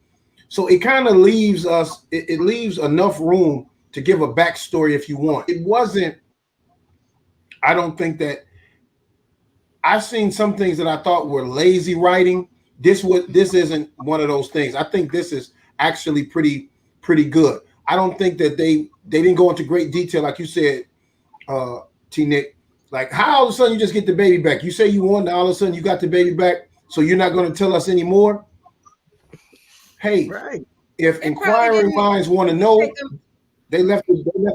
So it kind of leaves us. It leaves enough room to give a backstory if you want. It wasn't. I don't think that. I've seen some things that I thought were lazy writing. This isn't one of those things. I think this is actually pretty good. I don't think that they didn't go into great detail, like you said, T. Nick. Like how all of a sudden you just get the baby back. You say you won, all of a sudden you got the baby back, so you're not going to tell us anymore. Hey, right. If inquiring minds want to know, they left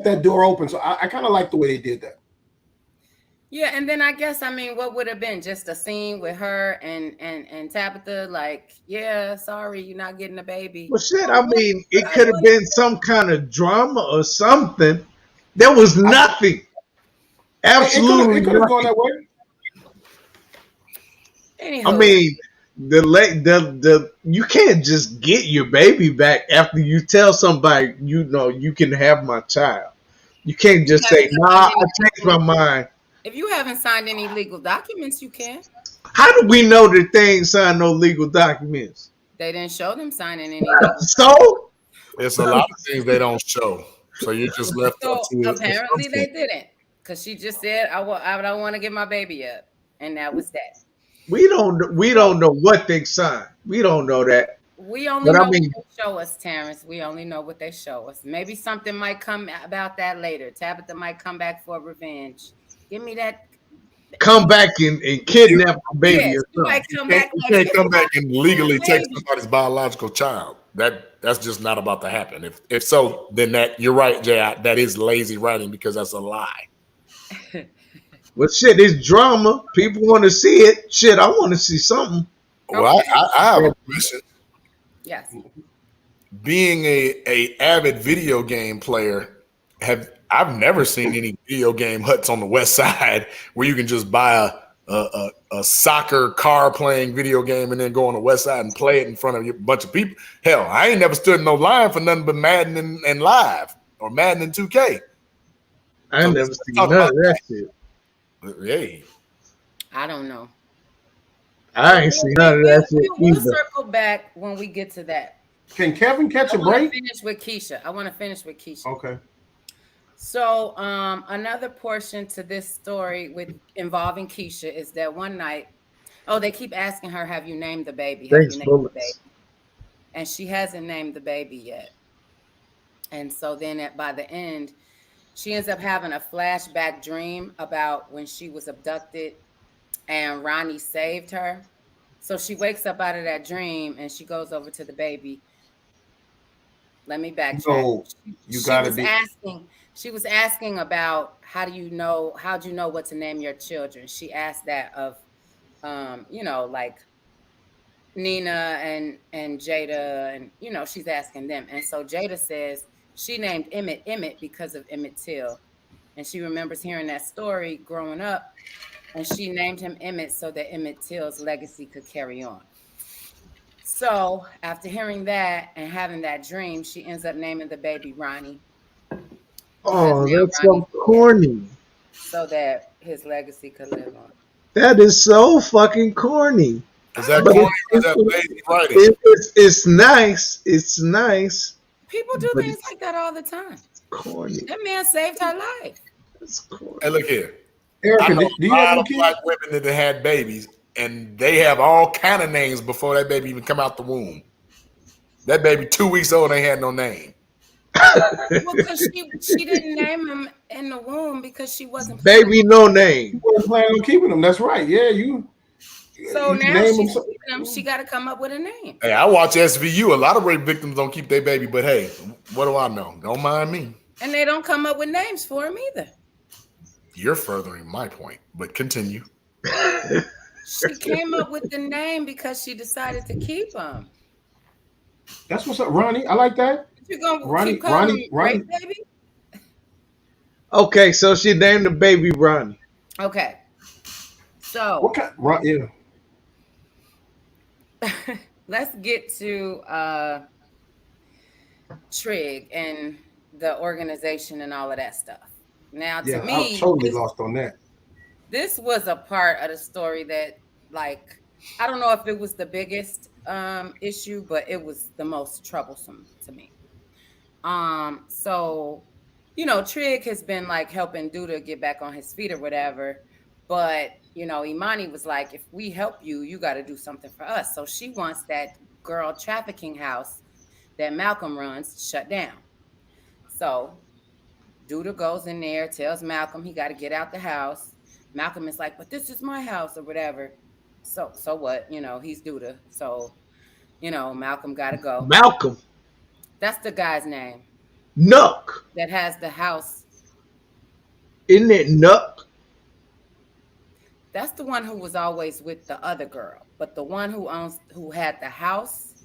that door open. So I kind of like the way they did that. Yeah, and then I guess what would have been just a scene with her and Tabitha, like, yeah, sorry, you're not getting a baby. Well, shit. Oh, I what? mean, it could have been some kind of drama or something. There was nothing. Absolutely It could have gone nothing. that way. I Anywho, mean, the you can't just get your baby back after you tell somebody you can have my child. You can't just say, "Nah, I changed my mind." if you haven't signed any legal documents, you can. How do we know that they ain't signed no legal documents? They didn't show them signing any legal. So It's a lot of things they don't show. So you're just left up So to apparently they assumption. didn't, because she just said, I don't want to get my baby up," and that was that. we don't know what they signed. We don't know that. We only But I know mean, what they show us, Terrence. We only know what they show us. Maybe something might come about that later. Tabitha might come back for revenge. Give me that. come back and kidnap a baby Yes, or she might something. come You back. can't come back and legally take Baby. somebody's biological child. That's just not about to happen. If so, then that you're right, Jay. That is lazy writing because that's a lie. Well, shit, it's drama. People want to see it. Shit, I want to see something. Well, I have a question. Yes. Being a avid video game player, I've never seen any video game huts on the West Side where you can just buy a soccer car playing video game and then go on the West Side and play it in front of a bunch of people. Hell, I ain't never stood in no line for nothing but Madden and Live or Madden and 2K. I ain't never seen none of that shit. Hey, I don't know. I ain't seen none of that shit We'll either. circle back when we get to that. Can Kevin catch a break? Finish with Keisha. I want to finish with Keisha. Okay. So, another portion to this story with involving Keisha is that one night, they keep asking her, "Have you named the baby? Have Thanks, you named the bullets. baby?" And she hasn't named the baby yet. And so then by the end, she ends up having a flashback dream about when she was abducted and Ronnie saved her. So she wakes up out of that dream and she goes over to the baby. Let me backtrack. So She was asking about how'd you know what to name your children. She asked that of like Nina and Jada, and she's asking them. And so Jada says she named Emmett because of Emmett Till. And she remembers hearing that story growing up, and she named him Emmett so that Emmett Till's legacy could carry on. So after hearing that and having that dream, she ends up naming the baby Ronnie. Oh, that's so corny. So that his legacy could live on. That is so fucking corny. Is that corny or is that lazy writing? It's nice. It's nice. People do things like that all the time. Corny. That man saved her life. That's corny. Hey, look here. Erica, I know do you a have lot any of kids? black women that had babies, and they have all kind of names before that baby even come out the womb. That baby 2 weeks old ain't had no name. Well, because she didn't name him in the womb because she wasn't baby no name. You weren't planning on keeping them. That's right. Yeah, you. So you now name she's them keeping them. She got to come up with a name. Hey, I watch SVU. A lot of rape victims don't keep their baby, but hey, what do I know? Don't mind me. And they don't come up with names for him either. You're furthering my point, but continue. She came up with the name because she decided to keep him. That's what's up, Ronnie. I like that. You gonna Ronnie, keep calling him Ronnie. Rape Baby? Okay, so she named the baby Ronnie. Okay. So What kind? Yeah. let's get to Trig and the organization and all of that stuff. Now, to me, I was totally lost on that. This was a part of the story that, like, I don't know if it was the biggest issue, but it was the most troublesome to me. So, Trig has been like helping Duda get back on his feet or whatever. But, Imani was like, if we help you, you got to do something for us. So she wants that girl trafficking house that Malcolm runs shut down. So Duda goes in there, tells Malcolm he got to get out the house. Malcolm is like, but this is my house or whatever. So what? He's Duda. So, Malcolm got to go. Malcolm. That's the guy's name. Nuck. That has the house. Isn't it Nuck? That's the one who was always with the other girl. But the one who had the house,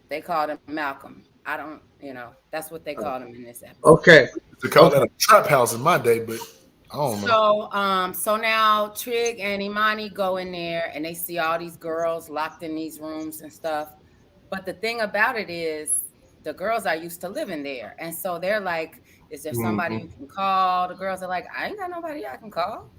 they called him Malcolm. I don't, that's what they called him in this episode. Okay. To call that a trap house in my day, but I don't know. So now Trig and Imani go in there and they see all these girls locked in these rooms and stuff. But the thing about it is the girls are used to living there. And so they're like, is there somebody you can call? The girls are like, I ain't got nobody I can call.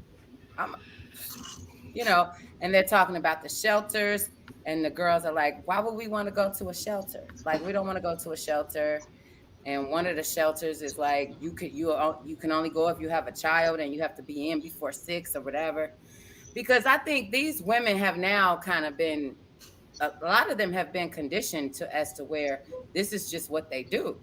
And they're talking about the shelters. And the girls are like, why would we want to go to a shelter? Like, we don't want to go to a shelter. And one of the shelters is like, you can only go if you have a child and you have to be in before 6 or whatever. Because I think these women have now kind of been, a lot of them have been conditioned as to where this is just what they do.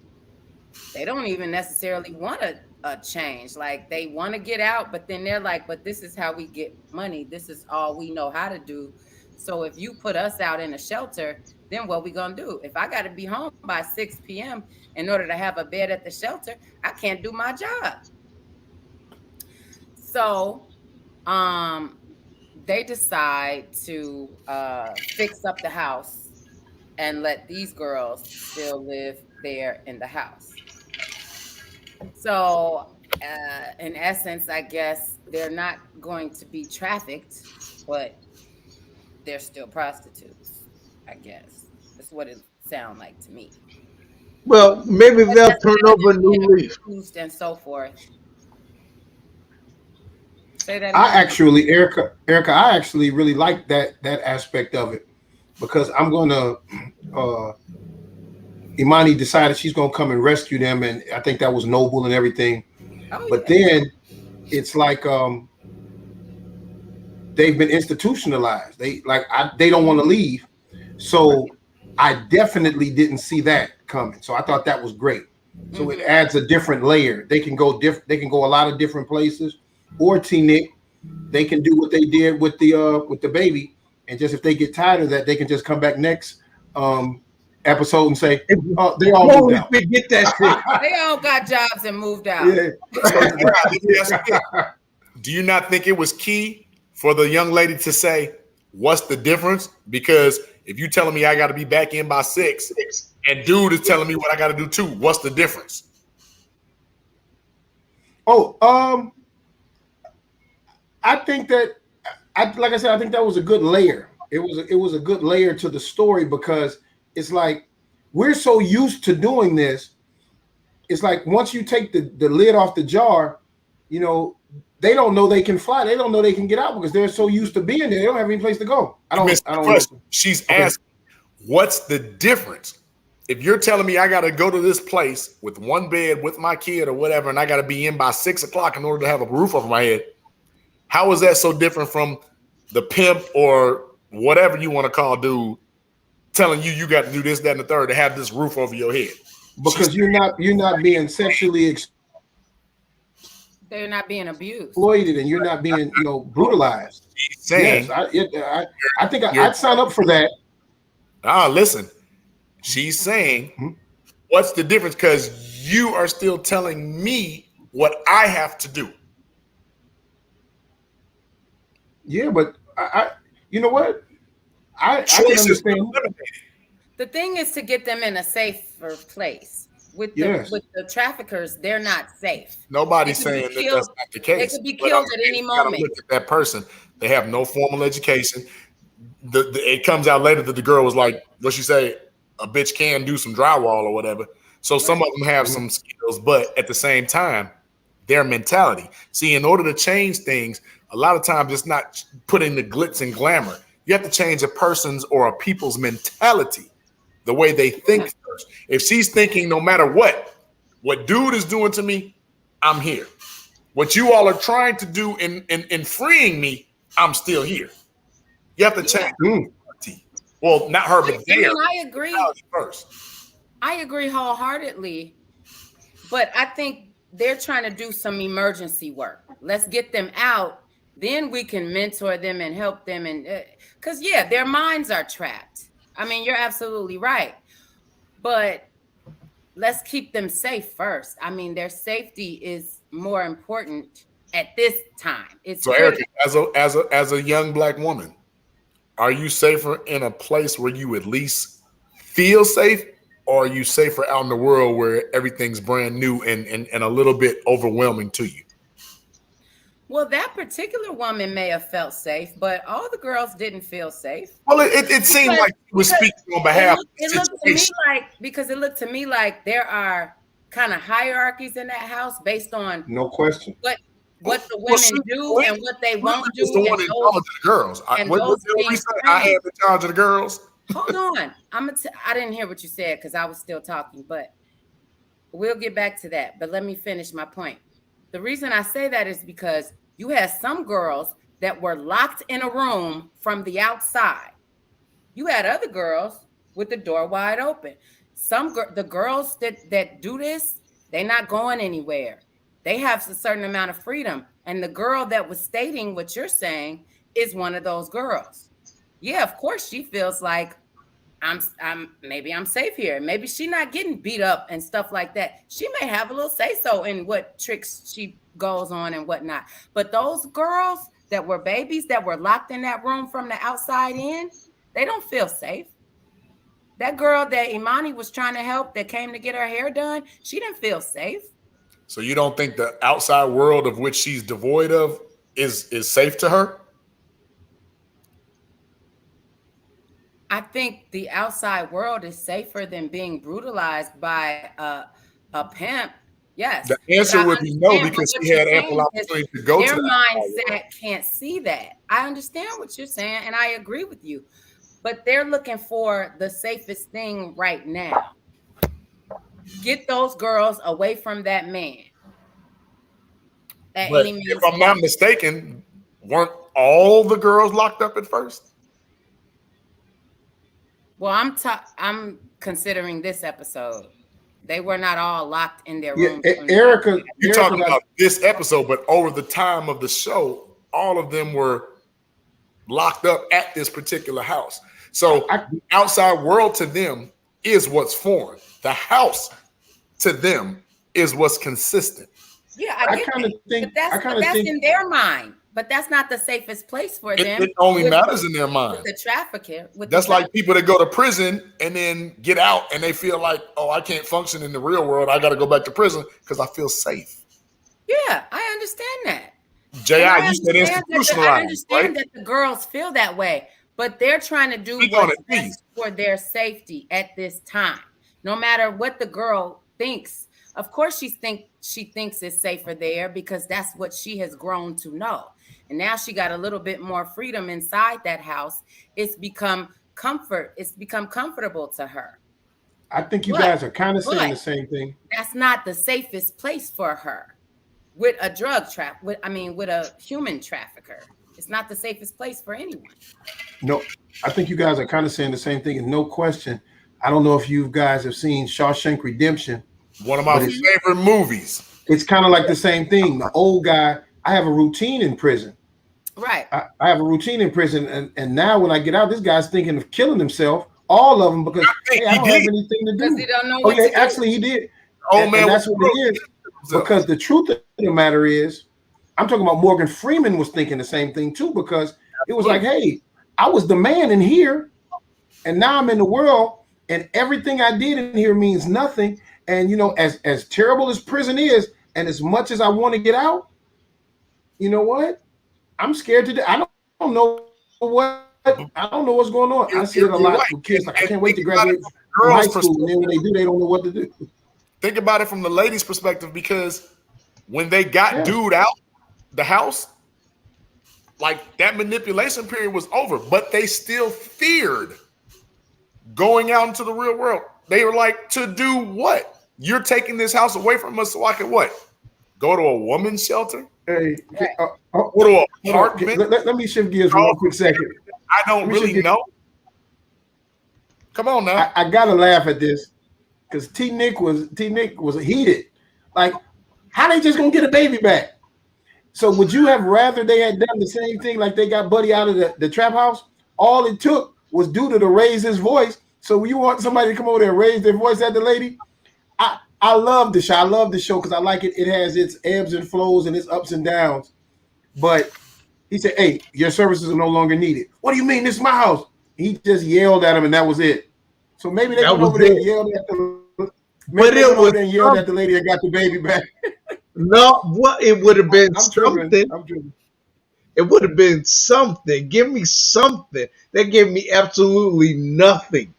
They don't even necessarily want a change. Like, they want to get out, but then they're like, but this is how we get money. This is all we know how to do. So if you put us out in a shelter, then what we gonna do? If I got to be home by 6 p.m. in order to have a bed at the shelter, I can't do my job. So they decide to fix up the house and let these girls still live there in the house. So in essence, I guess they're not going to be trafficked, but they're still prostitutes, I guess. That's what it sounds like to me. Well, maybe they'll turn over a new leaf. And so forth. Say that again. Erica, I actually really like that aspect of it, because I'm gonna Imani decided she's gonna come and rescue them, and I think that was noble and everything. But then it's like they've been institutionalized. They don't want to leave. So I definitely didn't see that coming. So I thought that was great. So it adds a different layer. They can go they can go a lot of different places. Or T-Nick, they can do what they did with the baby, and just if they get tired of that, they can just come back next episode and say, "Oh, they all moved out." Get that shit. They all got jobs and moved out. Yeah. Do you not think it was key for the young lady to say, "What's the difference?" Because if you telling me I got to be back in by 6, and dude is telling me what I got to do too, what's the difference? I think that, like I said, I think that was a good layer. It was a good layer to the story, because it's like we're so used to doing this. It's like once you take the lid off the jar, they don't know they can fly. They don't know they can get out because they're so used to being there. They don't have any place to go. I don't know. She's asking, what's the difference? If you're telling me I got to go to this place with one bed with my kid or whatever, and I got to be in by 6 o'clock in order to have a roof over my head, how is that so different from the pimp or whatever you want to call dude telling you got to do this, that, and the third to have this roof over your head? Because you're not being sexually they're not being abused, exploited, and you're not being brutalized. Saying, yes, I think I'd sign up for that. Listen, she's saying, what's the difference? Because you are still telling me what I have to do. Yeah, but you know what? I can understand. The thing is to get them in a safer place. With the traffickers, they're not safe. Nobody's saying that that's not the case. They could be killed at any moment. Look at that person. They have no formal education. It comes out later that the girl was like, what she say? A bitch can do some drywall or whatever. So some of them have some skills, but at the same time, their mentality. See, in order to change things, a lot of times it's not putting the glitz and glamour. You have to change a person's or a people's mentality, the way they think first. If she's thinking no matter what dude is doing to me, I'm here. What you all are trying to do in freeing me, I'm still here. You have to change. Well, not her, but I agree. First. I agree wholeheartedly, but I think they're trying to do some emergency work. Let's get them out. Then we can mentor them and help them. And because, their minds are trapped. I mean, you're absolutely right. But let's keep them safe first. I mean, their safety is more important at this time. It's So, critical. Erica, as a young Black woman, are you safer in a place where you at least feel safe, or are you safer out in the world where everything's brand new and a little bit overwhelming to you? Well, that particular woman may have felt safe, but all the girls didn't feel safe. Well, it seemed like she was speaking on behalf of the it looked to me situation. like, because it looked to me like there are kind of hierarchies in that house based on No question. what the women do and what they won't do. The one in charge of the girls. I am in charge of the girls. Hold on. I didn't hear what you said because I was still talking, but we'll get back to that. But let me finish my point. The reason I say that is because you had some girls that were locked in a room from the outside. You had other girls with the door wide open. The girls that do this, they're not going anywhere. They have a certain amount of freedom. And the girl that was stating what you're saying is one of those girls. Yeah, of course she feels like maybe I'm safe here. Maybe she's not getting beat up and stuff like that. She may have a little say-so in what tricks she goes on and whatnot. But those girls that were babies that were locked in that room from the outside in, they don't feel safe. That girl that Imani was trying to help that came to get her hair done, she didn't feel safe. So you don't think the outside world of which she's devoid of is safe to her? I think the outside world is safer than being brutalized by a pimp. Yes. The answer would be no, because she had ample opportunity to go to their that. mindset can't see that. I understand what you're saying, and I agree with you. But they're looking for the safest thing right now. Get those girls away from that man. But if I'm not mistaken, weren't all the girls locked up at first? Well, I'm considering this episode. They were not all locked in their room. Erica, you're talking about this episode, but over the time of the show, all of them were locked up at this particular house. So the outside world to them is what's foreign. The house to them is what's consistent. Yeah, I get that. But that's in their mind. But that's not the safest place for them. It only matters in their mind. With the trafficker. That's like people that go to prison and then get out and they feel like, oh, I can't function in the real world. I got to go back to prison because I feel safe. Yeah, I understand that. J.I., you said institutionalized. I understand that the girls feel that way, but they're trying to do what's best for their safety at this time. No matter what the girl thinks. Of course, she thinks it's safer there because that's what she has grown to know. And now she got a little bit more freedom inside that house. It's become comfort. It's become comfortable to her. I think you guys are kind of saying the same thing. That's not the safest place for her. With a with a human trafficker. It's not the safest place for anyone. No, I think you guys are kind of saying the same thing. And no question, I don't know if you guys have seen Shawshank Redemption. One of my favorite movies. It's kind of like the same thing. The old guy, I have a routine in prison. Right. I have a routine in prison. And now when I get out, this guy's thinking of killing himself. All of them, because I don't have anything to do. Because he don't know what to do. Actually, he did. Oh, man. And that's what it is. Because the truth of the matter is, I'm talking about Morgan Freeman was thinking the same thing too, because it was like, hey, I was the man in here, and now I'm in the world, and everything I did in here means nothing. And you know, as terrible as prison is, and as much as I want to get out, you know what? I'm scared to death. I don't know what's going on. I see it a lot with kids. Like, I can't wait to graduate from high school, and then when they do, they don't know what to do. Think about it from the ladies' perspective, because when they got dude out the house, like that manipulation period was over, but they still feared going out into the real world. They were like, to do what? You're taking this house away from us so I can what? Go to a woman's shelter? Hey, go to an apartment? Let me shift gears for 1 quick second. I don't really know. Come on now. I gotta laugh at this because T Nick was heated. Like, how they just gonna get a baby back? So would you have rather they had done the same thing, like they got Buddy out of the trap house? All it took was Duda to raise his voice. So you want somebody to come over there and raise their voice at the lady? I love the show. I love the show because I like it. It has its ebbs and flows and its ups and downs. But he said, "Hey, your services are no longer needed." What do you mean? This is my house. He just yelled at him, and that was it. So maybe they went over there and yelled at the. Maybe they went over there and yelled at the lady that got the baby back. No, what it would have been something. I'm tripping. It would have been something. Give me something. They gave me absolutely nothing.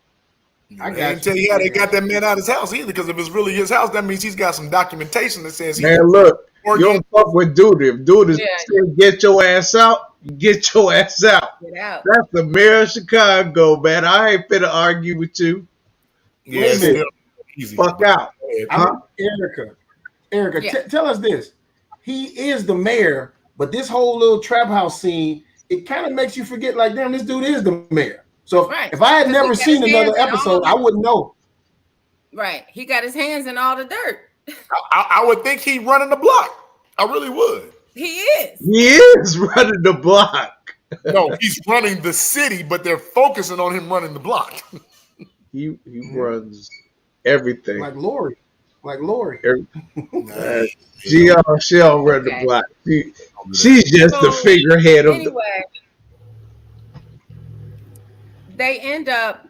I can't tell you how they got that man out of his house either, because if it's really his house, that means he's got some documentation that says he. Man, look, you don't fuck with Duda. If Duda said get your ass out, get your ass out. Get out. That's the mayor of Chicago, man. I ain't finna argue with you. Yeah, it's easy. Fuck out. Erica, tell us this. He is the mayor, but this whole little trap house scene, it kind of makes you forget, like, damn, this dude is the mayor. So if I had never seen another episode, I wouldn't know. Right. He got his hands in all the dirt. I would think he running the block. I really would. He is. He is running the block. No, he's running the city, but they're focusing on him running the block. He runs everything. Like Lori. She'll run the block. She's just the figurehead of anyway, they end up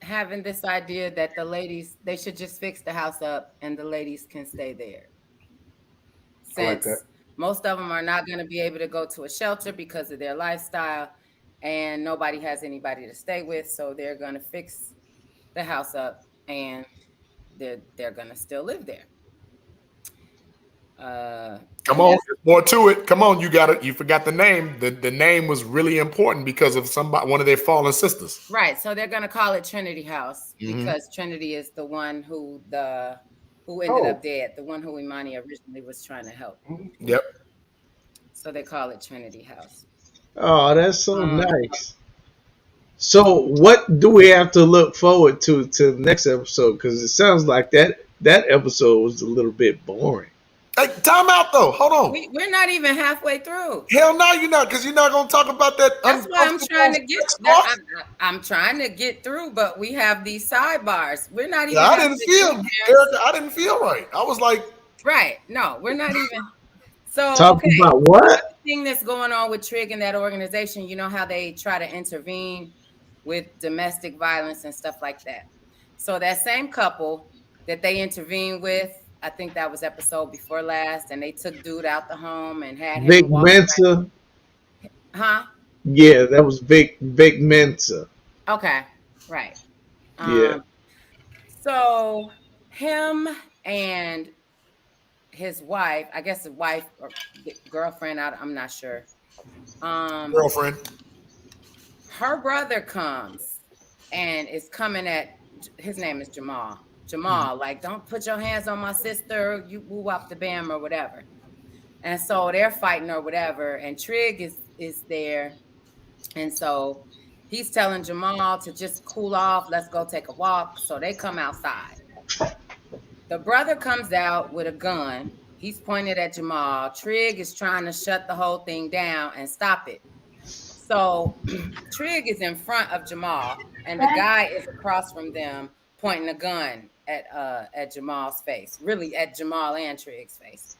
having this idea that the ladies, they should just fix the house up and the ladies can stay there. Since most of them are not going to be able to go to a shelter because of their lifestyle and nobody has anybody to stay with, so they're going to fix the house up and they're going to still live there. Come on, there's more to it. Come on, you got it. You forgot the name. The name was really important because of one of their fallen sisters. Right. So they're gonna call it Trinity House because Trinity is the one who ended up dead, the one who Imani originally was trying to help. Yep. So they call it Trinity House. Oh, that's so nice. So what do we have to look forward to the next episode? Because it sounds like that episode was a little bit boring. Hey, time out though. Hold on. We're not even halfway through. Hell no, you're not, because you're not gonna talk about that. That's why I'm trying to get. I'm trying to get through, but we have these sidebars. We're not even. I didn't feel right. I was like, right. No, we're not even. So talking about what? The thing that's going on with Trig and that organization, you know how they try to intervene with domestic violence and stuff like that. So that same couple that they intervened with, I think that was episode before last, and they took dude out the home and had Vic him Mensa. Huh? Yeah, that was Vic Mensa. Okay, right. Yeah. So him and his wife, I guess the wife or girlfriend, I'm not sure. Girlfriend. Her brother comes and is coming at, his name is Jamal. Like, don't put your hands on my sister, you woo up the bam or whatever. And so they're fighting or whatever, and Trig is there. And so he's telling Jamal to just cool off, let's go take a walk. So they come outside. The brother comes out with a gun. He's pointed at Jamal. Trig is trying to shut the whole thing down and stop it. So Trig is in front of Jamal, and the guy is across from them pointing a gun at Jamal's face, really at Jamal and Trig's face.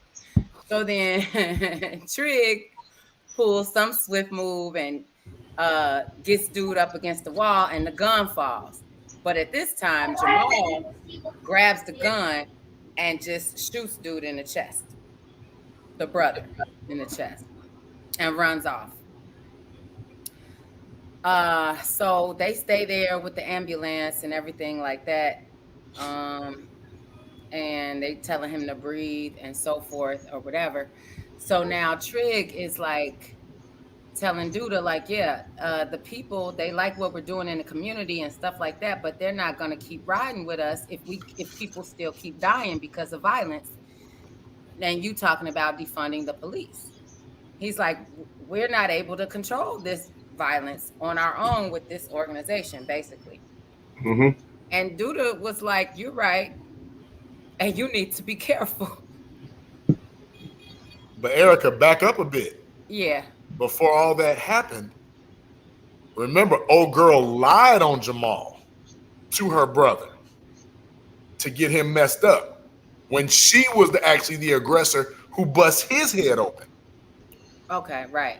So then Trig pulls some swift move and gets dude up against the wall, and the gun falls. But at this time, Jamal grabs the gun and just shoots dude in the chest, the brother in the chest, and runs off. So they stay there with the ambulance and everything like that. And they telling him to breathe and so forth or whatever. So now Trig is like telling Duda, like, the people, they like what we're doing in the community and stuff like that, but they're not going to keep riding with us if people still keep dying because of violence. And you talking about defunding the police. He's like, we're not able to control this violence on our own with this organization, basically. Mm-hmm. And Duda was like, you're right, and you need to be careful. But Erica, back up a bit. Yeah. Before all that happened, remember, old girl lied on Jamal to her brother. to get him messed up when she was actually the aggressor who bust his head open. Okay, right.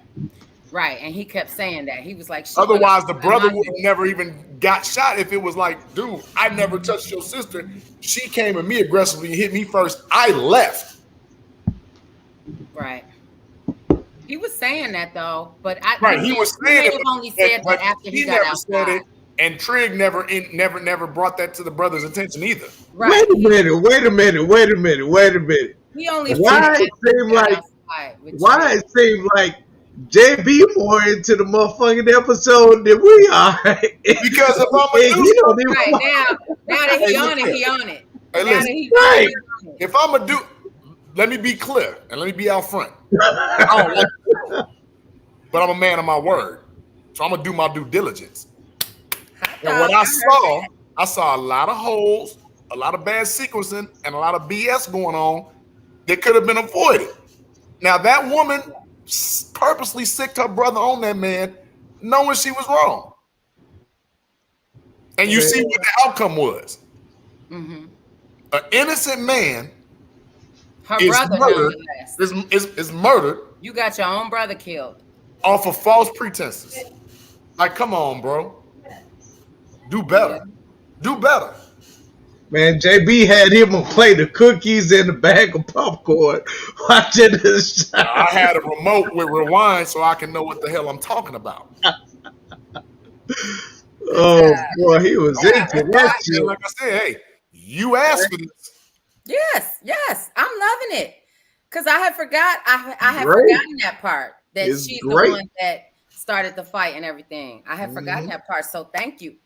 And he kept saying that. He was like, otherwise the brother would have never even got shot if it was like, dude, I never touched your sister. She came at me aggressively and hit me first. I left. Right. He was saying that though, but he was saying it. Only said that after he got outside. And Trigg never brought that to the brother's attention either. Right. Wait a minute. He only why it seemed like JB more into the motherfucking episode than we are. Because if I'm a dude, right now that he on it, he on it. Hey, listen, if I'm a dude, let me be clear and let me be out front. But I'm a man of my word, so I'm gonna do my due diligence. And what I saw a lot of holes, a lot of bad sequencing, and a lot of BS going on that could have been avoided. Now that woman purposely sicked her brother on that man, knowing she was wrong. And you see what the outcome was. Mm-hmm. An innocent man is murdered. You got your own brother killed. Off of false pretenses. Like, come on, bro. Do better. Do better. Man, JB had him a plate of cookies and a bag of popcorn watching this. I had a remote with rewind so I can know what the hell I'm talking about. Oh, boy, he was into that shit. Like I said, hey, you asked for this. Yes. I'm loving it. Because I had forgotten that part. That she's the one that started the fight and everything. I had forgotten that part. So thank you.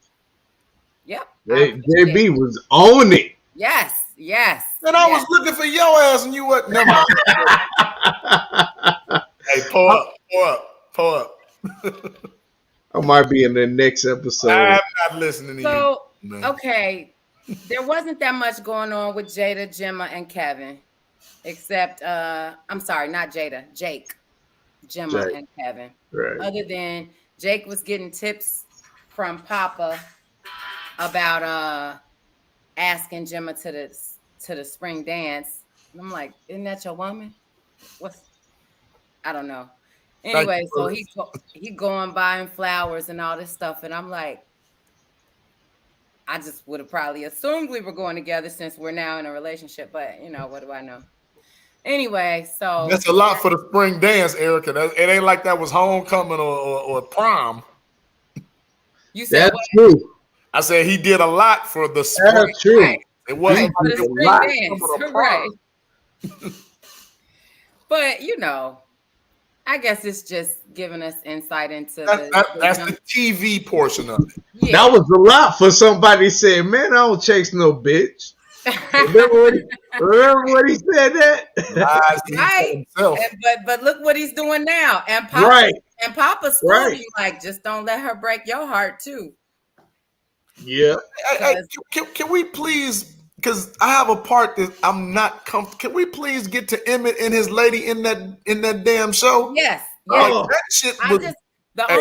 Yep. JB was on it. Yes. And I was looking for your ass and you what? Never mind. Hey, pull up. I might be in the next episode. I'm not listening to you. So, okay. There wasn't that much going on with Jada, Gemma, and Kevin. Except, I'm sorry, not Jada. Jake, Gemma, and Kevin. Right. Other than Jake was getting tips from Papa about asking Gemma to the spring dance. And I'm like, isn't that your woman? I don't know. Anyway, so he going buying flowers and all this stuff, and I'm like, I just would have probably assumed we were going together since we're now in a relationship, but what do I know? Anyway, so that's a lot for the spring dance, Erica. It ain't like that was homecoming or prom. You said that's true. I said he did a lot for the spring. That's true. Right. It wasn't for the spring dance, right? But I guess it's just giving us insight into that's the TV portion of it. Yeah. That was a lot for somebody saying, "Man, I don't chase no bitch." Remember what he said that? Right. But look what he's doing now. And Papa's school you like, just don't let her break your heart too. Yeah. Can we please, because I have a part that I'm not comfortable. Can we please get to Emmett and his lady in that damn show? Yes. That shit was, the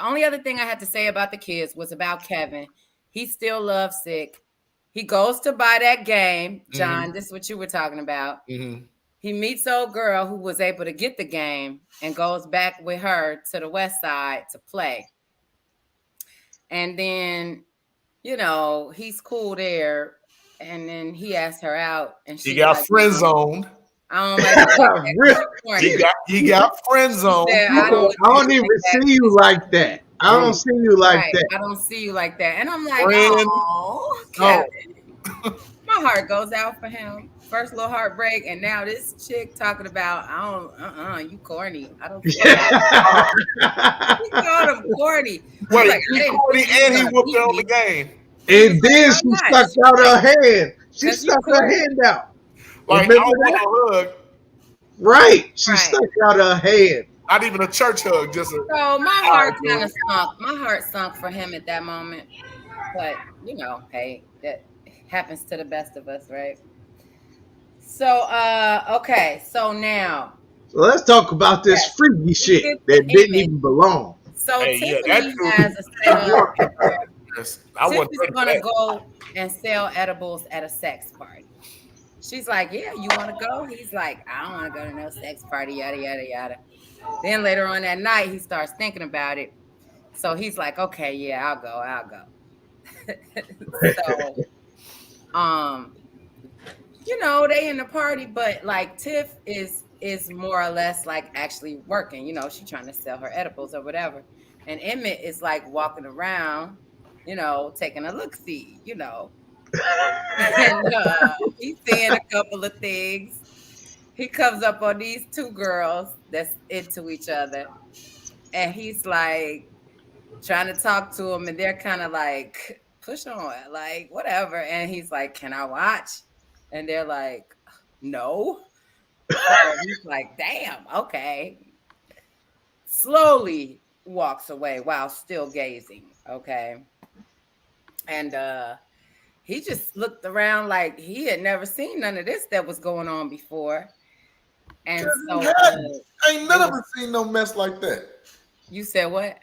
only other thing I had to say about the kids was about Kevin. He's still lovesick. He goes to buy that game. John, this is what you were talking about. Mm-hmm. He meets old girl who was able to get the game and goes back with her to the west side to play. And then, he's cool there. And then he asked her out. And she got friend zoned. I don't like he got friend zoned. I don't even see you like that. I don't see you like that. I don't see you like that. And I'm like, oh, Kevin. My heart goes out for him. First little heartbreak, and now this chick talking about, you corny. I don't think he called him corny. Wait, like, he corny and he whooped her on the game. And then she stuck out her hand. She stuck her hand out. Like, I want a hug. Right. She stuck out her hand. Not even a church hug, just a. So my heart kind of sunk. My heart sunk for him at that moment. But, hey, that happens to the best of us, right? So, okay. So now. So let's talk about this freaky shit that didn't even belong. So Tiffany has a setup. Chris. I Tiff wasn't is ready for gonna that. go and sell edibles at a sex party. She's like, yeah, you want to go? He's like, I don't want to go to no sex party, yada, yada, yada. Then later on that night, he starts thinking about it. So he's like, okay, yeah, I'll go. So, they in the party, but like Tiff is more or less like actually working. She's trying to sell her edibles or whatever. And Emmett is like walking around, taking a look-see, and he's seeing a couple of things. He comes up on these two girls that's into each other, and he's like trying to talk to them, and they're kind of like, push on, like whatever. And he's like, can I watch? And they're like, no. So he's like, damn, okay. Slowly walks away while still gazing. Okay. And he just looked around like he had never seen none of this that was going on before. And so ain't none of us seen no mess like that. You said what?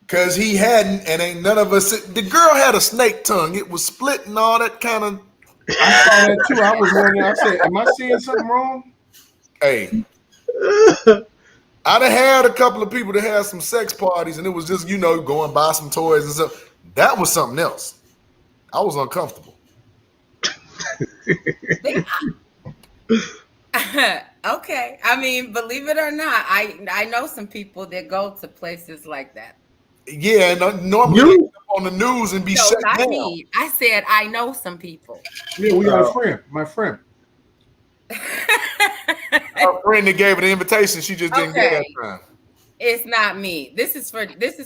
Because he hadn't, and ain't none of us. The girl had a snake tongue. It was split and all that kind of. I saw that too. I was wondering. I said, "Am I seeing something wrong?" Hey, I done had a couple of people that had some sex parties, and it was just going buy some toys and stuff. That was something else. I was uncomfortable. Okay. I mean, believe it or not, I know some people that go to places like that. Yeah, and normally on the news and be shut not down. Me. I said I know some people. Yeah, we got a friend. My friend. Her friend that gave her the invitation, she just didn't get that time. It's not me. This is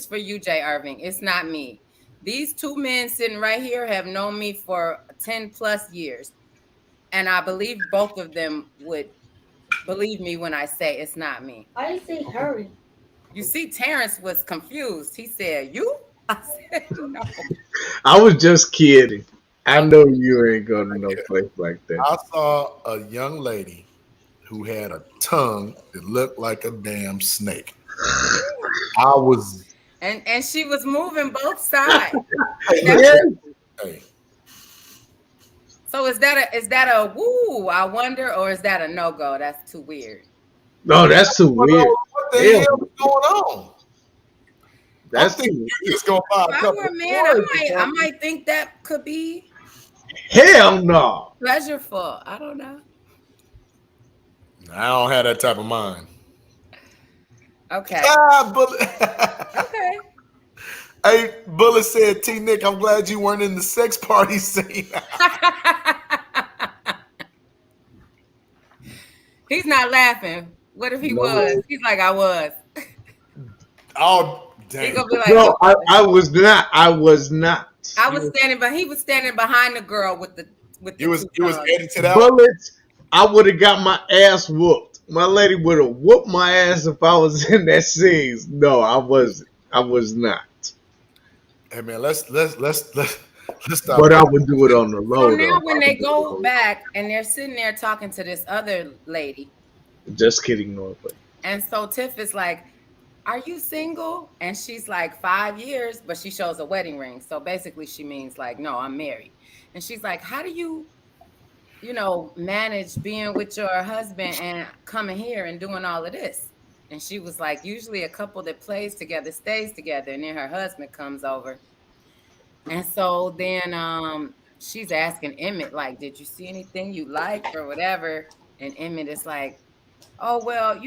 for you, Jay Irving. It's not me. These two men sitting right here have known me for 10 plus years. And I believe both of them would believe me when I say it's not me. I say hurry. You see, Terrence was confused. He said, you? I said, no. I was just kidding. I know you ain't going to no place like that. I saw a young lady who had a tongue that looked like a damn snake. I was... And she was moving both sides. Hey. So is that a woo, I wonder, or is that a no-go? That's too weird. No, that's too weird. What the hell is going on? That's I think you just gonna buy a couple of I might think that could be hell no. Pleasureful. I don't know. I don't have that type of mind. Okay. Okay. Hey, Bullet said, T. Nick, I'm glad you weren't in the sex party scene. He's not laughing. What if he was? He's like, I was. Oh, dang. Be like, no, I was not. I was not. I was standing, but he was standing behind the girl with the. It was edited out. Bullets. I would have got my ass whooped. My lady would have whooped my ass if I was in that scene. No, I wasn't. I was not. Hey man, let's stop. But I would do it on the low. So now when they go back and they're sitting there talking to this other lady. Just kidding, Norfolk. And so Tiff is like, are you single? And she's like, 5 years, but she shows a wedding ring. So basically she means like, no, I'm married. And she's like, how do you manage being with your husband and coming here and doing all of this? And she was like, usually a couple that plays together stays together, and then her husband comes over. And so then she's asking Emmett, like, did you see anything you like or whatever? And Emmett is like, oh, well,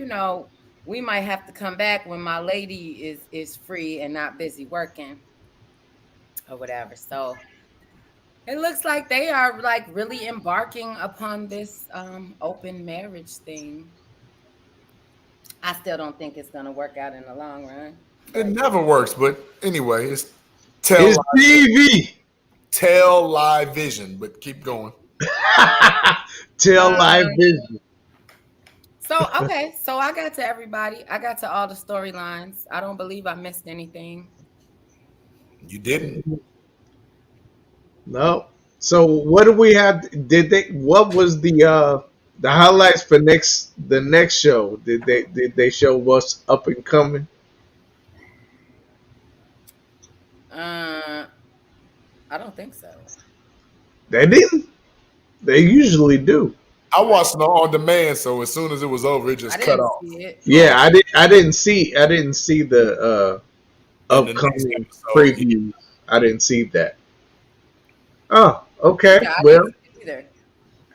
we might have to come back when my lady is free and not busy working or whatever. So it looks like they are like really embarking upon this open marriage thing. I still don't think it's going to work out in the long run. It never works, but anyway, it's TV. Tell live vision, but keep going. Tell live vision. So, okay. So I got to everybody. I got to all the storylines. I don't believe I missed anything. You didn't? No. So what do we have? What was the highlights for the next show? Did they show what's up and coming? I don't think so. They didn't. They usually do. I watched it on demand, so as soon as it was over, it just cut off. See it. Yeah, I didn't see the And the next upcoming episode, previews. I didn't see that. Oh, okay. Yeah, I Well, didn't see it either.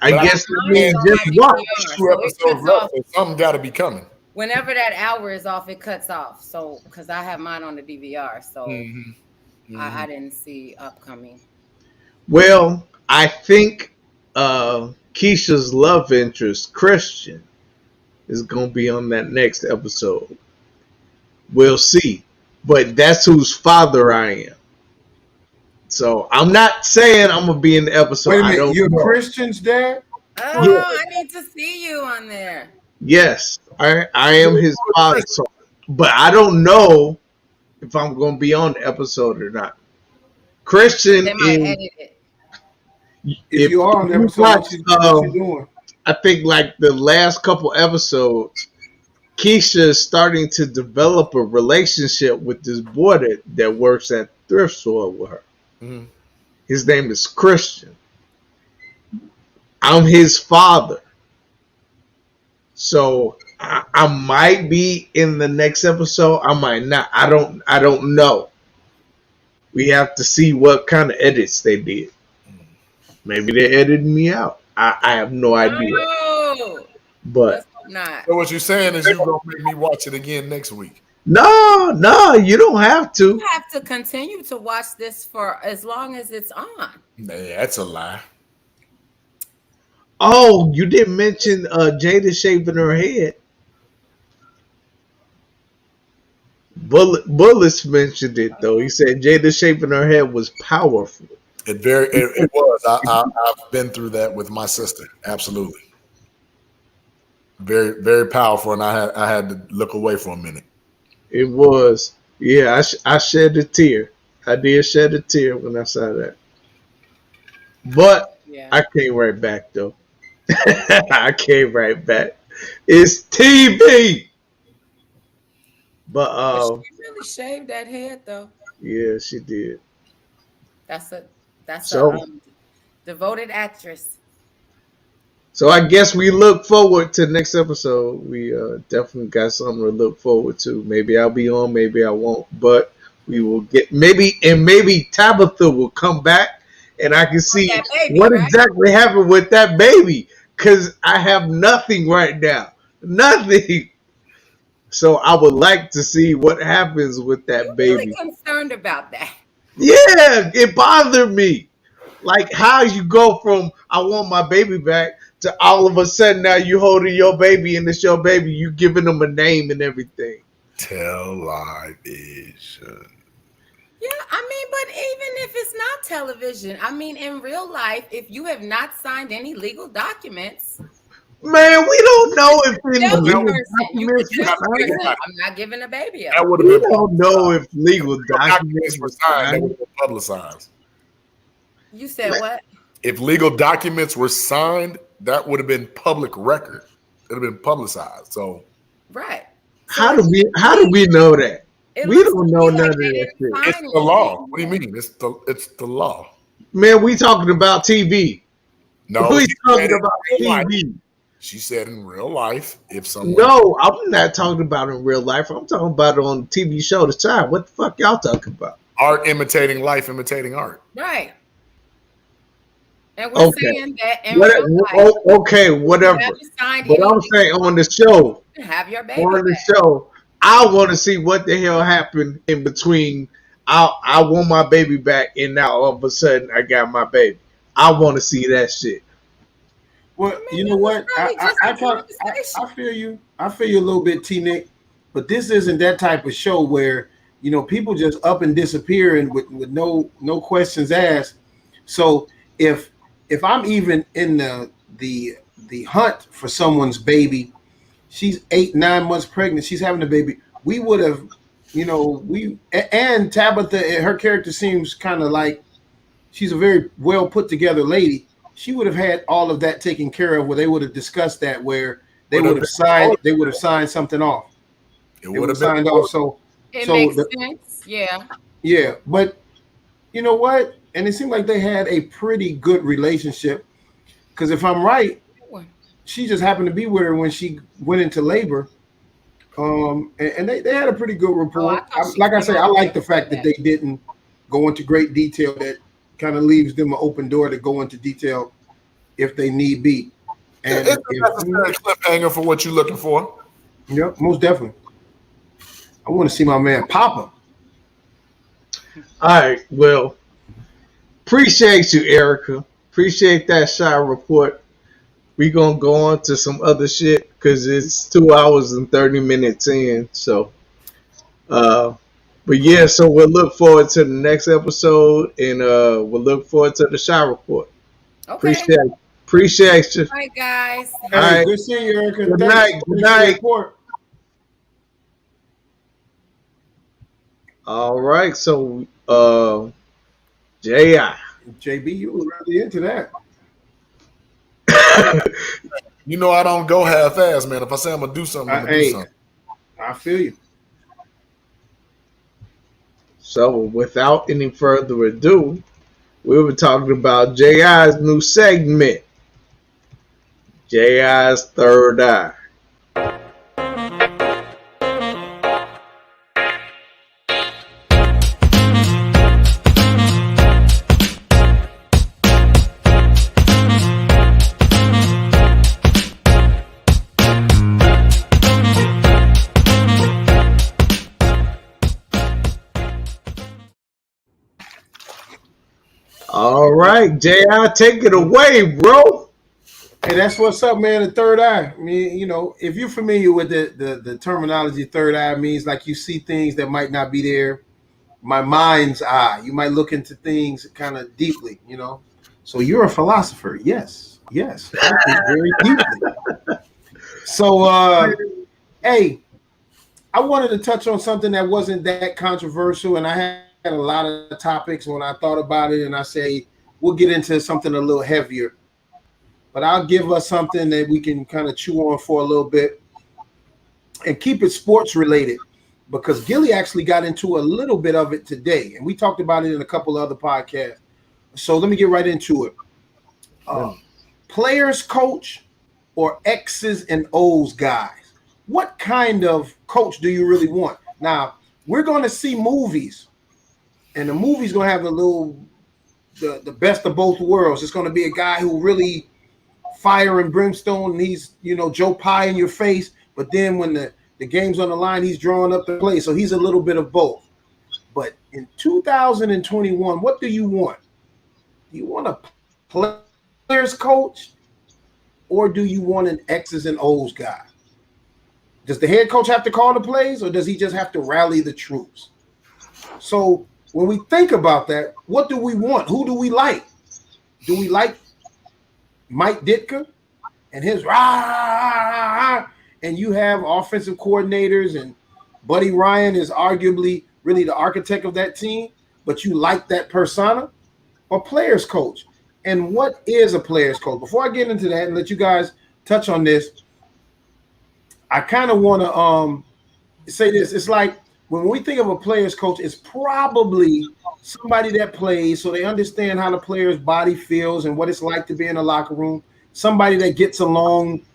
I But guess Mine that means is on just my watch. DVR, 2 so it episodes cuts left, off. so something got to be coming. Whenever that hour is off, it cuts off. So, because I have mine on the DVR, so I didn't see upcoming. Well, I think Keisha's love interest, Christian, is gonna be on that next episode. We'll see. But that's whose father I am. So I'm not saying I'm gonna be in the episode. Wait a I minute, don't you're know. Christian's dad? Oh, Yeah. I need to see you on there. Yes, I am his father. So, but I don't know if I'm gonna be on the episode or not. Christian They might is. edit it. If you are on the you episode, watch, what you doing? I think like the last couple episodes, Keisha is starting to develop a relationship with this boy that works at thrift store with her. Mm-hmm. His name is Christian. I'm his father. So I might be in the next episode. I might not. I don't know. We have to see what kind of edits they did. Maybe they edited me out. I have no idea. No, But let's hope not. So what you're saying is you're gonna make me watch it again next week. no, you don't have to. You have to continue to watch this for as long as it's on. Nah, that's a lie. Oh, you didn't mention Jada shaving her head. Bullets mentioned it though. He said Jada shaving her head was powerful. It was. I've been through that with my sister. Absolutely. Very, very powerful, and I had to look away for a minute. It was. Yeah, I shed a tear. I did shed a tear when I saw that. But Yeah. I came right back though. I came right back. It's TV. But She really shaved that head though. yeah, she did. That's a So- devoted actress. So I guess we look forward to next episode. We definitely got something to look forward to. Maybe I'll be on, maybe I won't. But we will get maybe Tabitha will come back and I can see that baby, what right? exactly happened with that baby. Because I have nothing right now. Nothing. So I would like to see what happens with that You're baby. really concerned about that. Yeah, it bothered me. Like how you go from I want my baby back to all of a sudden now you holding your baby and it's your baby, you giving them a name and everything. Television. Yeah, I mean, but even if it's not television, I mean, in real life, if you have not signed any legal documents, Man, we don't know if tell any the legal person, you can documents were tell the person, signed. I'm not giving a baby That up. would have We been don't know if legal documents documents were were signed. That signed. would have been publicized. You said what? If legal documents were signed, that would have been public record. It would have been publicized. So Right. How do we know that? It We looks don't to know me none like of they that didn't shit. sign it's the law. anything. What do you mean? It's the law. Man, we talking about TV. No, We she talking said in about real life. TV. She said in real life, if someone No, I'm not talking about in real life. I'm talking about it on the TV show The Child. What the fuck y'all talking about? art imitating life, imitating art. Right. And we're Okay. saying that in real life, Okay, you whatever. haven't signed But I'm anything, saying on the show, you can have your baby on the back. show, I want to see what the hell happened in between. I want my baby back, and now all of a sudden I got my baby. I want to see that shit. Well, you know what? I feel you. I feel you a little bit, T Nick. But this isn't that type of show where people just up and disappear and with no questions asked. So if I'm even in the hunt for someone's baby, she's 8-9 months pregnant, she's having a baby, we would have, and Tabitha, her character seems kind of like she's a very well put together lady. She would have had all of that taken care of, where they would have discussed that, where they would have signed something off. It They would have signed been off. So It makes sense. Yeah. yeah, but you know what? and it seemed like they had a pretty good relationship. Because if I'm right, she just happened to be with her when she went into labor. And they had a pretty good rapport. Like I say, I like the fact that they didn't go into great detail. That kind of leaves them an open door to go into detail if they need be. And it's a necessary cliffhanger for what you're looking for. Yeah, most definitely. I want to see my man Papa. All right. Well, appreciate you, Erica. Appreciate that shot report. We gonna go on to some other shit because it's 2 hours and 30 minutes in. So, but yeah. So we'll look forward to the next episode, and we'll look forward to the shot report. Okay. Appreciate you. All right, guys. Hey, All right. good seeing you, Erica. Good Thanks. night. Good night. All right. So, J.I. JB, you were really into that. You know I don't go half-ass, man. If I say I'm gonna do something, I'm gonna do something. I feel you. So, without any further ado, we were talking about J.I.'s new segment, J.I.'s Third Eye. All right, J.I., take it away, bro. Hey, that's what's up, man. The third eye. I mean, you know, if you're familiar with the terminology, third eye means like you see things that might not be there. My mind's eye. You might look into things kind of deeply, you know. So you're a philosopher. Yes. I think very deeply. So, hey, I wanted to touch on something that wasn't that controversial, and I had a lot of topics when I thought about it, and I say we'll get into something a little heavier. But I'll give us something that we can kind of chew on for a little bit and keep it sports related, because Gilly actually got into a little bit of it today, and we talked about it in a couple other podcasts. So let me get right into it. Players coach or X's and O's guys? What kind of coach do you really want? Now, we're going to see movies, and the movie's going to have the best of both worlds. It's going to be a guy who really fire and brimstone, and he's, you know, Joe Pie in your face, but then when the game's on the line, he's drawing up the play. So he's a little bit of both. But in 2021, what do you want? Do you want a players coach, or do you want an X's and O's guy? Does the head coach have to call the plays, or does he just have to rally the troops? So when we think about that, what do we want? Who do we like? Do we like Mike Ditka and his rah, and you have offensive coordinators, and Buddy Ryan is arguably really the architect of that team, but you like that persona? Or players coach? And what is a players coach? Before I get into that and let you guys touch on this, I kind of want to say this. It's like when we think of a players coach, it's probably somebody that plays, so they understand how the player's body feels and what it's like to be in a locker room. Somebody that gets along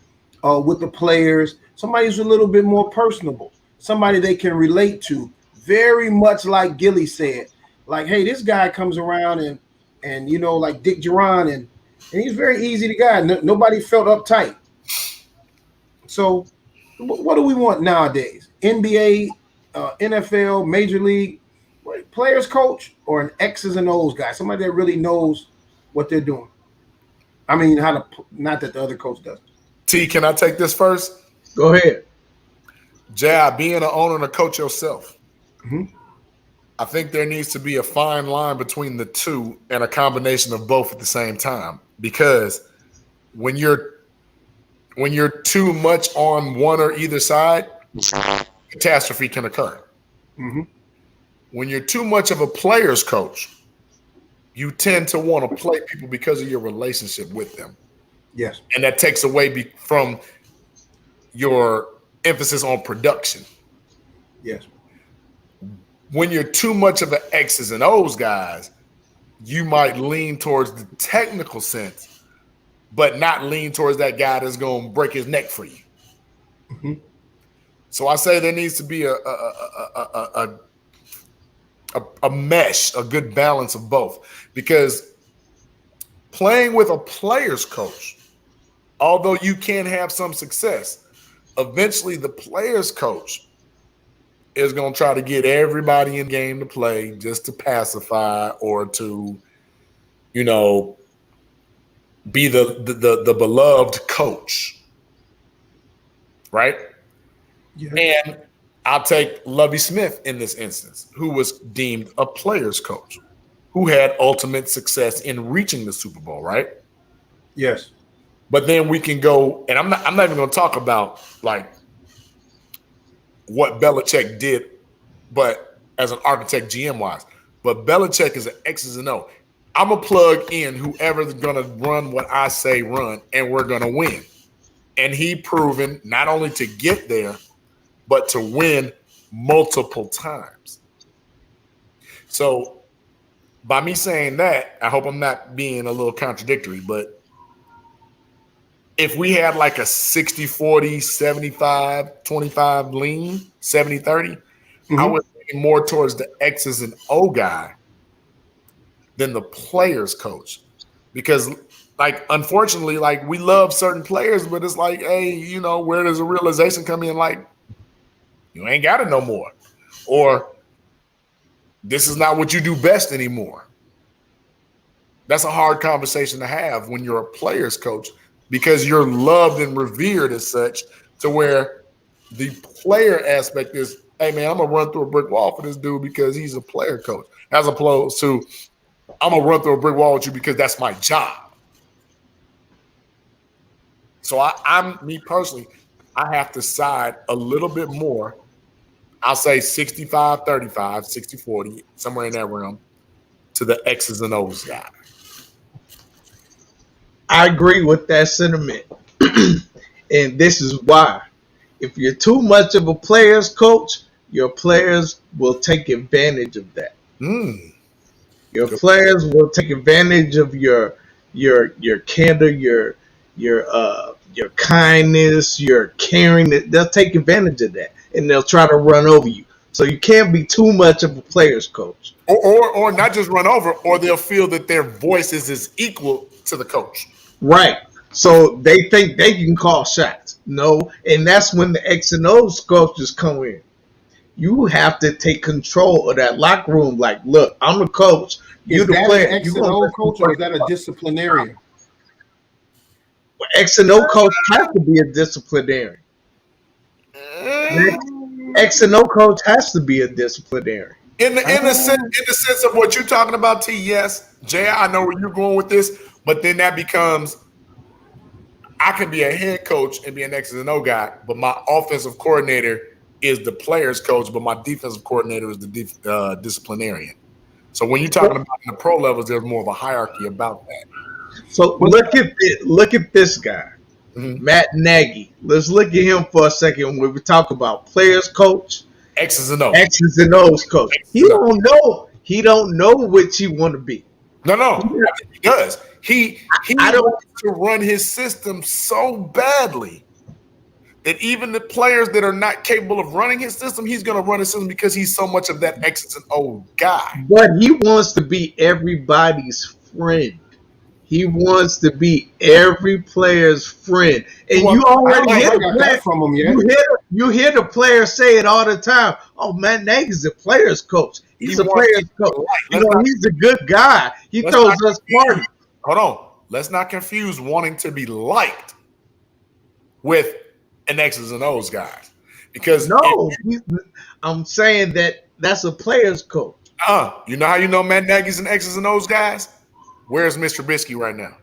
with the players. Somebody who's a little bit more personable. Somebody they can relate to. Very much like Gilly said. Like, hey, this guy comes around and you know, like Dick Duran, and he's very easy to guy. Nobody felt uptight. So what do we want nowadays? NBA, NFL, Major League, players coach, or an X's and O's guy? Somebody that really knows what they're doing. I mean, not that the other coach doesn't. T, can I take this first? Go ahead. Jay, being an owner and a coach yourself, mm-hmm. I think there needs to be a fine line between the two and a combination of both at the same time. Because when you're too much on one or either side, catastrophe can occur. Mm-hmm. When you're too much of a player's coach, you tend to want to play people because of your relationship with them. Yes. And that takes away from your emphasis on production. Yes. When you're too much of an X's and O's guys, you might lean towards the technical sense, but not lean towards that guy that's going to break his neck for you. Mhm. So I say there needs to be a mesh, a good balance of both, because playing with a player's coach, although you can have some success, eventually the player's coach is going to try to get everybody in the game to play just to pacify or to, you know, be the beloved coach, right? Yeah. And I'll take Lovie Smith in this instance, who was deemed a player's coach, who had ultimate success in reaching the Super Bowl, right? Yes. But then we can go, and I'm not even going to talk about like what Belichick did, but as an architect GM wise. But Belichick is an X's and O. I'm going to plug in whoever's going to run what I say run, and we're going to win. And he proven not only to get there, but to win multiple times. So by me saying that, I hope I'm not being a little contradictory, but if we had like a 60-40, 75-25 lean, 70-30, I would lean more towards the X's and O guy than the players coach. Because like, unfortunately, like we love certain players, but it's like, hey, you know, where does a realization come in? Like, you ain't got it no more. Or this is not what you do best anymore. That's a hard conversation to have when you're a player's coach, because you're loved and revered as such, to where the player aspect is, hey, man, I'm going to run through a brick wall for this dude because he's a player coach, as opposed to I'm going to run through a brick wall with you because that's my job. So I'm me personally, I have to side a little bit more. I'll say 65-35, 60-40, somewhere in that realm, to the X's and O's guy. I agree with that sentiment. And this is why. If you're too much of a player's coach, your players will take advantage of that. Your players will take advantage of your candor, your kindness, your caring. They'll take advantage of that, and they'll try to run over you. So you can't be too much of a player's coach. Or not just run over, or they'll feel that their voice is equal to the coach. Right. So they think they can call shots. No, and that's when the X and O's coaches come in. You have to take control of that locker room. Like, look, I'm the coach. Is that an X and O coach, or is that a disciplinarian? Well, X and O coach has to be a disciplinarian. X and O coach has to be a disciplinarian. In the sense of what you're talking about, T, yes. Jay, I know where you're going with this, but then that becomes, I can be a head coach and be an X and O guy, but my offensive coordinator is the player's coach, but my defensive coordinator is the disciplinarian. So when you're talking about the pro levels, there's more of a hierarchy about that. So look at this guy, Matt Nagy. Let's look at him for a second when we talk about players coach, X's and O's. X's and O's coach. He don't know. He don't know which he want to be. No, I think he does. He wants to run his system so badly that even the players that are not capable of running his system, he's going to run his system because he's so much of that X's and O guy. But he wants to be everybody's friend. He wants to be every player's friend. And you already hear that from him, yeah? You hear the players say it all the time. Oh, Matt Nagy's a player's coach. He's a player's coach. You know, he's a good guy. He throws us parties. Hold on. Let's not confuse wanting to be liked with an X's and O's guys. Because I'm saying that's a player's coach. You know how you know Matt Nagy's an X's and O's guys? Where's Mr. Trubisky right now?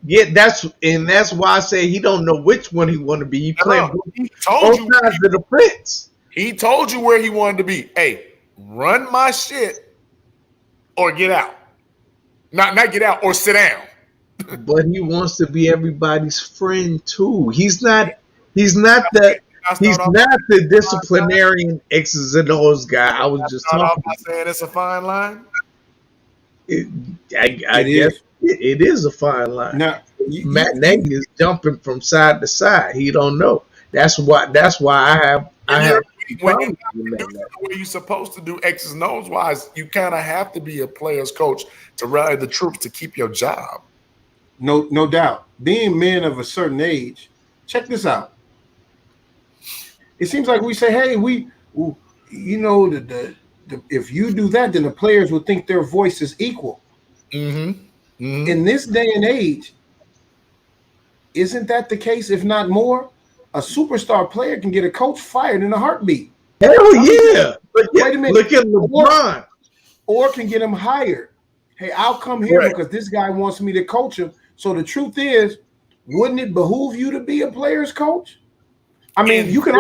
Yeah, that's why I say he don't know which one he want to be. He playing both sides of the fence. He told you where he wanted to be. Hey, run my shit or get out. Not get out or sit down. But he wants to be everybody's friend too. He's not the disciplinarian X's and O's guy. I was just talking about saying it's a fine line. I guess it is a fine line. Now, Matt Nagy is jumping from side to side. He don't know. That's why I have when you're problems not with producing that. the way you're supposed to do X's and O's wise, you kind of have to be a player's coach to rally the troops to keep your job. No doubt. Being men of a certain age, check this out. It seems like we say, hey, if you do that, then the players will think their voice is equal. Mm-hmm. Mm-hmm. In this day and age, isn't that the case? If not more, a superstar player can get a coach fired in a heartbeat. Hell yeah! Wait a minute. Look at LeBron. Or can get him hired. Hey, I'll come here because this guy wants me to coach him. So the truth is, wouldn't it behoove you to be a player's coach? I mean, you can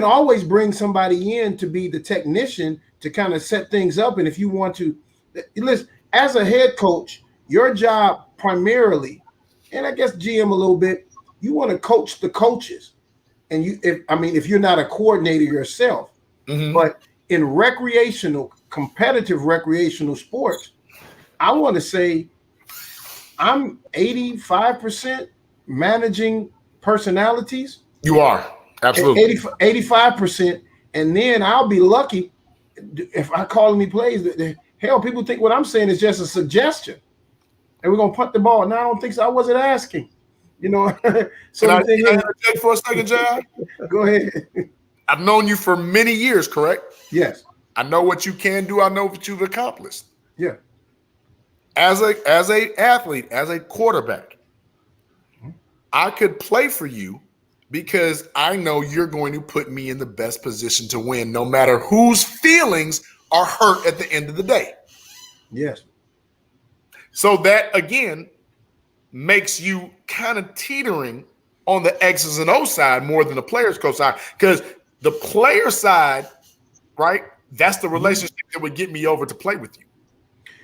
always bring somebody in to be the technician to kind of set things up. And if you want to, listen, as a head coach, your job primarily, and I guess GM a little bit, you want to coach the coaches. And if you're not a coordinator yourself, but in competitive recreational sports, I want to say I'm 85% managing personalities. You are. Absolutely. 85%. And then I'll be lucky if I call any plays. Hell, people think what I'm saying is just a suggestion. And we're going to punt the ball. No, I don't think so. I wasn't asking. So can I interject for a second, Jay? Go ahead. I've known you for many years, correct? Yes. I know what you can do. I know what you've accomplished. Yeah. As a athlete, as a quarterback, I could play for you because I know you're going to put me in the best position to win, no matter whose feelings are hurt at the end of the day. Yes. So that, again, makes you kind of teetering on the X's and O's side more than the player's coach side. Because the player side, right, that's the relationship that would get me over to play with you.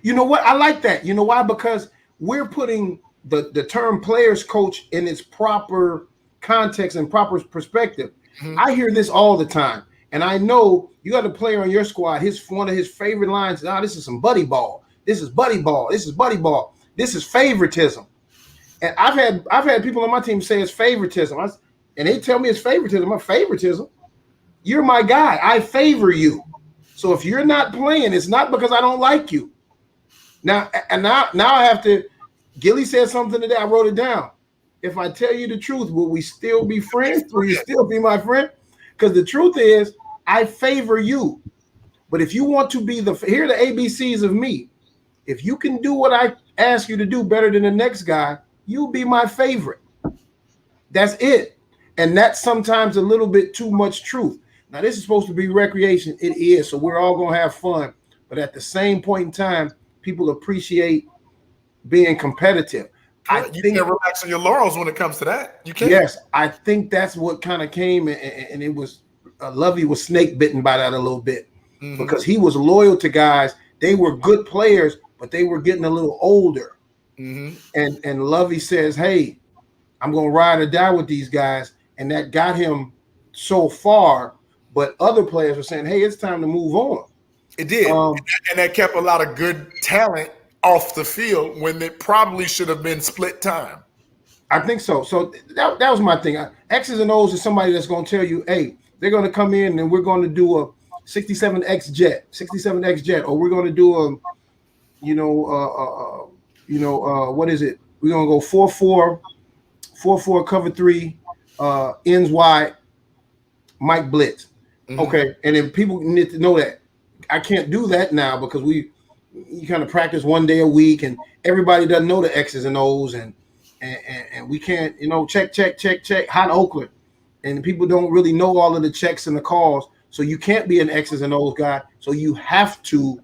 You know what? I like that. You know why? Because we're putting the term player's coach in its proper context and proper perspective. I hear this all the time. And I know you got a player on your squad, one of his favorite lines, this is some buddy ball. This is buddy ball. This is buddy ball. This is favoritism. And I've had people on my team say it's favoritism. And they tell me it's favoritism. My favoritism. You're my guy. I favor you. So if you're not playing, it's not because I don't like you. Now I have to. Gilly said something today. I wrote it down. If I tell you the truth, will we still be friends? Will you still be my friend? Because the truth is, I favor you. But if you want to be here are the ABCs of me. If you can do what I ask you to do better than the next guy, you'll be my favorite. That's it. And that's sometimes a little bit too much truth. Now, this is supposed to be recreation. It is. So we're all going to have fun. But at the same point in time, people appreciate being competitive. You can't relax on your laurels when it comes to that. You can't. Yes, I think that's what kind of came, and it was Lovey was snake bitten by that a little bit because he was loyal to guys. They were good players, but they were getting a little older. And Lovey says, "Hey, I'm gonna ride or die with these guys," and that got him so far. But other players were saying, "Hey, it's time to move on." It did, and that kept a lot of good talent off the field when it probably should have been split time. I think so. So that was my thing. X's and O's is somebody that's going to tell you, hey, they're going to come in and we're going to do a 67X jet, or we're going to do a, what is it? We're going to go 4-4 cover 3, ends wide, Mike blitz. Okay, and then people need to know that I can't do that now because you kind of practice one day a week, and everybody doesn't know the X's and O's, and we can't, check, hot Oakland, and people don't really know all of the checks and the calls, so you can't be an X's and O's guy. So you have to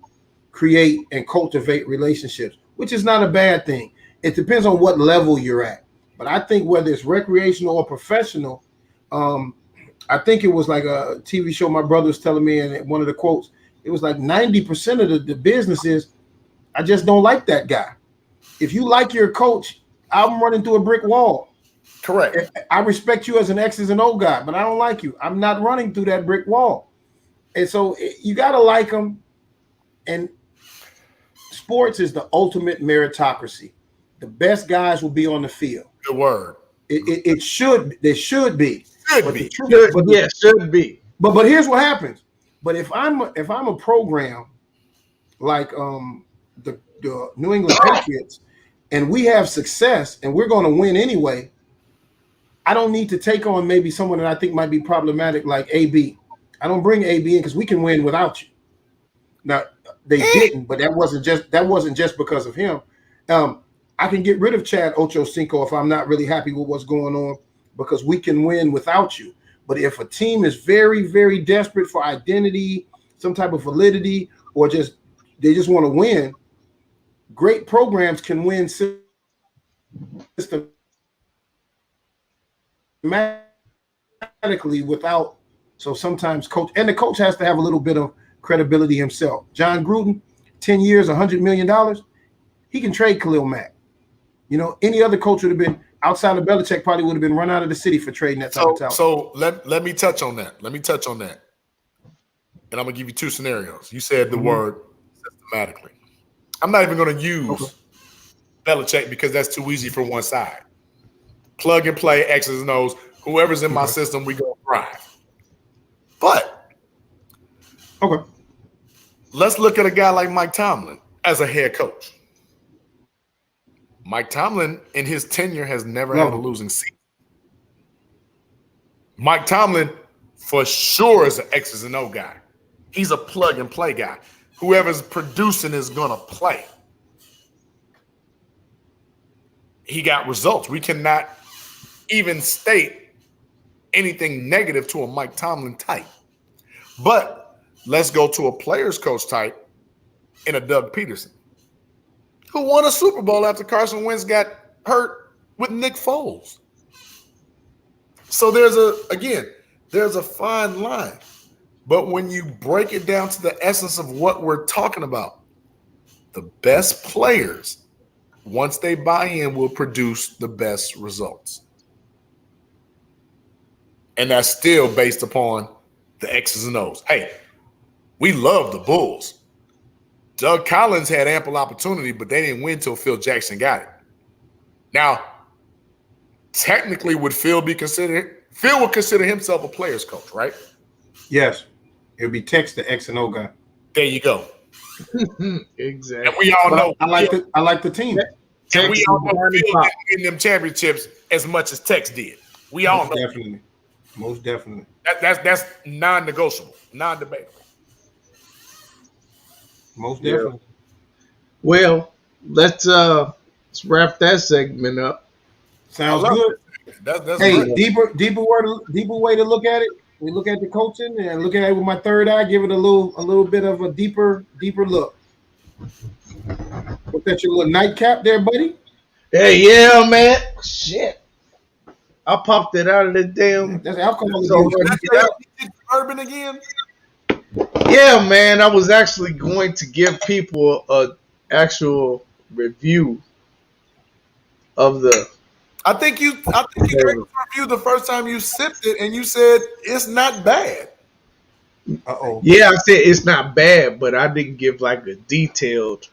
create and cultivate relationships, which is not a bad thing. It depends on what level you're at, but I think whether it's recreational or professional, I think it was like a TV show my brother was telling me, and one of the quotes, it was like 90% of the businesses, I just don't like that guy. If you like your coach, I'm running through a brick wall. Correct. I respect you as an X's and O guy, but I don't like you. I'm not running through that brick wall. And so you got to like them. And sports is the ultimate meritocracy. The best guys will be on the field. Good word. It should. There should be. Should be. Should be. But here's what happens. But if I'm a program like the New England Patriots, and we have success, and we're going to win anyway, I don't need to take on maybe someone that I think might be problematic like AB. I don't bring AB in because we can win without you. Now they didn't, but that wasn't just because of him. I can get rid of Chad Ochocinco if I'm not really happy with what's going on because we can win without you. But if a team is very, very desperate for identity, some type of validity, or they just want to win, great programs can win systematically without. So sometimes the coach has to have a little bit of credibility himself. John Gruden, 10 years, $100 million. He can trade Khalil Mack. Any other coach would have been outside of Belichick, probably would have been run out of the city for trading that type of talent. So let me touch on that. And I'm gonna give you two scenarios. You said the word systematically. I'm not even gonna use Belichick because that's too easy for one side. Plug and play, X's and O's. Whoever's in my system, we gonna thrive. But let's look at a guy like Mike Tomlin as a head coach. Mike Tomlin, in his tenure, has never had a losing season. Mike Tomlin, for sure, is an X's and O guy. He's a plug and play guy. Whoever's producing is going to play. He got results. We cannot even state anything negative to a Mike Tomlin type. But let's go to a player's coach type in a Doug Peterson, who won a Super Bowl after Carson Wentz got hurt with Nick Foles. So there's a fine line. But when you break it down to the essence of what we're talking about, the best players, once they buy in, will produce the best results. And that's still based upon the X's and O's. Hey, we love the Bulls. Doug Collins had ample opportunity, but they didn't win until Phil Jackson got it. Now, technically, would Phil would consider himself a player's coach, right? Yes. It would be Tex, the X and O guy. There you go. Exactly. And we all know I like the team. And we all know Phil didn't win them championships as much as Tex did. We all know. Definitely. Most definitely. That's non-negotiable, non-debatable. Most definitely. Well, let's wrap that segment up. Sounds good. That's hey, great. deeper way to look at it. We look at the coaching and look at it with my third eye. Give it a little bit of a deeper look. Look at your little nightcap there, buddy. Hey, yeah, man. Shit, I popped it out of the damn. That's alcohol. Urban again. Yeah, man. I was actually going to give people a actual review of the. I think you gave a review the first time you sipped it, and you said it's not bad. Uh-oh. Yeah, I said it's not bad, but I didn't give like a detailed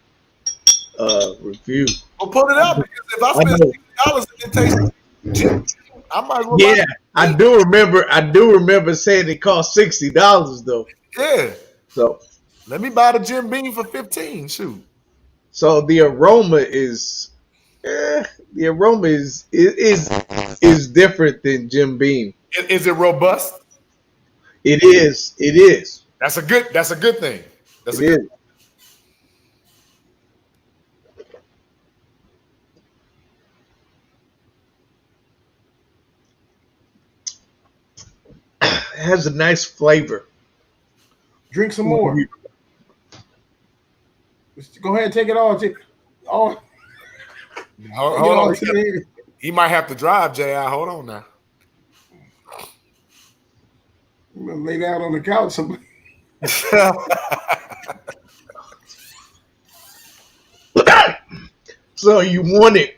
review. Well, put it out, because if I spend $60 and it tastes, I might as well. Yeah, I do remember saying it cost $60 though. Yeah. So let me buy the Jim Beam for $15. Shoot. So the aroma is different than Jim Beam. Is it robust? It is. That's a good thing. That's it is. It has a nice flavor. Drink some more. Go ahead and take it all. Hold on. He might have to drive, J.I. Hold on now. I'm going to lay down on the couch. So you want it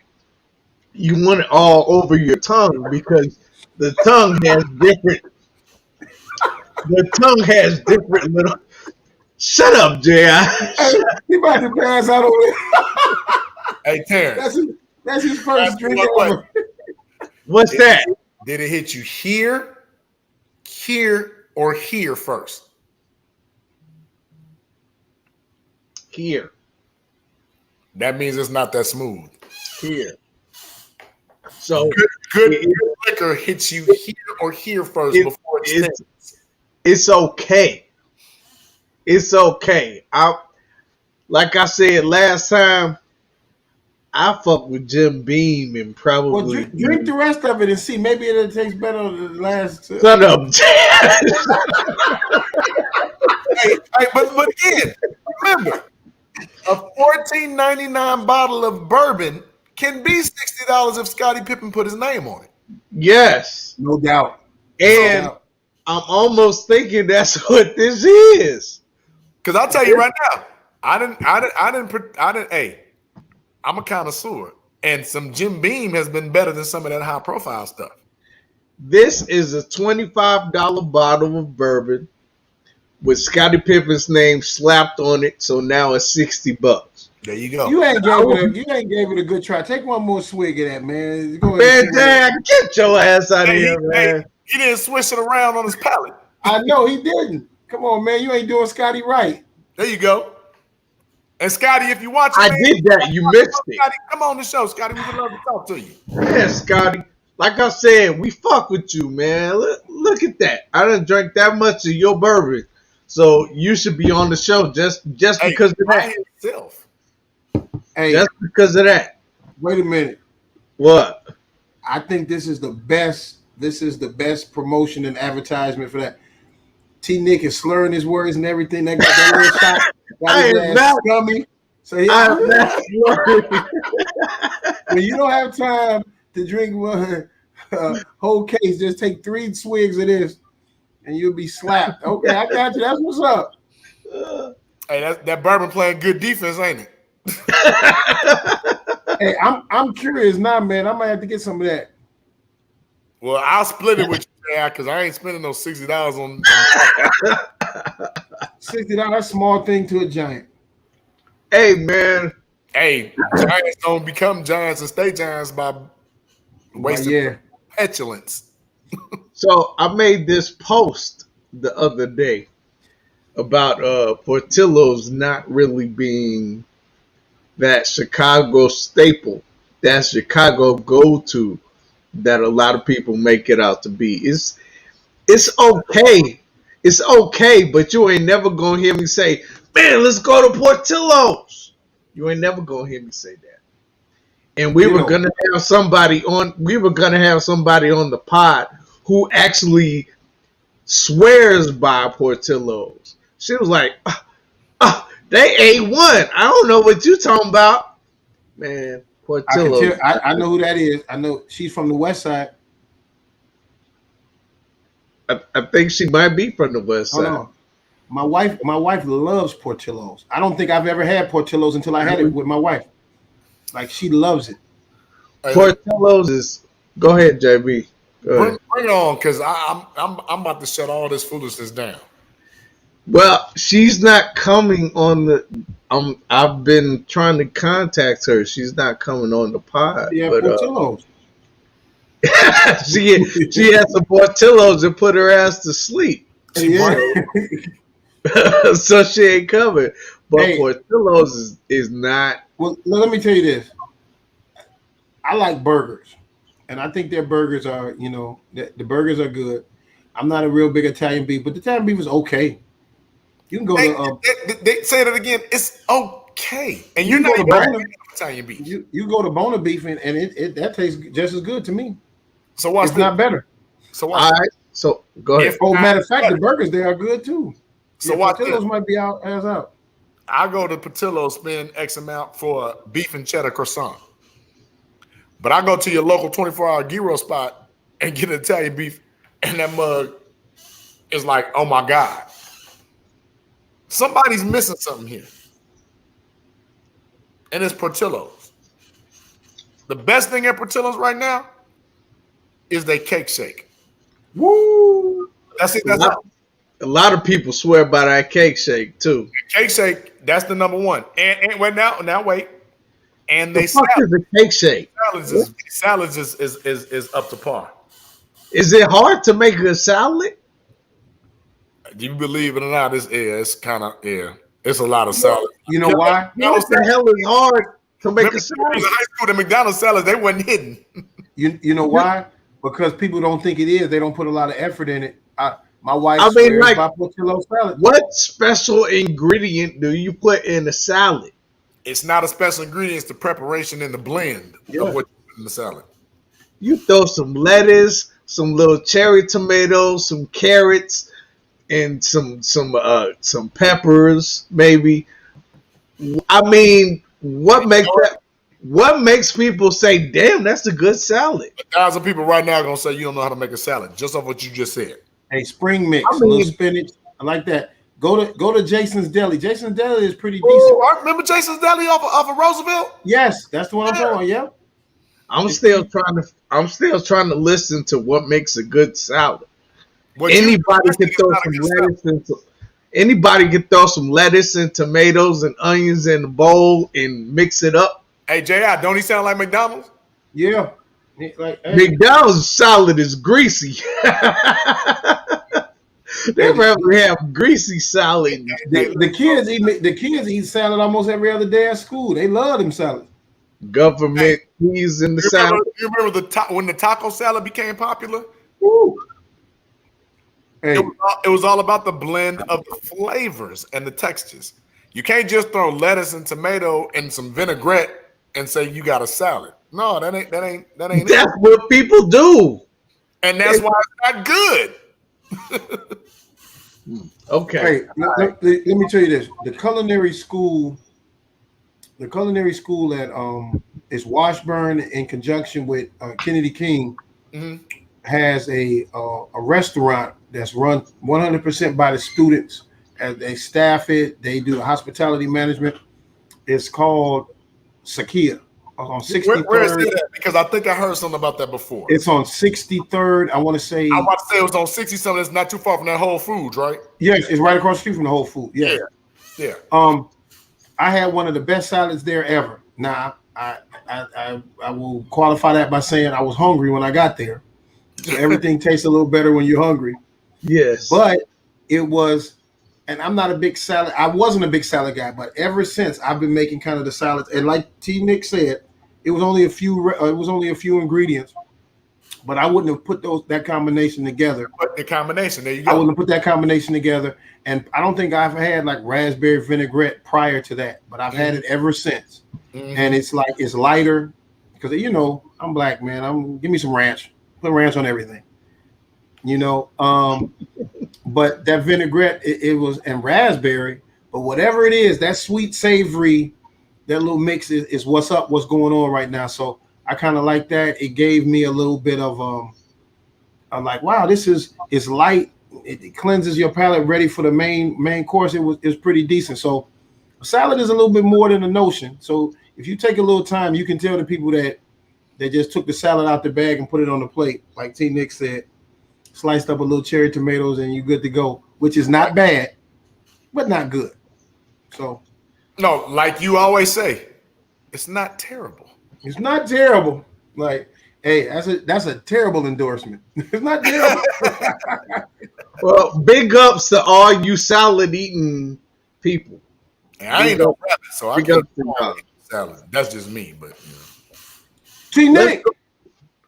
all over your tongue, because the tongue has different little Shut up, J.I. Hey, he about to pass out over there. Hey, Terrence. That's his first drink ever. What's that? Did it hit you here, or here first? Here. That means it's not that smooth. Here. So good liquor hits you here or here first before it's okay. It's okay. Like I said last time, I fuck with Jim Beam and probably drink the rest of it and see. Maybe it'll taste better than the last. Shut up. But again, remember, a $14.99 bottle of bourbon can be $60 if Scottie Pippen put his name on it. Yes, no doubt. And I'm almost thinking that's what this is. Because I'll tell you right now, I didn't. Hey, I'm a connoisseur, and some Jim Beam has been better than some of that high profile stuff. This is a $25 bottle of bourbon with Scottie Pippen's name slapped on it, so now it's $60. There you go. You ain't gave it a good try. Take one more swig of that, man. Go man, Dad, get your ass out of here, man. He didn't swish it around on his palate. I know he didn't. Come on, man. You ain't doing Scotty right. There you go. And Scotty, if you watch, I did that. You missed it. Scotty, come on the show, Scotty. We would love to talk to you. Yeah, Scotty. Like I said, we fuck with you, man. Look at that. I done drank that much of your bourbon, so you should be on the show just because of that. Hey, just because of that. Wait a minute. What? I think this is the best. This is the best promotion and advertisement for that. T. Nick is slurring his words and everything. They got that little shot. I am not scummy. So I'm not slurring. When you don't have time to drink one whole case, just take 3 swigs of this, and you'll be slapped. Okay, I got you. That's what's up. Hey, that bourbon playing good defense, ain't it? Hey, I'm curious now, man. I might have to get some of that. Well, I'll split it with you, man, because I ain't spending no $60 on $60, small thing to a giant. Hey, man. Hey, giants don't become giants and stay giants by wasting petulance. So I made this post the other day about Portillo's not really being that Chicago staple, that Chicago go-to that a lot of people make it out to be. It's okay. It's okay, but you ain't never gonna hear me say, man, let's go to Portillo's. You ain't never gonna hear me say that. And we were gonna have somebody on the pod who actually swears by Portillo's. She was like, they A1. I don't know what you talking about. Man, Portillo's. I know who that is. I know she's from the West Side. I think she might be from the West Side. Hold on. My wife loves Portillo's. I don't think I've ever had Portillo's until I had it with my wife. Like, she loves it. Portillo's is. Go ahead, JB. Bring it on, because I'm about to shut all this foolishness down. Well, she's not coming on the. I've been trying to contact her. She's not coming on the pod. Yeah, but, Portillo's. she had some Portillo's and put her ass to sleep. Yeah. So she ain't coming. But Portillo's is not. Well, let me tell you this. I like burgers, and I think their burgers are, the burgers are good. I'm not a real big Italian beef, but the Italian beef is okay. You can go to. They say that again. It's okay, and you're not even Italian beef. You go to Bona beef, and that tastes just as good to me. So what's not better? So all right. So go ahead. Matter of fact, the burgers there are good too. So what? Portillo's might be out. I go to Portillo's, spend X amount for a beef and cheddar croissant. But I go to your local 24-hour gyro spot and get an Italian beef, and that mug is like, oh my God. Somebody's missing something here. And it's Portillo's. The best thing at Portillo's right now is their cake shake. Woo! That's it. a lot of people swear by that cake shake too. Cake shake, that's the number one. And wait now wait. And The they fuck is a cake shake? salads is up to par. Is it hard to make a salad? Do you believe it or not? It's kind of It's a lot of salad. You know why? What the hell is hard to make a salad? In high school, the McDonald's salads, they wasn't hidden. You know why? Because people don't think it is. They don't put a lot of effort in it. My wife I mean, swears like, by Portillo salad. what special ingredient do you put in a salad? It's not a special ingredient. It's the preparation and the blend of what you put in the salad. You throw some lettuce, some little cherry tomatoes, some carrots, and some peppers, maybe. I mean, what makes people say, "Damn, that's a good salad"? 1,000 people right now are gonna say you don't know how to make a salad, just off what you just said. Hey, spring mix, a little spinach. I like that. Go to Jason's Deli. Jason's Deli is pretty decent. I remember Jason's Deli off of Roosevelt. Yes, that's the one I'm talking about. Yeah. I'm still trying to listen to what makes a good salad. Anybody can throw some lettuce and tomatoes and onions in a bowl and mix it up. Hey, J.I., don't he sound like McDonald's? Yeah. Like, hey. McDonald's salad is greasy. They rather have greasy salad. The kids eat salad almost every other day at school. They love them salads. Government cheese in the salad. You remember when the taco salad became popular? Woo. Hey. It was all about the blend of the flavors and the textures. You can't just throw lettuce and tomato and some vinaigrette and say you got a salad. No, that ain't That's what people do. And that's why it's not good. Okay. Hey, let me tell you this. The culinary school at is Washburn in conjunction with Kennedy King has a restaurant that's run 100% by the students. And they staff it. They do the hospitality management. It's called Sakia on 63rd. Where is it at? Because I think I heard something about that before. It's on 63rd. I want to say. I want to say it was on 60 something. It's not too far from that Whole Foods, right? Yes, it's right across the street from the Whole Foods. Yeah. I had one of the best salads there ever. Now, I will qualify that by saying I was hungry when I got there. So everything tastes a little better when you're hungry. Yes. But it was, and I'm not a big salad. I wasn't a big salad guy, but ever since I've been making kind of the salads. And like T. Nick said, it was only a few ingredients, but I wouldn't have put that combination together. Put the combination, there you go. I wouldn't have put that combination together, and I don't think I've had like raspberry vinaigrette prior to that, but I've had it ever since. And it's like it's lighter because I'm black, man. Give me some ranch. Put ranch on everything, But that vinaigrette, it was and raspberry, but whatever it is, that sweet savory. That little mix is what's going on right now. So I kind of like that. It gave me a little bit of I'm like, wow, this is light. It cleanses your palate, ready for the main course. It was pretty decent. So a salad is a little bit more than a notion. So if you take a little time, you can tell the people that they just took the salad out the bag and put it on the plate, like T. Nick said, sliced up a little cherry tomatoes, and you're good to go. Which is not bad, but not good. So. No, like you always say, it's not terrible. It's not terrible. Like, hey, that's a terrible endorsement. It's not terrible. Well, big ups to all you salad eating people. And I ain't no rabbit, so I can't salad. That's just me, but T. Nick,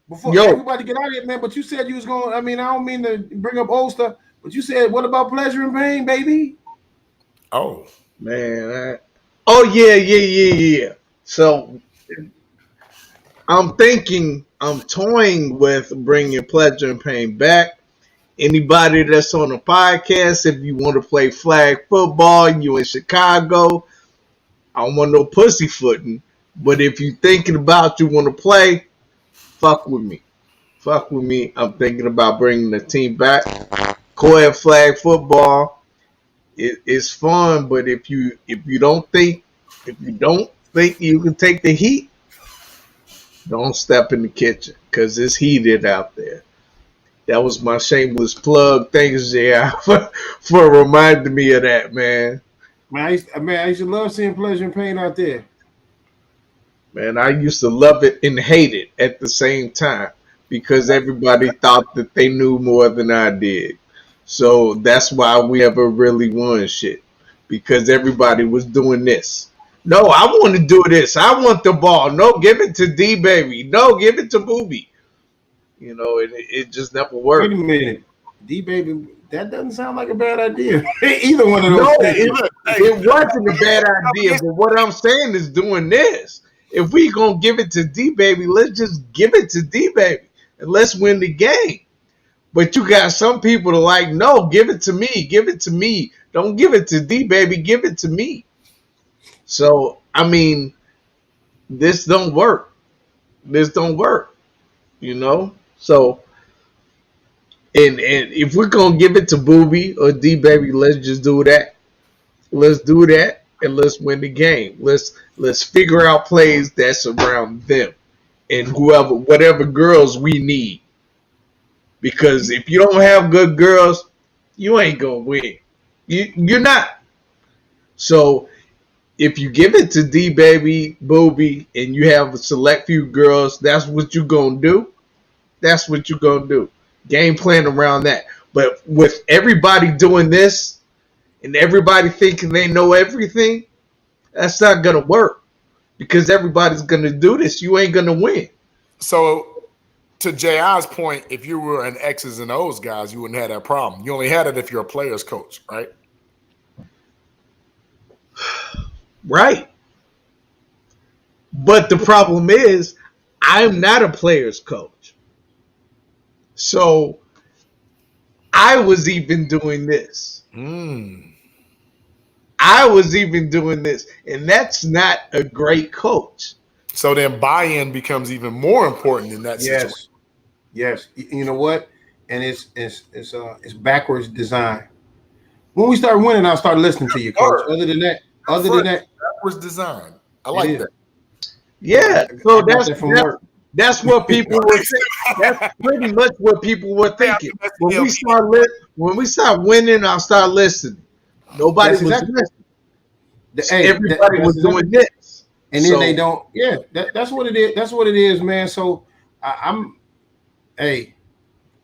before everybody get out of here, man. But you said you was going. I mean, I don't mean to bring up old stuff, but you said, what about pleasure and pain, baby? Oh man. Oh yeah. So I'm toying with bringing pleasure and pain back. Anybody that's on the podcast, if you want to play flag football, you in Chicago, I don't want no pussyfooting. But if you thinking about you want to play, fuck with me. I'm thinking about bringing the team back. Co-ed flag football. It's fun, but if you don't think you can take the heat, don't step in the kitchen because it's heated out there. That was my shameless plug. Thanks, J.I., for reminding me of that, man. Man, I used to love seeing Pleasure and Pain out there. Man, I used to love it and hate it at the same time because everybody thought that they knew more than I did. So that's why we never really won shit, because everybody was doing this. No, I want to do this. I want the ball. No, give it to D Baby. No, give it to Booby. You know, it just never worked. Wait a minute. D Baby, that doesn't sound like a bad idea. Either one of those No, things. it wasn't a bad idea. But what I'm saying is doing this. If we gonna give it to D Baby, let's just give it to D Baby and let's win the game. But you got some people to like, no, give it to me, give it to me. Don't give it to D Baby, give it to me. So I mean, this don't work. This don't work. You know? So and if we're gonna give it to Booby or D Baby, let's just do that. Let's do that and let's win the game. Let's figure out plays that's around them and whatever girls we need. Because if you don't have good girls, you ain't gonna win. You're not. So if you give it to D Baby, Booby, and you have a select few girls, that's what you're gonna do. That's what you're gonna do. Game plan around that. But with everybody doing this and everybody thinking they know everything, that's not gonna work. Because everybody's gonna do this. You ain't gonna win. So to JI's point, if you were an X's and O's guys, you wouldn't have that problem. You only had it if you're a player's coach, right? Right. But the problem is, I'm not a player's coach. So I was even doing this. I was even doing this. And that's not a great coach. So then buy-in becomes even more important in that situation. Yes. You know what? And it's backwards design. When we start winning, I'll start listening to you, coach. Other than that, backwards design. I like that. Yeah. So that's what people were saying. That's pretty much what people were thinking. When we start winning, I'll start listening. Nobody was listening. Everybody was doing this. And then they don't. Yeah, that's what it is. That's what it is, man. So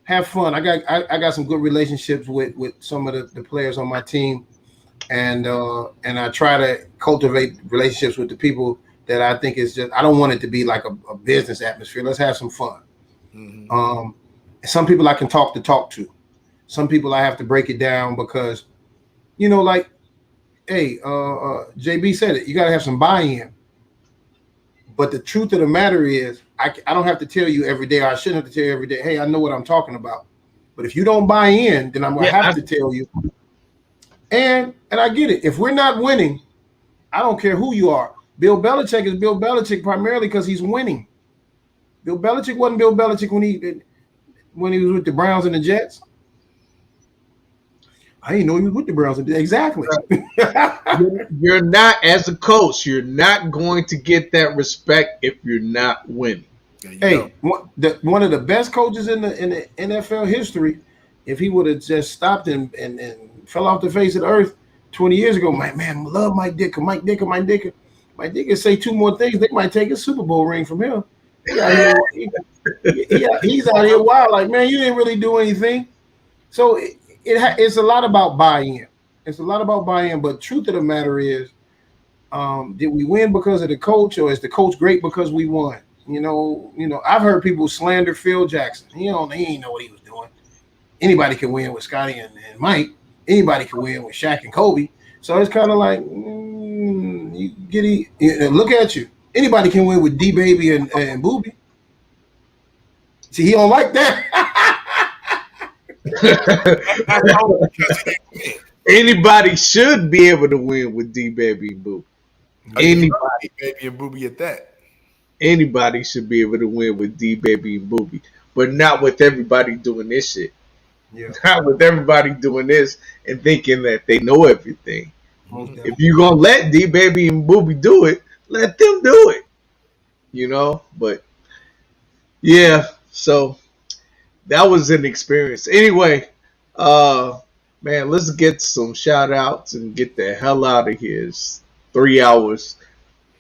have fun. I got some good relationships with some of the players on my team, and I try to cultivate relationships with the people that I think is just. I don't want it to be like a business atmosphere. Let's have some fun. Mm-hmm. Some people I can talk to. Some people I have to break it down because, like, hey, JB said it. You got to have some buy-in. But the truth of the matter is, I don't have to tell you every day, or I shouldn't have to tell you every day, hey, I know what I'm talking about. But if you don't buy in, then I'm going to have to tell you. And I get it. If we're not winning, I don't care who you are. Bill Belichick is Bill Belichick primarily because he's winning. Bill Belichick wasn't Bill Belichick when he was with the Browns and the Jets. I didn't know he was with the Browns. Exactly. You're not, as a coach, you're not going to get that respect if you're not winning. Hey, one of the best coaches in the NFL history, if he would have just stopped and fell off the face of the earth 20 years ago, man, love Mike Dicker. Mike Dicker say two more things, they might take a Super Bowl ring from him. He's out here wild, like, man, you didn't really do anything. So it's a lot about buy-in. It's a lot about buy-in, but truth of the matter is, did we win because of the coach, or is the coach great because we won? I've heard people slander Phil Jackson. He ain't know what he was doing. Anybody can win with Scotty and Mike. Anybody can win with Shaq and Kobe. So it's kind of like, look at you. Anybody can win with D Baby and Booby. See, he don't like that. Anybody should be able to win with D Baby and Booby. Anybody, Baby and Booby at that. Anybody should be able to win with D Baby and Booby, but not with everybody doing this shit. Yeah. Not with everybody doing this and thinking that they know everything. If you're gonna let D Baby and Booby do it, let them do it. But yeah, so that was an experience. Anyway, man, let's get some shout outs and get the hell out of here. It's 3 hours.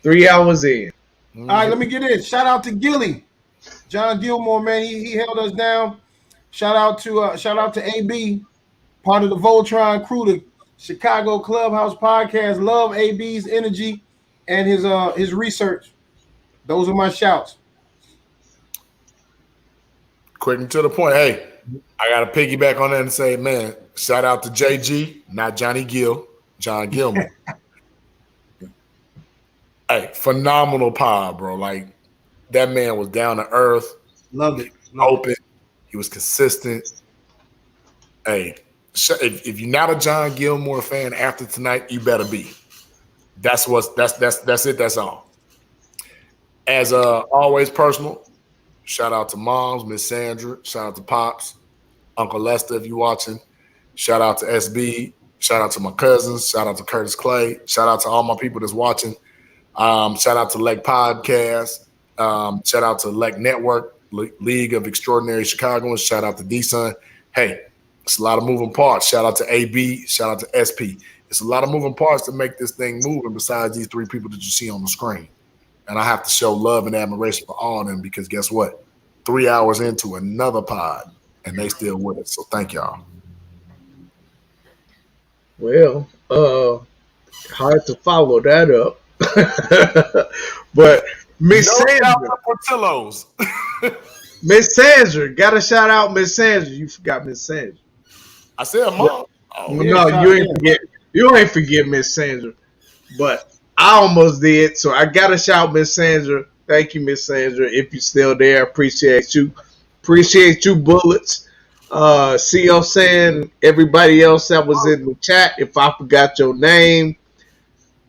3 hours in. All right, let me get in. Shout out to Gilly, John Gilmore, man. He held us down. Shout out to AB, part of the Voltron crew, the Chicago Clubhouse podcast. Love AB's energy and his research. Those are my shouts. Quick and to the point. Hey, I got to piggyback on that and say, man, shout out to JG, not Johnny Gill, John Gilmore. Hey, phenomenal pod, bro. Like, that man was down to earth. Loved it. Open. He was consistent. Hey, if you're not a John Gilmore fan after tonight, you better be. That's it. That's all. As always personal, shout out to moms, Miss Sandra. Shout out to Pops, Uncle Lester, if you're watching. Shout out to SB. Shout out to my cousins. Shout out to Curtis Clay. Shout out to all my people that's watching. Shout out to Leg Podcast. Shout out to Leg Network, League of Extraordinary Chicagoans. Shout out to D-Sun. Hey, it's a lot of moving parts. Shout out to AB. Shout out to SP. It's a lot of moving parts to make this thing move, and besides these three people that you see on the screen. And I have to show love and admiration for all of them because guess what? 3 hours into another pod, and they still with us. So thank y'all. Well, hard to follow that up. But Miss Sandra, Portillo's. Miss Sandra, gotta shout out Miss Sandra. You forgot Miss Sandra. I said, Mom. You ain't forget Miss Sandra, but I almost did. So I gotta shout Miss Sandra. Thank you, Miss Sandra. If you're still there, appreciate you. Appreciate you, Bullets. CO saying everybody else that was in the chat. If I forgot your name,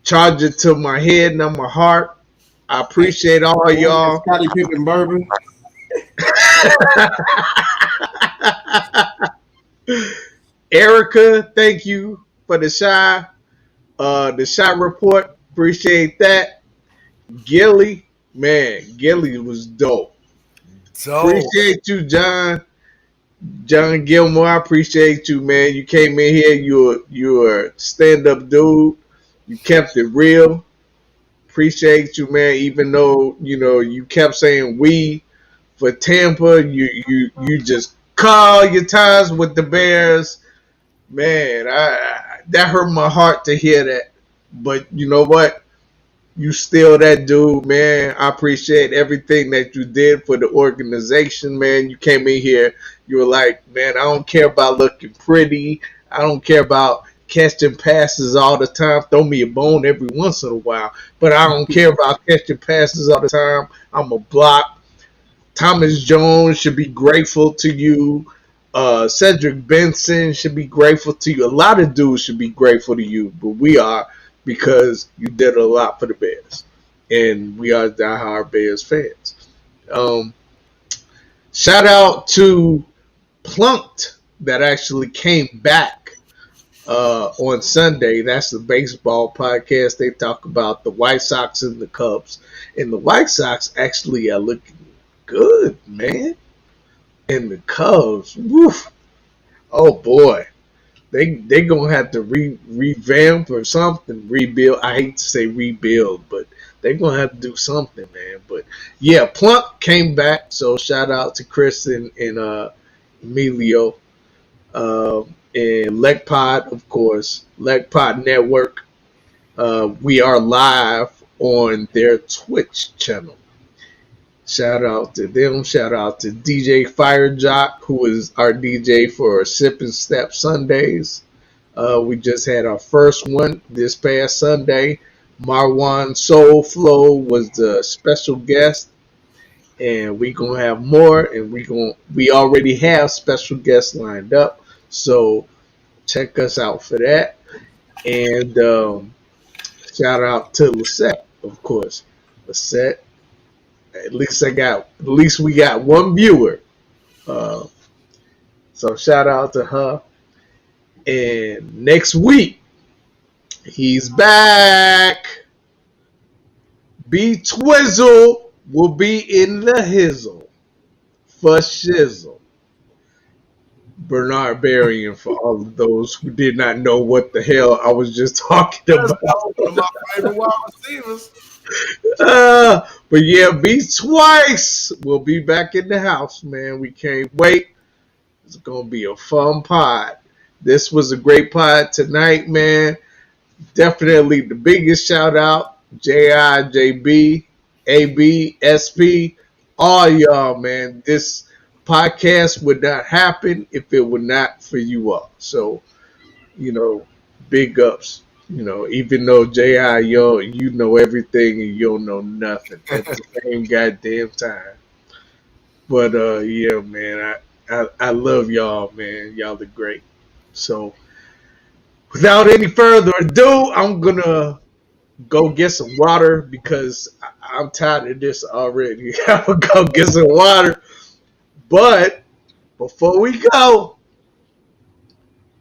charge it to my head, not my heart. I appreciate all y'all. Scottie Pippen bourbon. Erica, thank you for the shot report. Appreciate that. Gilly, man, Gilly was dope. Appreciate you, John Gilmore. I appreciate you, man. You came in here. You're a stand-up dude. You kept it real. Appreciate you, man. Even though you kept saying we for Tampa, you just call your ties with the Bears. Man, that hurt my heart to hear that. But you know what? You still that dude, man. I appreciate everything that you did for the organization, man. You came in here. You were like, man, I don't care about looking pretty. I don't care about catching passes all the time. Throw me a bone every once in a while. But I don't care about catching passes all the time. I'm a block. Thomas Jones should be grateful to you. Cedric Benson should be grateful to you. A lot of dudes should be grateful to you, but we are because you did a lot for the Bears, and we are diehard Bears fans. Shout out to Plunked that actually came back on Sunday. That's the baseball podcast. They talk about the White Sox and the Cubs, and the White Sox actually are looking good, man. And the Cubs, woof, oh boy, they gonna have to revamp or something, rebuild. I hate to say rebuild, but they're gonna have to do something, man. But yeah, Plunk came back, so shout out to Chris and Emilio, and LegPod, of course, LegPod Network. We are live on their Twitch channel. Shout out to them. Shout out to DJ Firejock, who is our DJ for Sip and Step Sundays. We just had our first one this past Sunday. Marwan Soul Flow was the special guest, and we gonna have more. And we already have special guests lined up, so check us out for that. And shout out to Lisette, of course. Lisette. At least we got one viewer. So shout out to her. And next week, he's back. B Twizzle will be in the hizzle for shizzle. Bernard Berrien for all of those who did not know what the hell I was just talking about. One of my favorite wide receivers. But yeah, Beats Twice. We'll be back in the house, man. We can't wait. It's going to be a fun pod. This was a great pod tonight, man. Definitely the biggest shout out, J.I., J.B., A.B., S.P., all y'all, man. This podcast would not happen if it were not for you all. So, big ups. Even though J.I., you know everything and you don't know nothing at the same goddamn time. But, yeah, man, I love y'all, man. Y'all are great. So, without any further ado, I'm going to go get some water because I'm tired of this already. I'm going to go get some water. But before we go,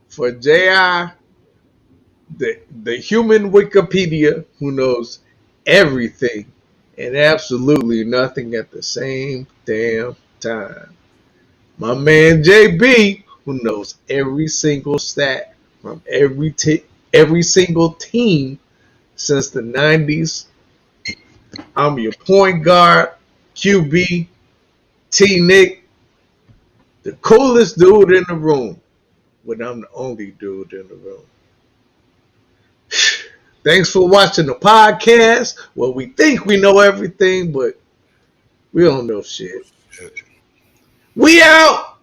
for J.I., the human Wikipedia who knows everything and absolutely nothing at the same damn time. My man JB, who knows every single stat from every single team since the 90s. I'm your point guard, QB, T-Nick, the coolest dude in the room, but I'm the only dude in the room. Thanks for watching the podcast. Well, we think we know everything, but we don't know shit. We out!